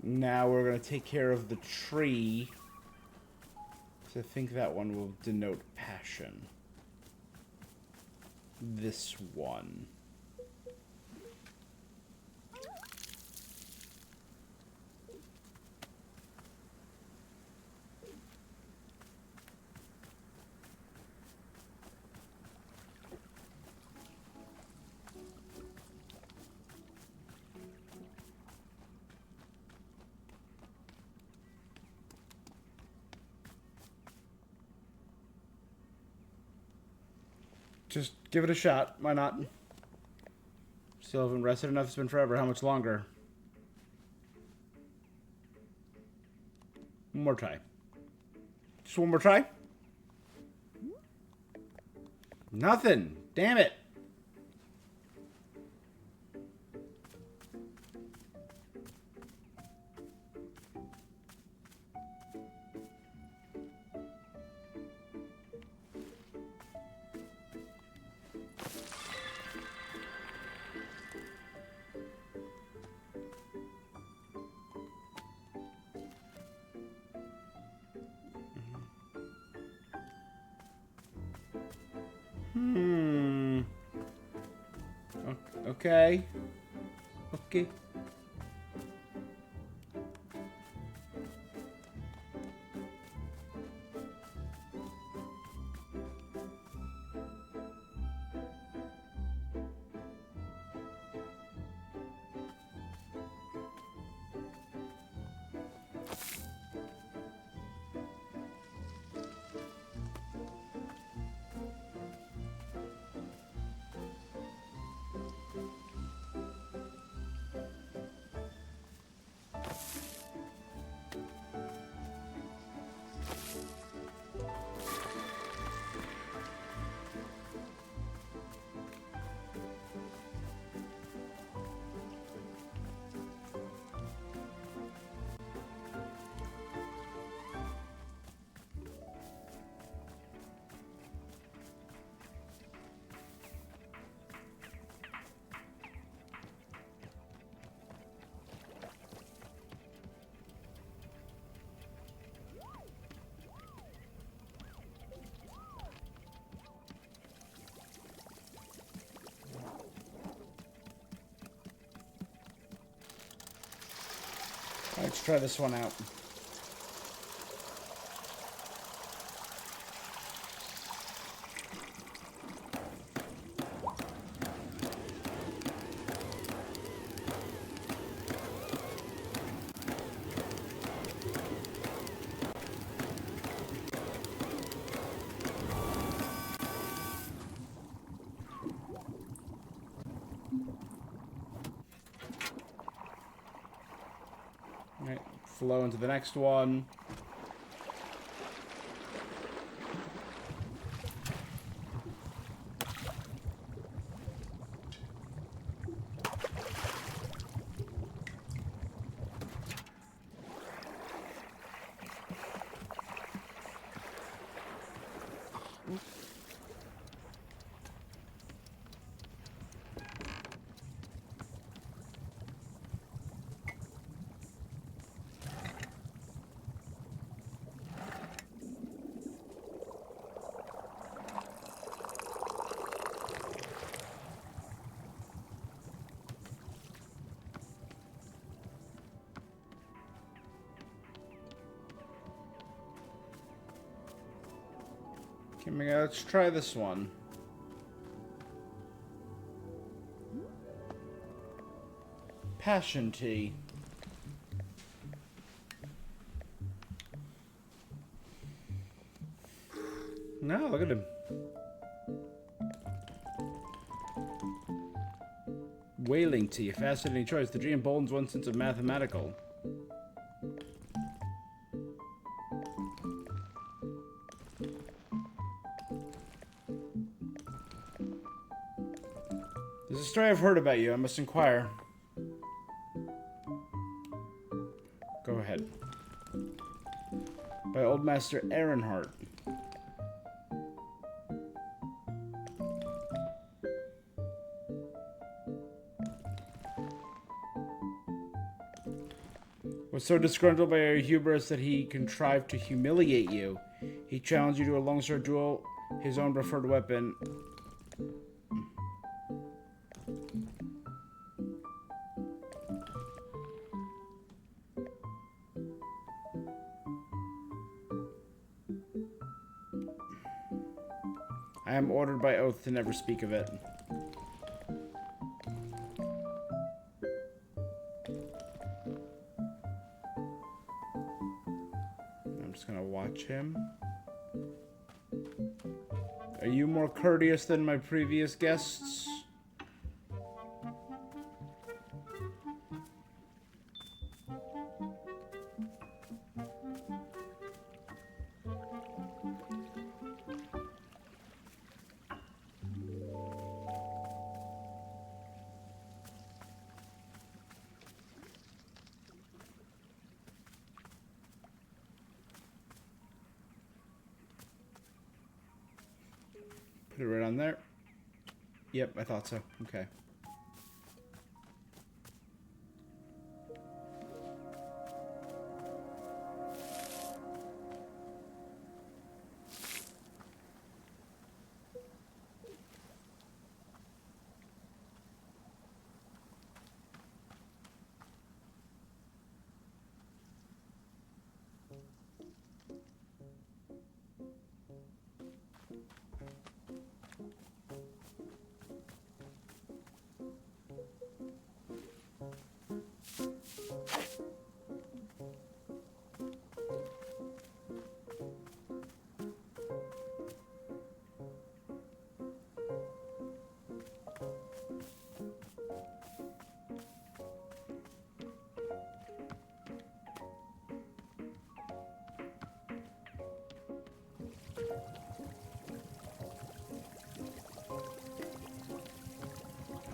Now we're going to take care of the tree. So I think that one will denote passion. This one. Just give it a shot. Why not? Still haven't rested enough. It's been forever. How much longer? One more try. Just one more try? Nothing. Damn it. Okay. Okay. Let's try this one out. Flow into the next one. Let's try this one. Passion tea. No, look at him. Whaling tea, a fascinating choice. The tree emboldens one's sense of mathematical. There's a story I've heard about you. I must inquire. Go ahead. By Old Master Ehrenhart. Was so disgruntled by your hubris that he contrived to humiliate you. He challenged you to a longsword duel, his own preferred weapon. I am ordered by oath to never speak of it. I'm just gonna watch him. Are you more courteous than my previous guests? Put it right on there. Yep, I thought so. Okay.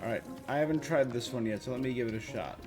Alright, I haven't tried this one yet, so let me give it a shot.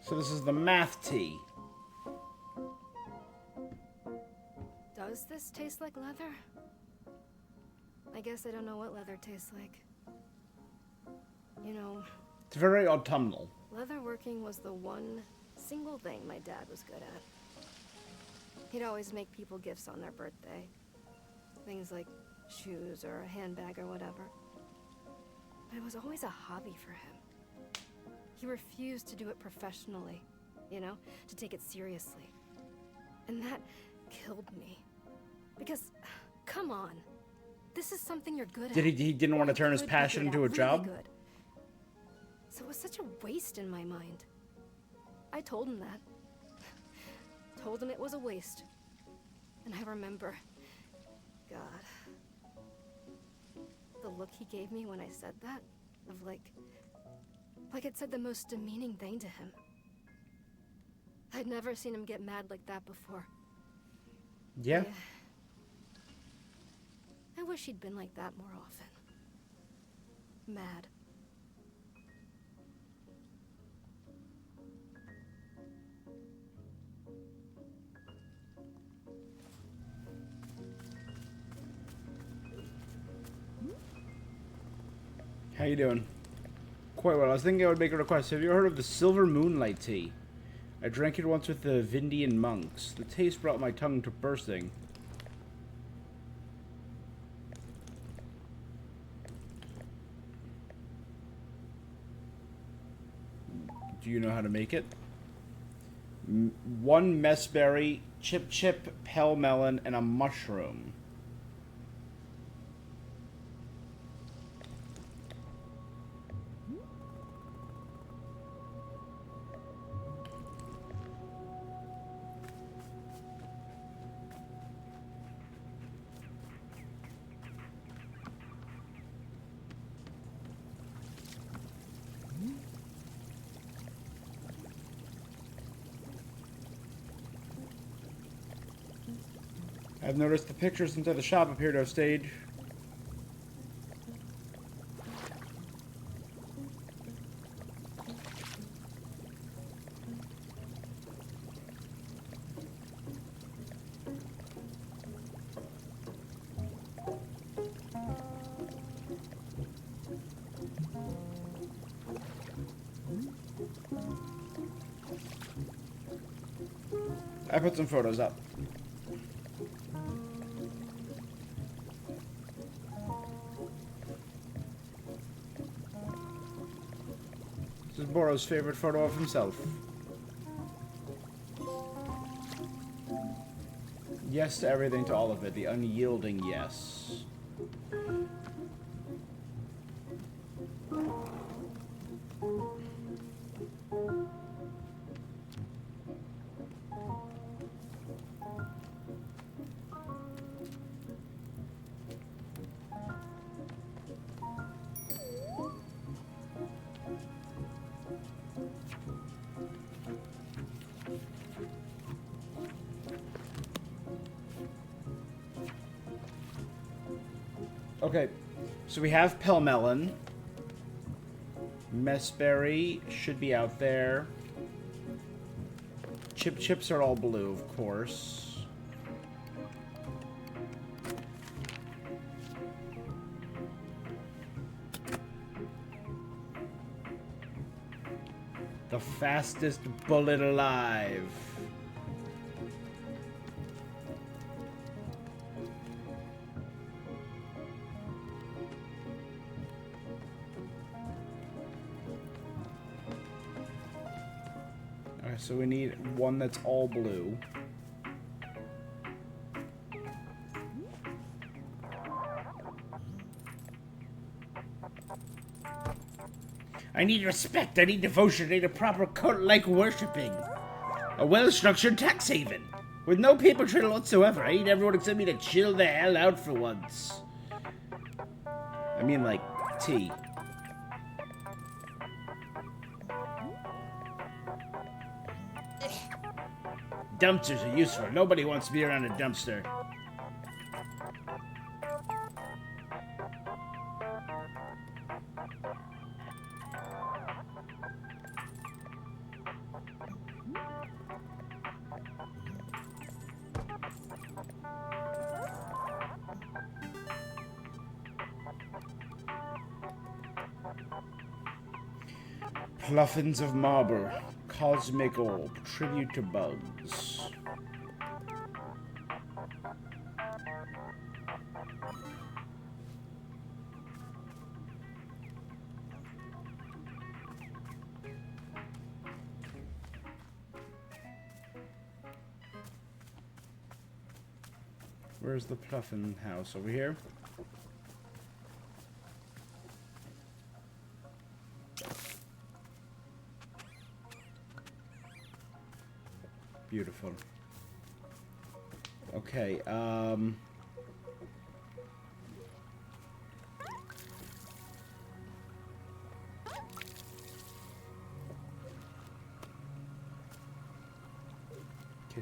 So this is the math tea. Does this taste like leather? I guess I don't know what leather tastes like. You know, It's very autumnal. leatherworking was the one single thing my dad was good at. He'd always make people gifts on their birthday. Things like shoes or a handbag or whatever. But it was always a hobby for him. He refused to do it professionally, you know, to take it seriously. And that killed me. Because, come on, this is something you're good at. He didn't want to turn his Could be passion good into a at, job? really good. So it was such a waste in my mind. I told him that. Told him it was a waste. And I remember, God, the look he gave me when I said that, of like it said the most demeaning thing to him. I'd never seen him get mad like that before. Yeah. I wish he'd been like that more often. Mad. How you doing? Quite well. I was thinking I would make a request. Have you heard of the Silver Moonlight Tea? I drank it once with the Vindian monks. The taste brought my tongue to bursting. Do you know how to make it? 1 messberry, chip, pale melon, and a mushroom. I've noticed the pictures inside the shop appear to have stayed. I put some photos up. This is Boro's favorite photo of himself. Yes to everything, to all of it. The unyielding yes. Okay, so we have Pelmelon. Messberry should be out there. Chips are all blue, of course. The fastest bullet alive. So we need one that's all blue. I need respect, I need devotion, I need a proper cult-like worshipping. A well-structured tax haven. With no paper trail whatsoever. I need everyone except me to chill the hell out for once. I mean, like, tea. Dumpsters are useful. Nobody wants to be around a dumpster. Pluffins of marble. Cosmic orb. Tribute to bugs. Where's the Pluffin house? Over here? Beautiful. Okay, okay,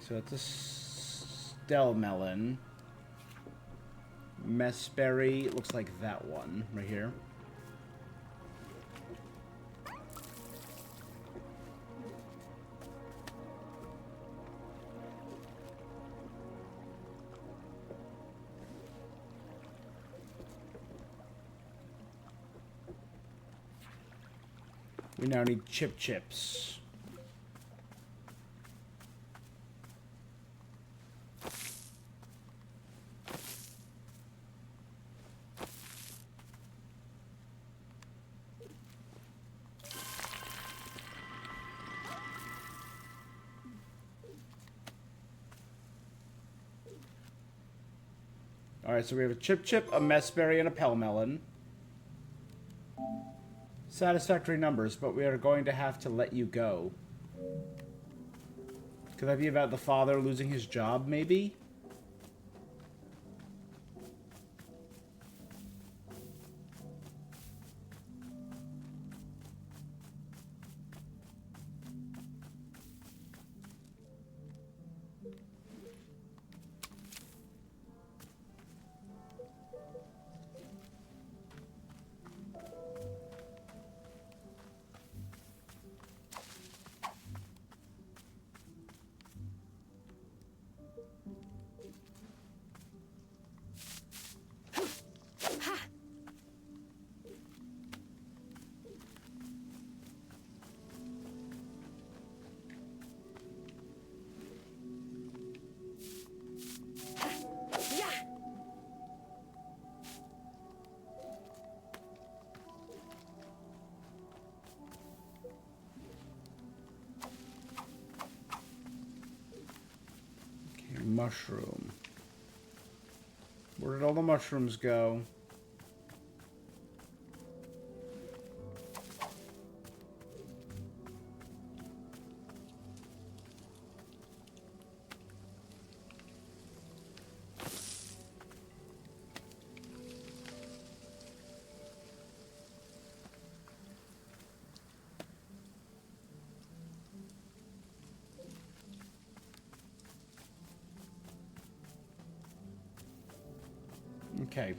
so that's a Stell melon. Messberry looks like that one right here. We now need chips. Alright, so we have a chip, a messberry, and a pelmelon. Satisfactory numbers, but we are going to have to let you go. Could that be about the father losing his job, maybe? Mushroom. Where did all the mushrooms go? Okay.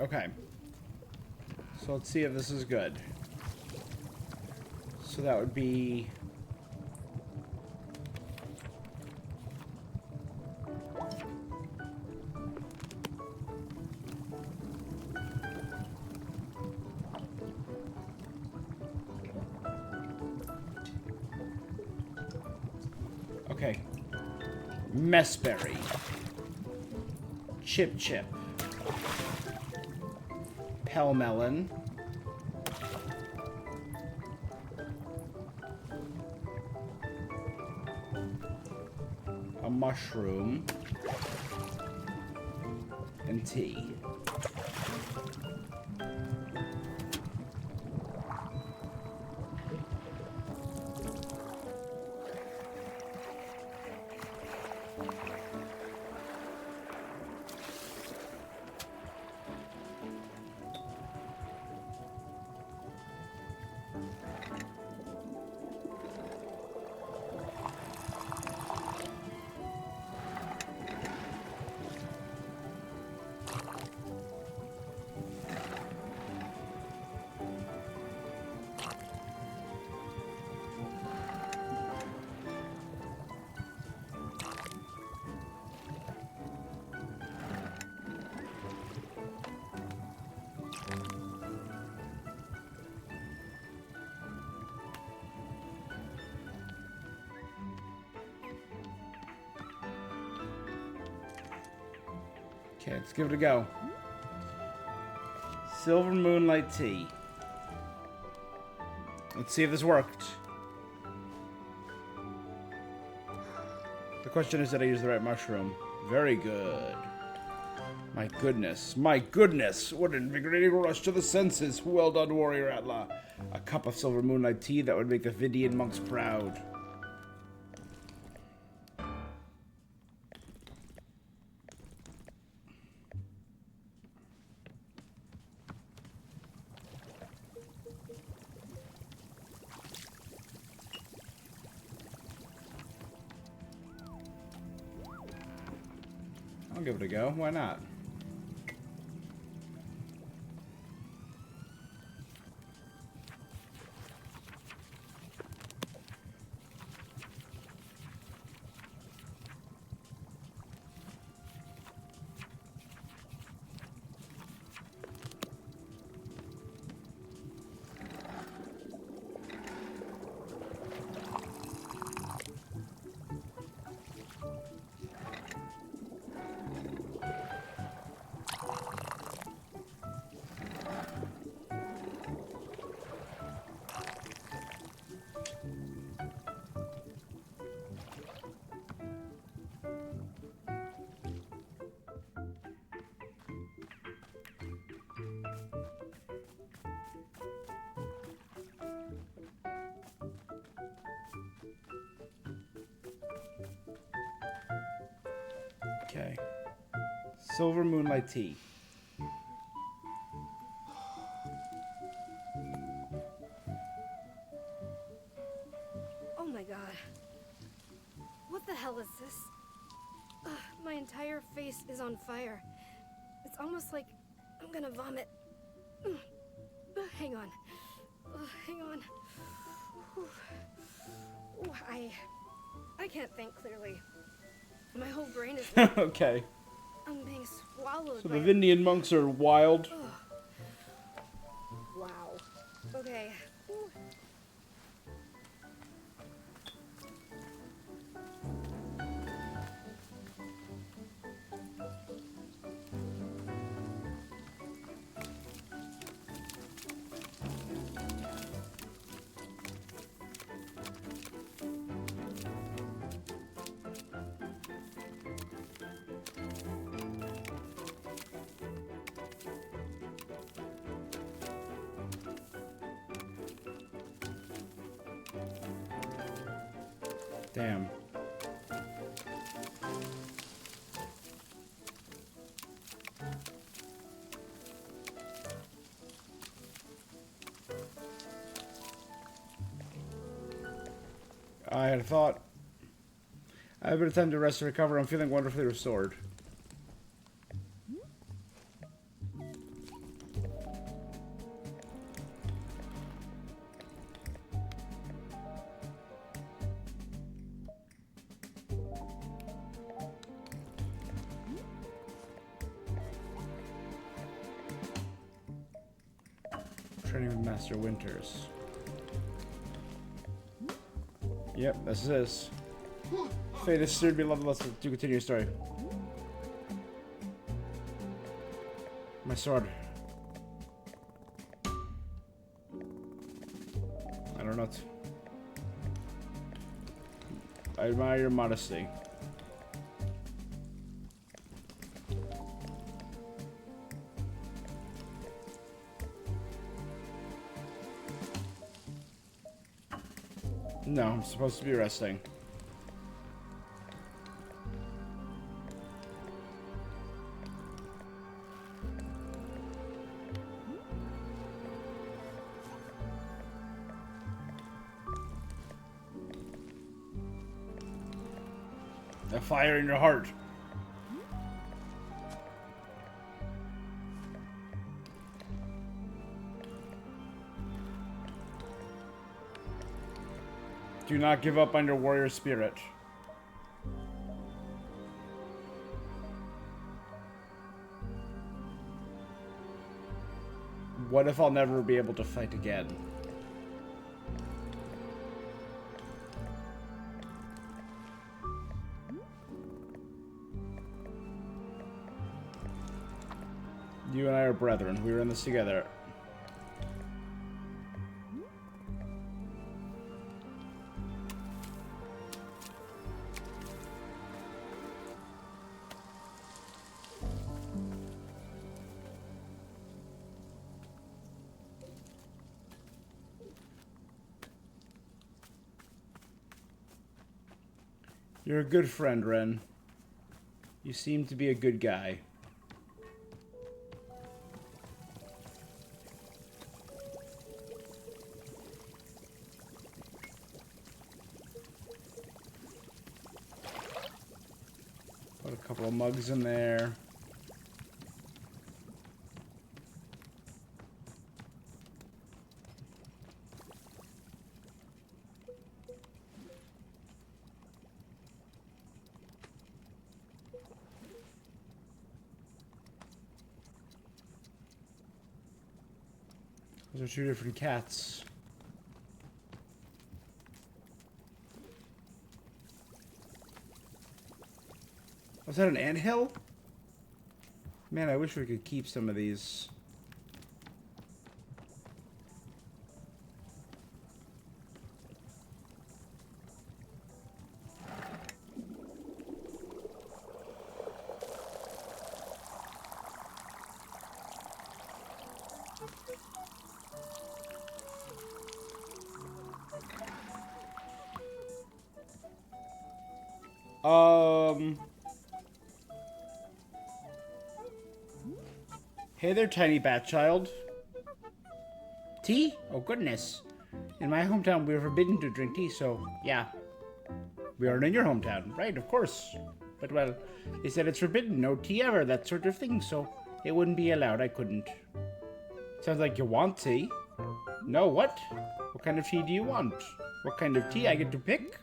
Okay. So let's see if this is good. So that would be... Okay. Messberry. Chip. Pelmelon. A mushroom. And tea. Okay, let's give it a go. Silver Moonlight Tea. Let's see if this worked. The question is, did I use the right mushroom? Very good. My goodness. My goodness. What an invigorating rush to the senses. Well done, Warrior Atla. A cup of Silver Moonlight Tea that would make the Vidian monks proud. I'll give it a go. Why not? Okay. Silver Moonlight Tea. Oh my god. What the hell is this? My entire face is on fire. It's almost like I'm gonna vomit. Hang on. Hang on. Ooh, I can't think clearly. My whole brain is like Okay. I'm being swallowed So by the Vindian monks are wild. Wow. Okay. Ooh. Damn. I had a thought. I have a bit of time to rest and recover. I'm feeling wonderfully restored. Training with Master Winters. Yep, this is this. Fate is soon to be level us to continue your story. My sword. I don't know. I admire your modesty. No, I'm supposed to be resting. A fire in your heart. Do not give up on your warrior spirit. What if I'll never be able to fight again? You and I are brethren. We were in this together. You're a good friend, Ren. You seem to be a good guy. Put a couple of mugs in there. Those are two different cats. Was that an anthill? Man, I wish we could keep some of these. Hey there, tiny bat child. Tea? Oh, goodness. In my hometown, we are forbidden to drink tea, so, yeah. We aren't in your hometown. Right, of course. But, well, they said it's forbidden. No tea ever, that sort of thing, so it wouldn't be allowed. I couldn't. Sounds like you want tea. No, what? What kind of tea do you want? What kind of tea I get to pick?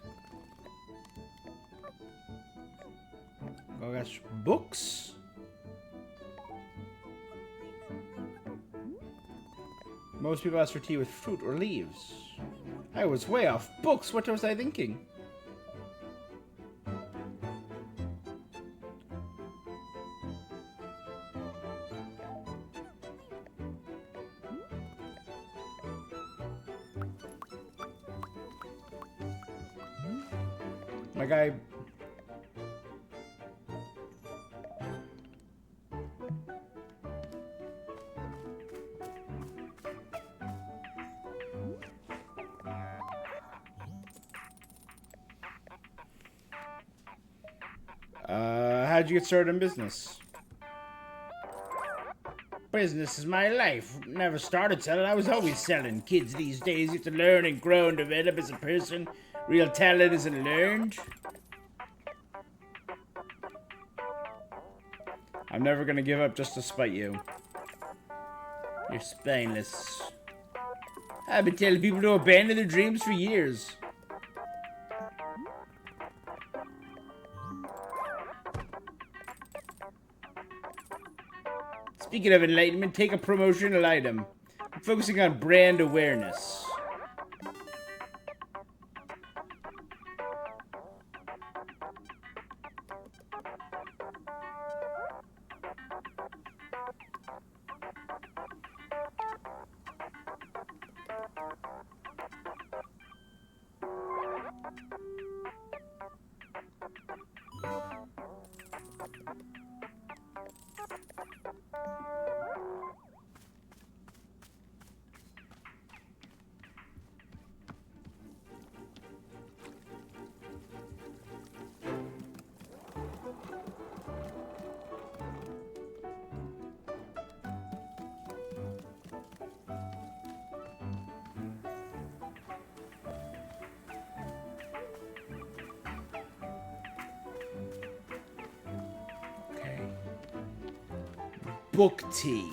Oh, gosh. Books? Most people ask for tea with fruit or leaves. I was way off. Books? What was I thinking? My guy... how'd you get started in business? Business is my life. Never started selling, I was always selling. Kids these days get to learn and grow and develop as a person. Real talent isn't learned. I'm never gonna give up just to spite you. You're spineless. I've been telling people to abandon their dreams for years. Speaking of enlightenment, take a promotional item. I'm focusing on brand awareness. Book tea.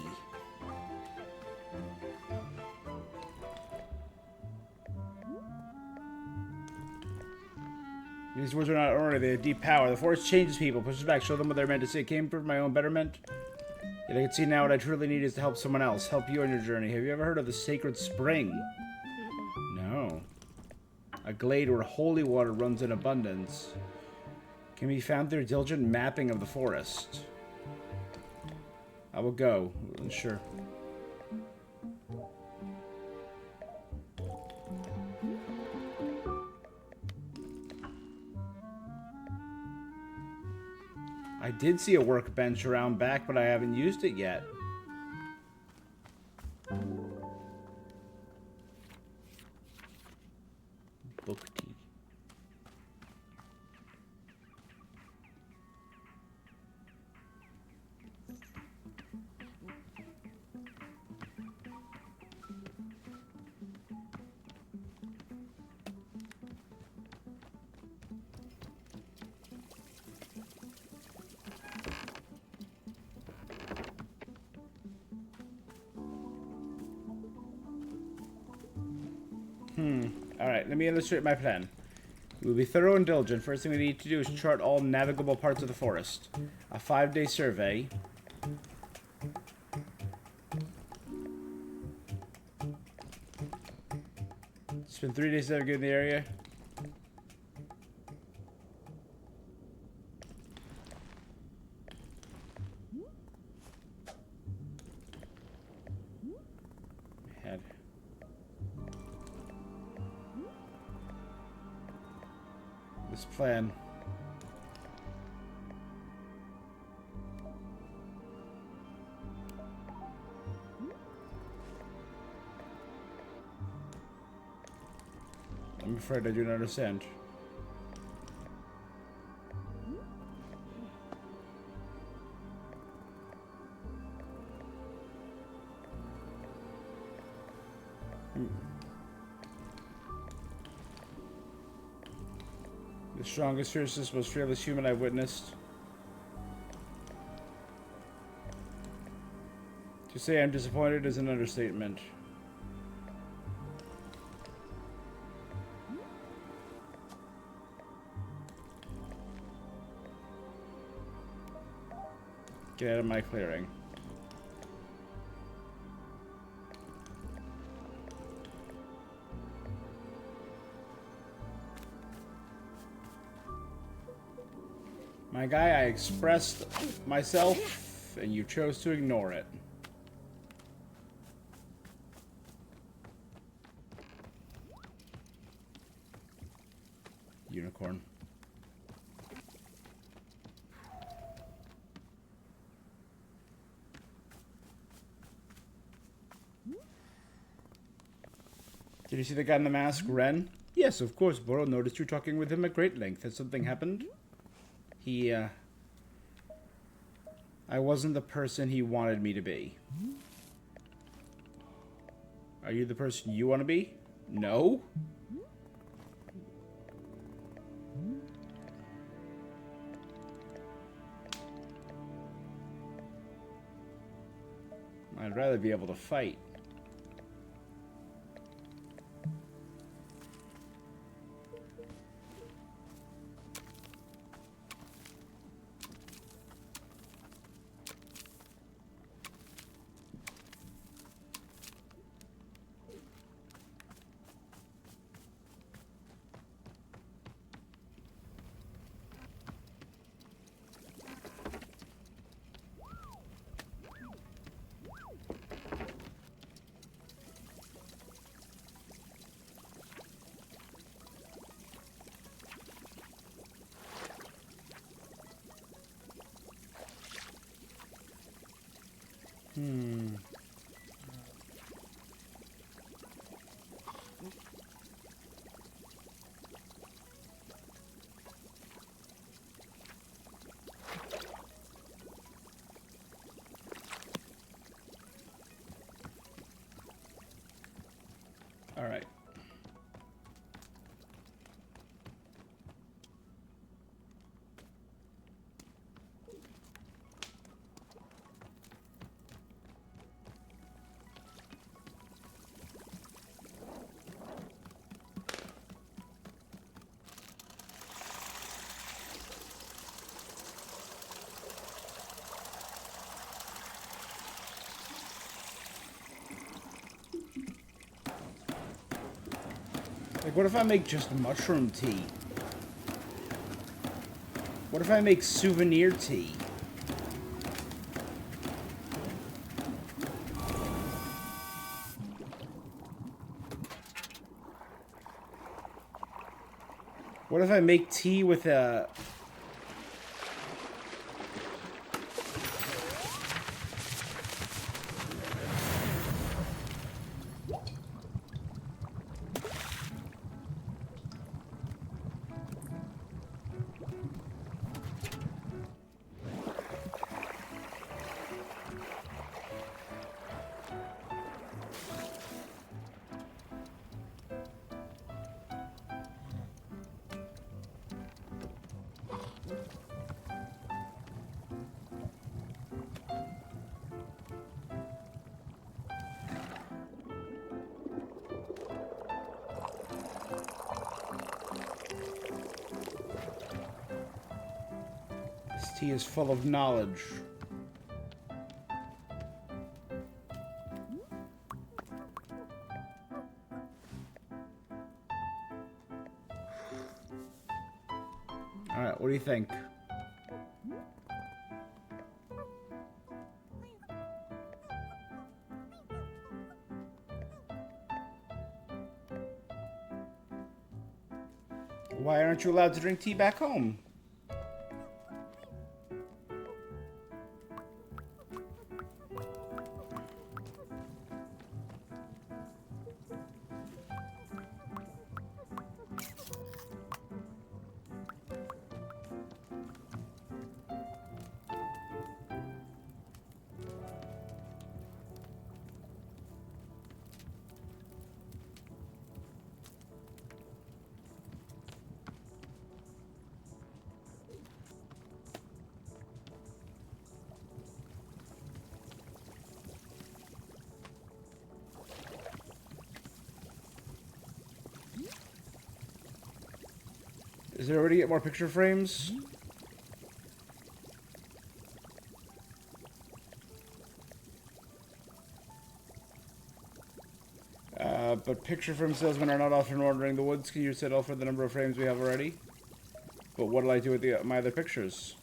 These words are not ordinary, they have deep power. The force changes people, pushes back, show them what they're meant to say. It came for my own betterment. Yet I can see now what I truly need is to help someone else. Help you on your journey. Have you ever heard of the sacred spring? No. A glade where holy water runs in abundance. Can be found through diligent mapping of the forest. I will go. Sure. I did see a workbench around back, but I haven't used it yet. Book tea. Alright, let me illustrate my plan. We will be thorough and diligent. First thing we need to do is chart all navigable parts of the forest. A 5-day survey. Spend 3 days navigating the area. Head. This plan. I'm afraid I do not understand. The strongest, fiercest, most fearless human I've witnessed. To say I'm disappointed is an understatement. Get out of my clearing. My guy, I expressed myself, and you chose to ignore it. Unicorn. Did you see the guy in the mask, Ren? Yes, of course, Boro. Noticed you talking with him at great length. Has something happened? I wasn't the person he wanted me to be. Are you the person you want to be? No? I'd rather be able to fight. All right. Like, what if I make just mushroom tea? What if I make souvenir tea? What if I make tea with a... This tea is full of knowledge. Alright, what do you think? Why aren't you allowed to drink tea back home? Is there a way to get more picture frames? But picture frame salesmen are not often ordering the woods. Can you settle for the number of frames we have already? But what'll I do with my other pictures?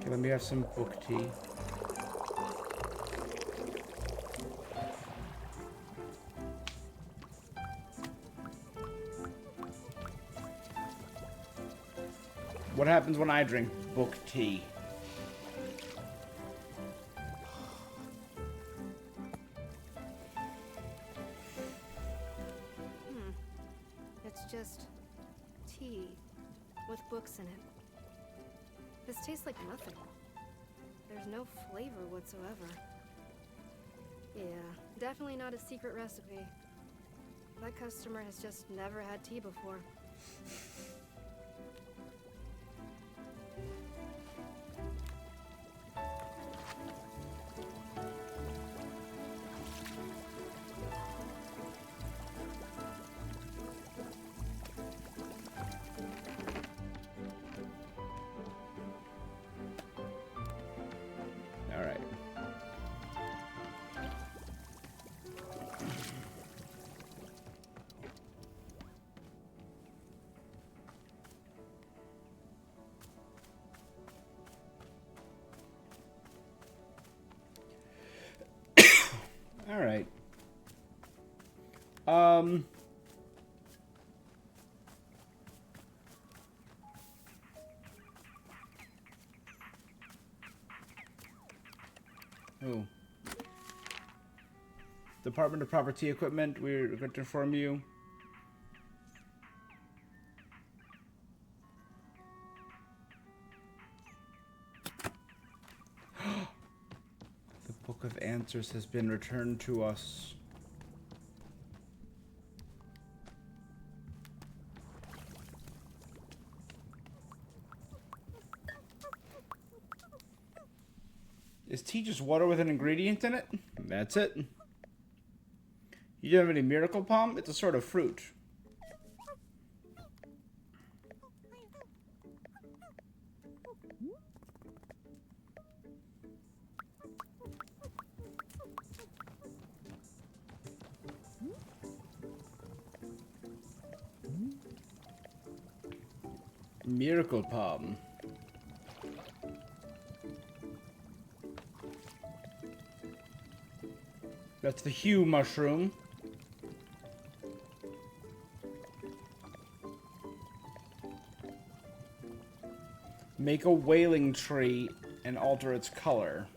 Let me have some book tea. What happens when I drink book tea? It's just tea with books in it. This tastes like nothing. There's no flavor whatsoever. Yeah, definitely not a secret recipe. That customer has just never had tea before. All right. Oh. Department of Property Equipment, we're going to inform you. The Book of Answers has been returned to us. Is tea just water with an ingredient in it? That's it. You don't have any miracle palm? It's a sort of fruit. Miracle Palm. That's the hue mushroom. Make a wailing tree and alter its color.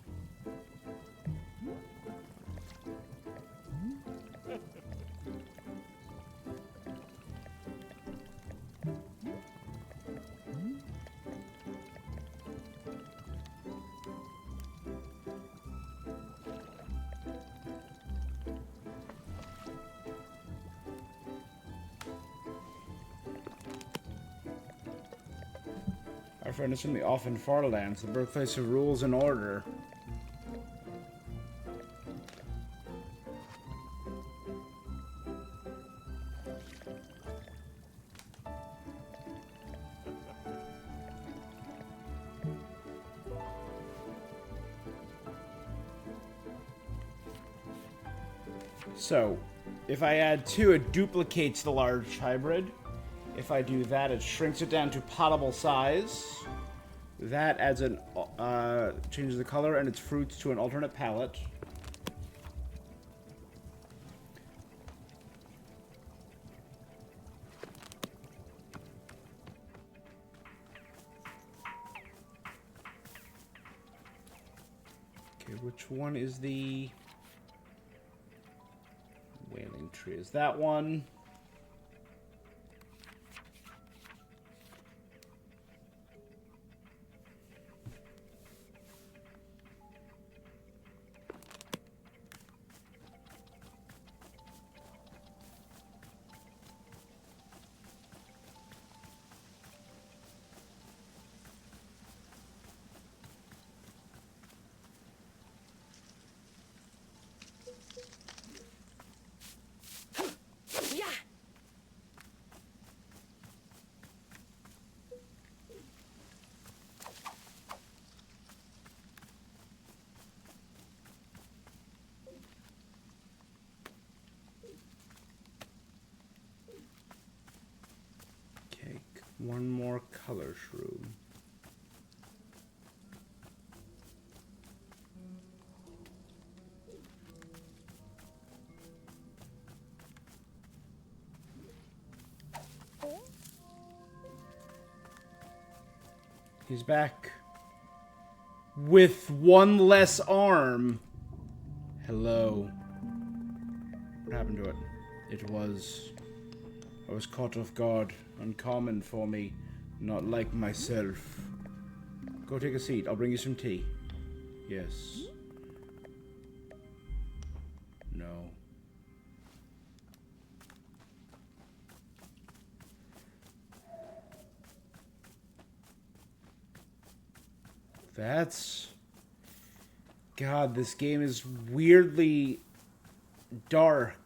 Our friend is from the Often Farlands, the birthplace of rules and order. So, if I add 2, it duplicates the large hybrid. If I do that, it shrinks it down to potable size. That adds an changes the color and its fruits to an alternate palette. Okay, which one is the wailing tree? Is that one? One more color shroom. He's back. With one less arm. Hello. What happened to it? I was caught off guard. Uncommon for me. Not like myself. Go take a seat. I'll bring you some tea. Yes. No. That's... God, this game is weirdly dark.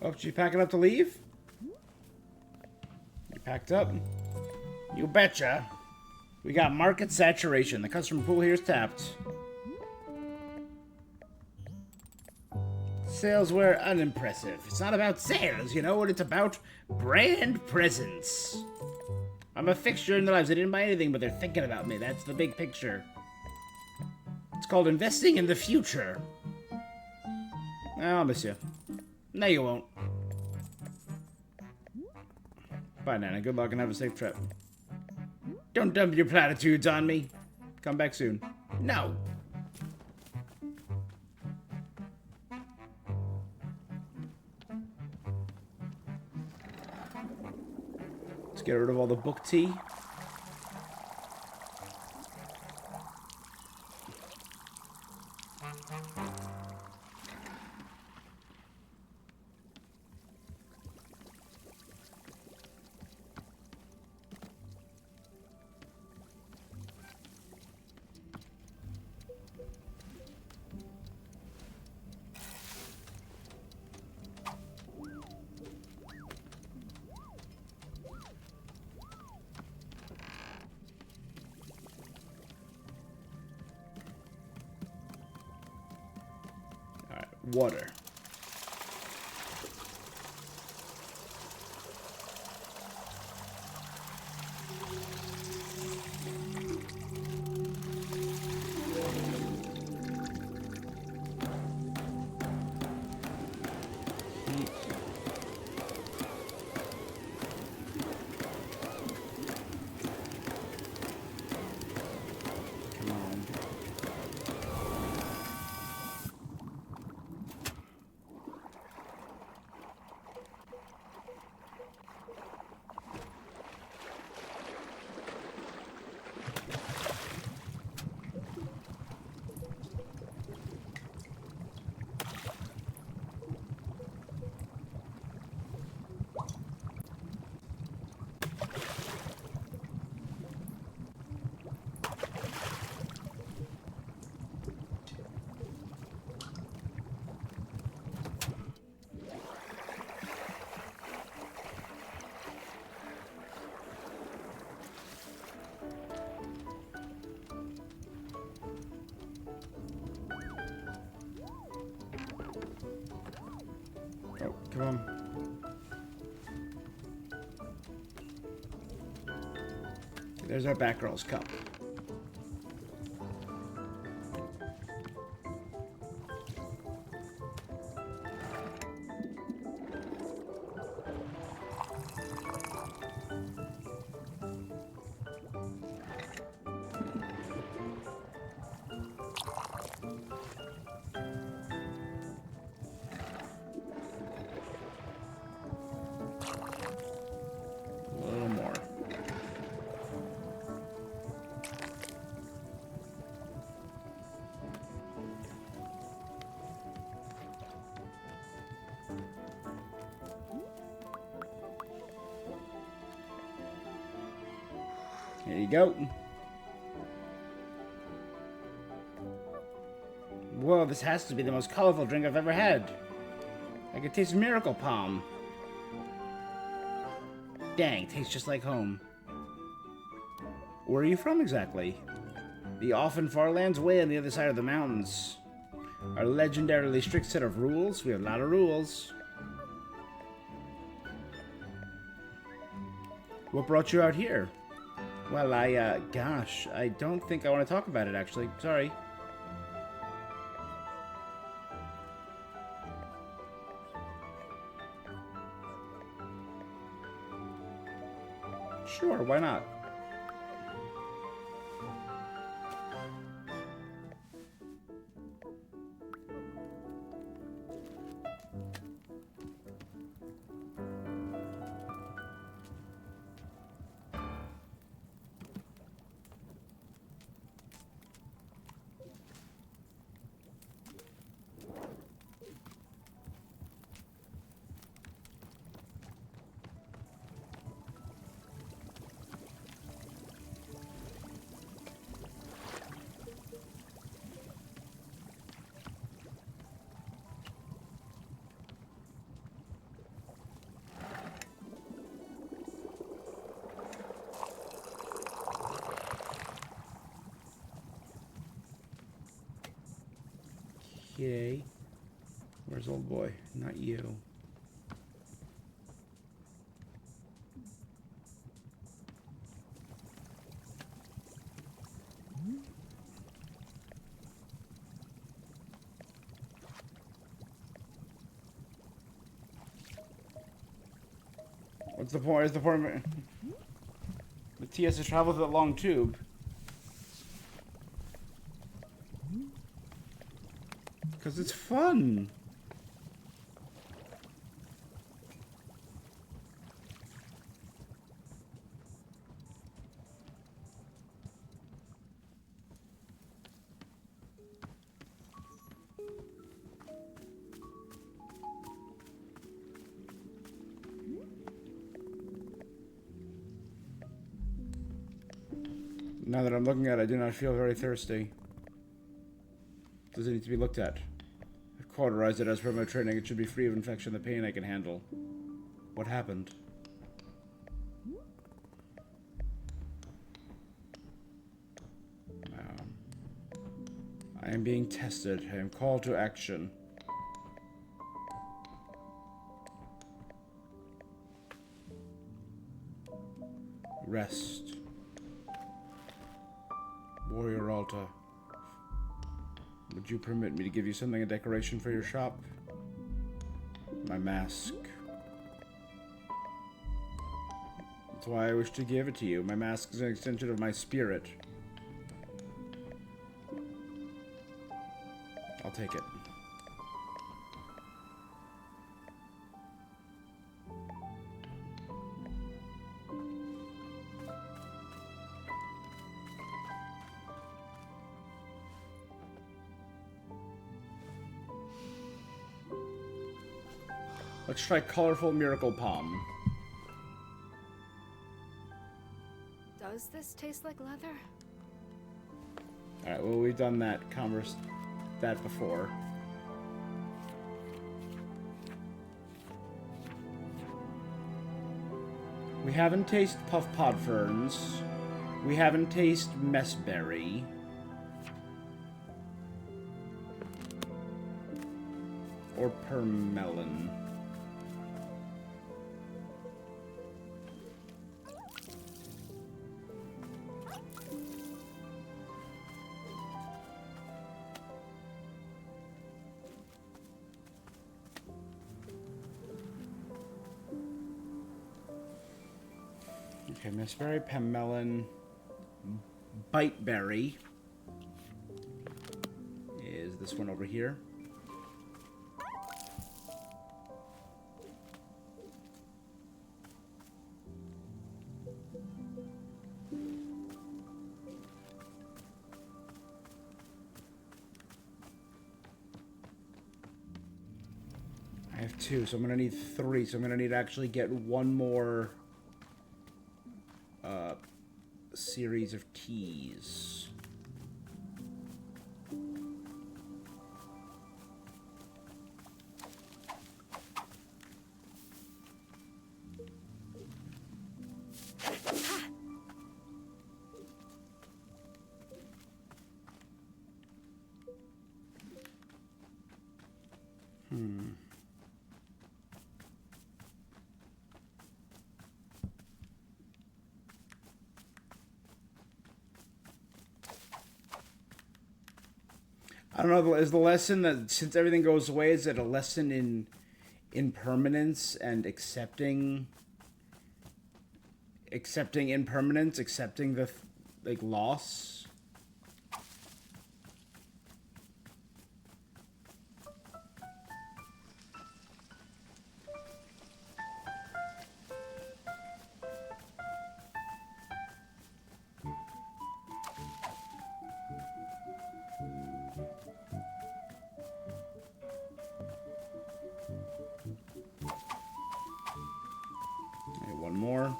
Oh, she packing up to leave? You packed up? You betcha. We got market saturation. The customer pool here is tapped. sales were unimpressive. It's not about sales, you know what? It's about brand presence. I'm a fixture in their lives. They didn't buy anything, but they're thinking about me. That's the big picture. It's called investing in the future. I'll miss you. No, you won't. Bye, Nana. Good luck and have a safe trip. Don't dump your platitudes on me. Come back soon. No. Let's get rid of all the book tea. Water. Oh, come on. There's our Batgirl's cup. Here you go. Whoa, this has to be the most colorful drink I've ever had. I can taste Miracle Palm. Dang, tastes just like home. Where are you from exactly? The often far lands way on the other side of the mountains. Our legendarily strict set of rules. We have a lot of rules. What brought you out here? Well, gosh, I don't think I want to talk about it, actually. Sorry. Sure, why not? Okay. Where's old boy? Not you. What's the point? Where's the point? The TS has traveled that long tube. Because it's fun. Now that I'm looking at it, I do not feel very thirsty. Does it need to be looked at? I've cauterized it as per my training. It should be free of infection, the pain I can handle. What happened? I am being tested. I am called to action. Rest. Warrior altar. Would you permit me to give you something, a decoration for your shop? My mask. That's why I wish to give it to you. My mask is an extension of my spirit. I'll take it. Let's try colorful miracle palm. Does this taste like leather? Alright, well, we've done that before. We haven't tasted puff pod ferns. We haven't tasted messberry. Or permelon. Okay, messberry, permelon, biteberry is this one over here. I have 2, so I'm gonna need 3, so I'm gonna need to actually get one more series of teas. I don't know, is the lesson that since everything goes away, is it a lesson in impermanence and accepting impermanence, accepting the loss? One more.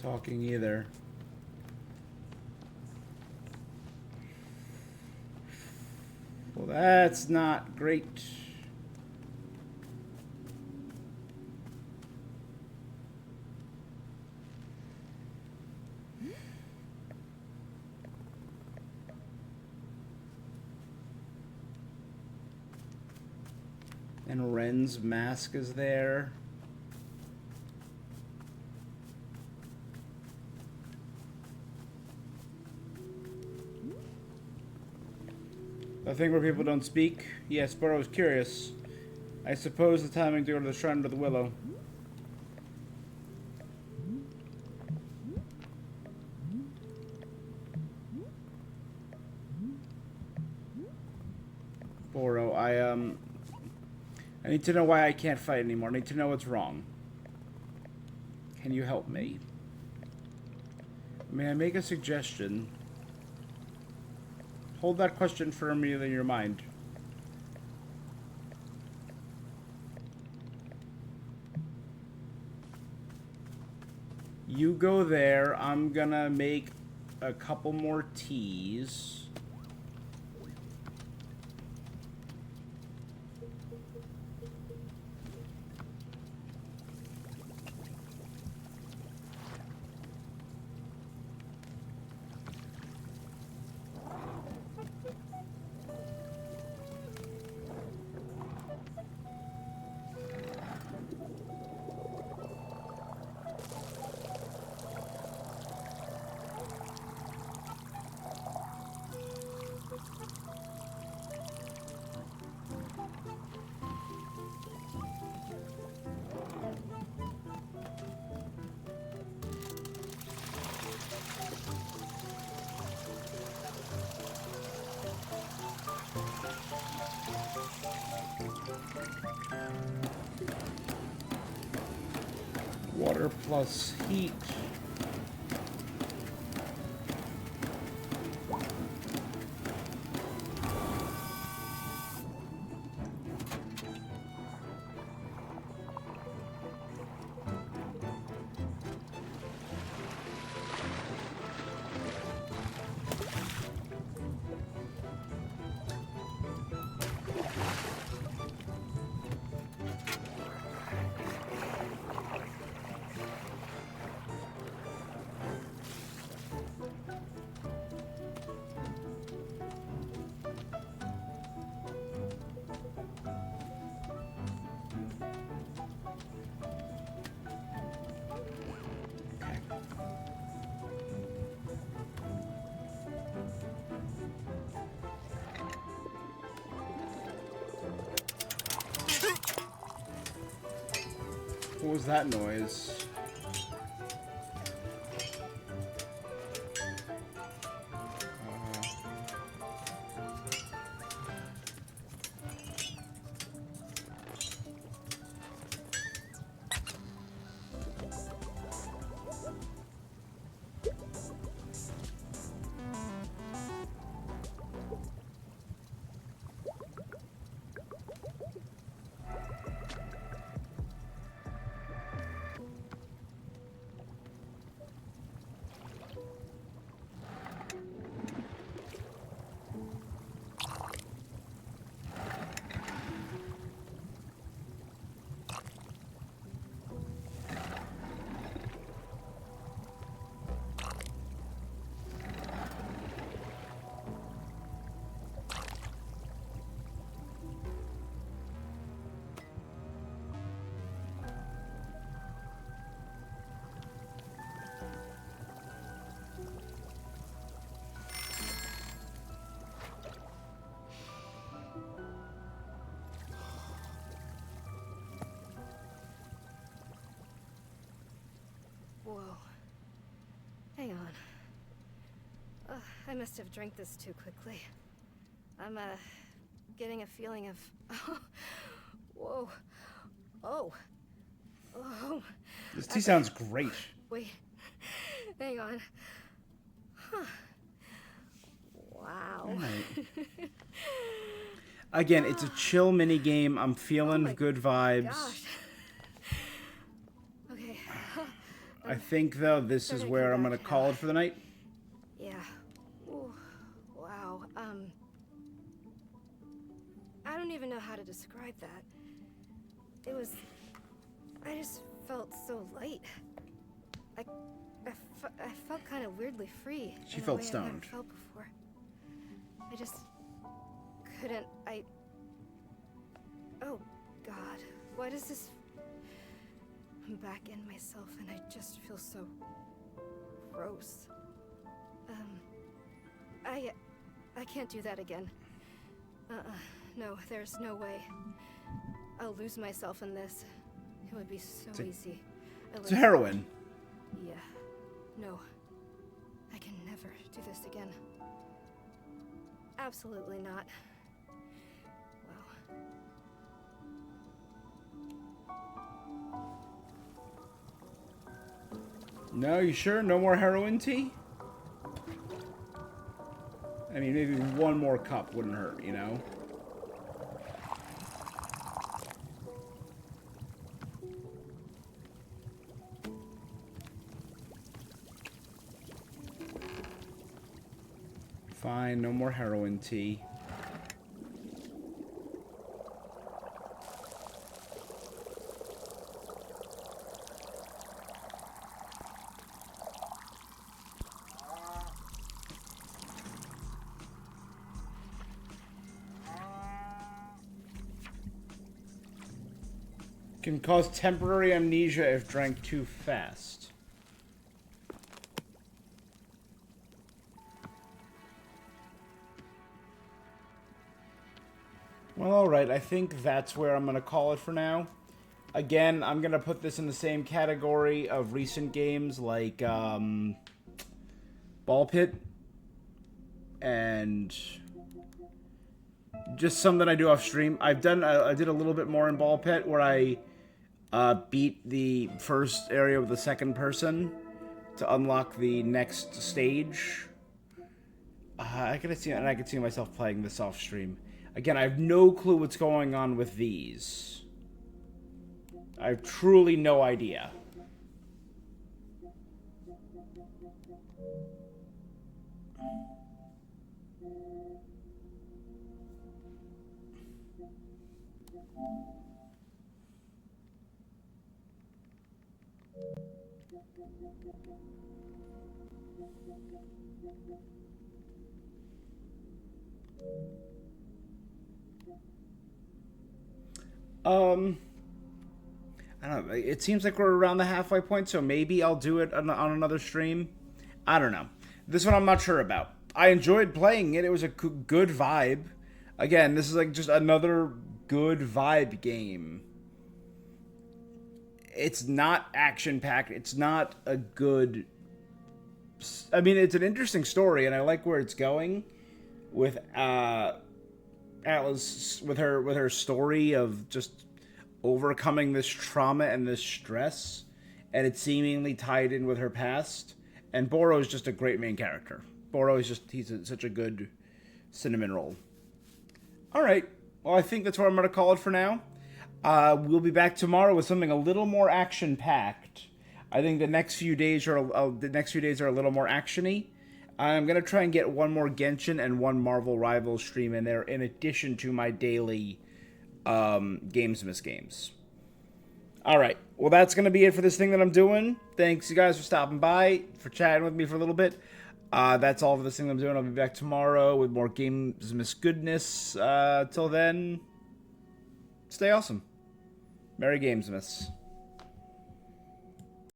talking either. Well, that's not great. And Ren's mask is there. A thing where people don't speak? Yes, but I was curious. I suppose the timing to go to the shrine under the willow. Boro, I need to know why I can't fight anymore. I need to know what's wrong. Can you help me? May I make a suggestion? Hold that question firmly in your mind. You go there. I'm gonna make a couple more teas. Water plus heat. What was that noise? Whoa. Hang on. I must have drank this too quickly. I'm, getting a feeling of... Whoa. Oh. Oh. This tea sounds great. Wait. Hang on. Huh. Wow. Right. Again, it's a chill mini game. I'm feeling good vibes. Gosh. Okay. I think, though, this is where I'm going to call it for the night. Yeah. Ooh, wow. I don't even know how to describe that. It was... I just felt so light. I felt kind of weirdly free. She felt stoned. I never felt before. I just couldn't. Oh God, why does this? I'm back in myself, and I just feel so gross. I can't do that again. No, there's no way. I'll lose myself in this. It would be so easy. It's heroin. Yeah. No. I can never do this again. Absolutely not. Wow. No, you sure? No more heroin tea? I mean, maybe one more cup wouldn't hurt, you know? Fine, no more heroin tea. Can cause temporary amnesia if drank too fast. Well, alright, I think that's where I'm going to call it for now. Again, I'm going to put this in the same category of recent games like Ball Pit and just something I do off stream. I did a little bit more in Ball Pit where I beat the first area with the second person to unlock the next stage. I could see myself playing this off stream. Again, I have no clue what's going on with these. I have truly no idea. I don't know. It seems like we're around the halfway point, so maybe I'll do it on another stream. I don't know. This one I'm not sure about. I enjoyed playing it. It was a good vibe. Again, this is like just another good vibe game. It's not action-packed. It's not a good... I mean, it's an interesting story, and I like where it's going with Atlas, with her story of just overcoming this trauma and this stress, and it's seemingly tied in with her past. And Boro is just a great main character. Boro is just, such a good cinnamon roll. Alright, well, I think that's where I'm going to call it for now. We'll be back tomorrow with something a little more action-packed. I think the next few days are a little more actiony. I'm going to try and get one more Genshin and one Marvel Rivals stream in there, in addition to my daily Gamesmas games. Alright, well, that's going to be it for this thing that I'm doing. Thanks, you guys, for stopping by, for chatting with me for a little bit. That's all for this thing I'm doing. I'll be back tomorrow with more Gamesmas goodness. Till then, stay awesome. Merry Gamesmas.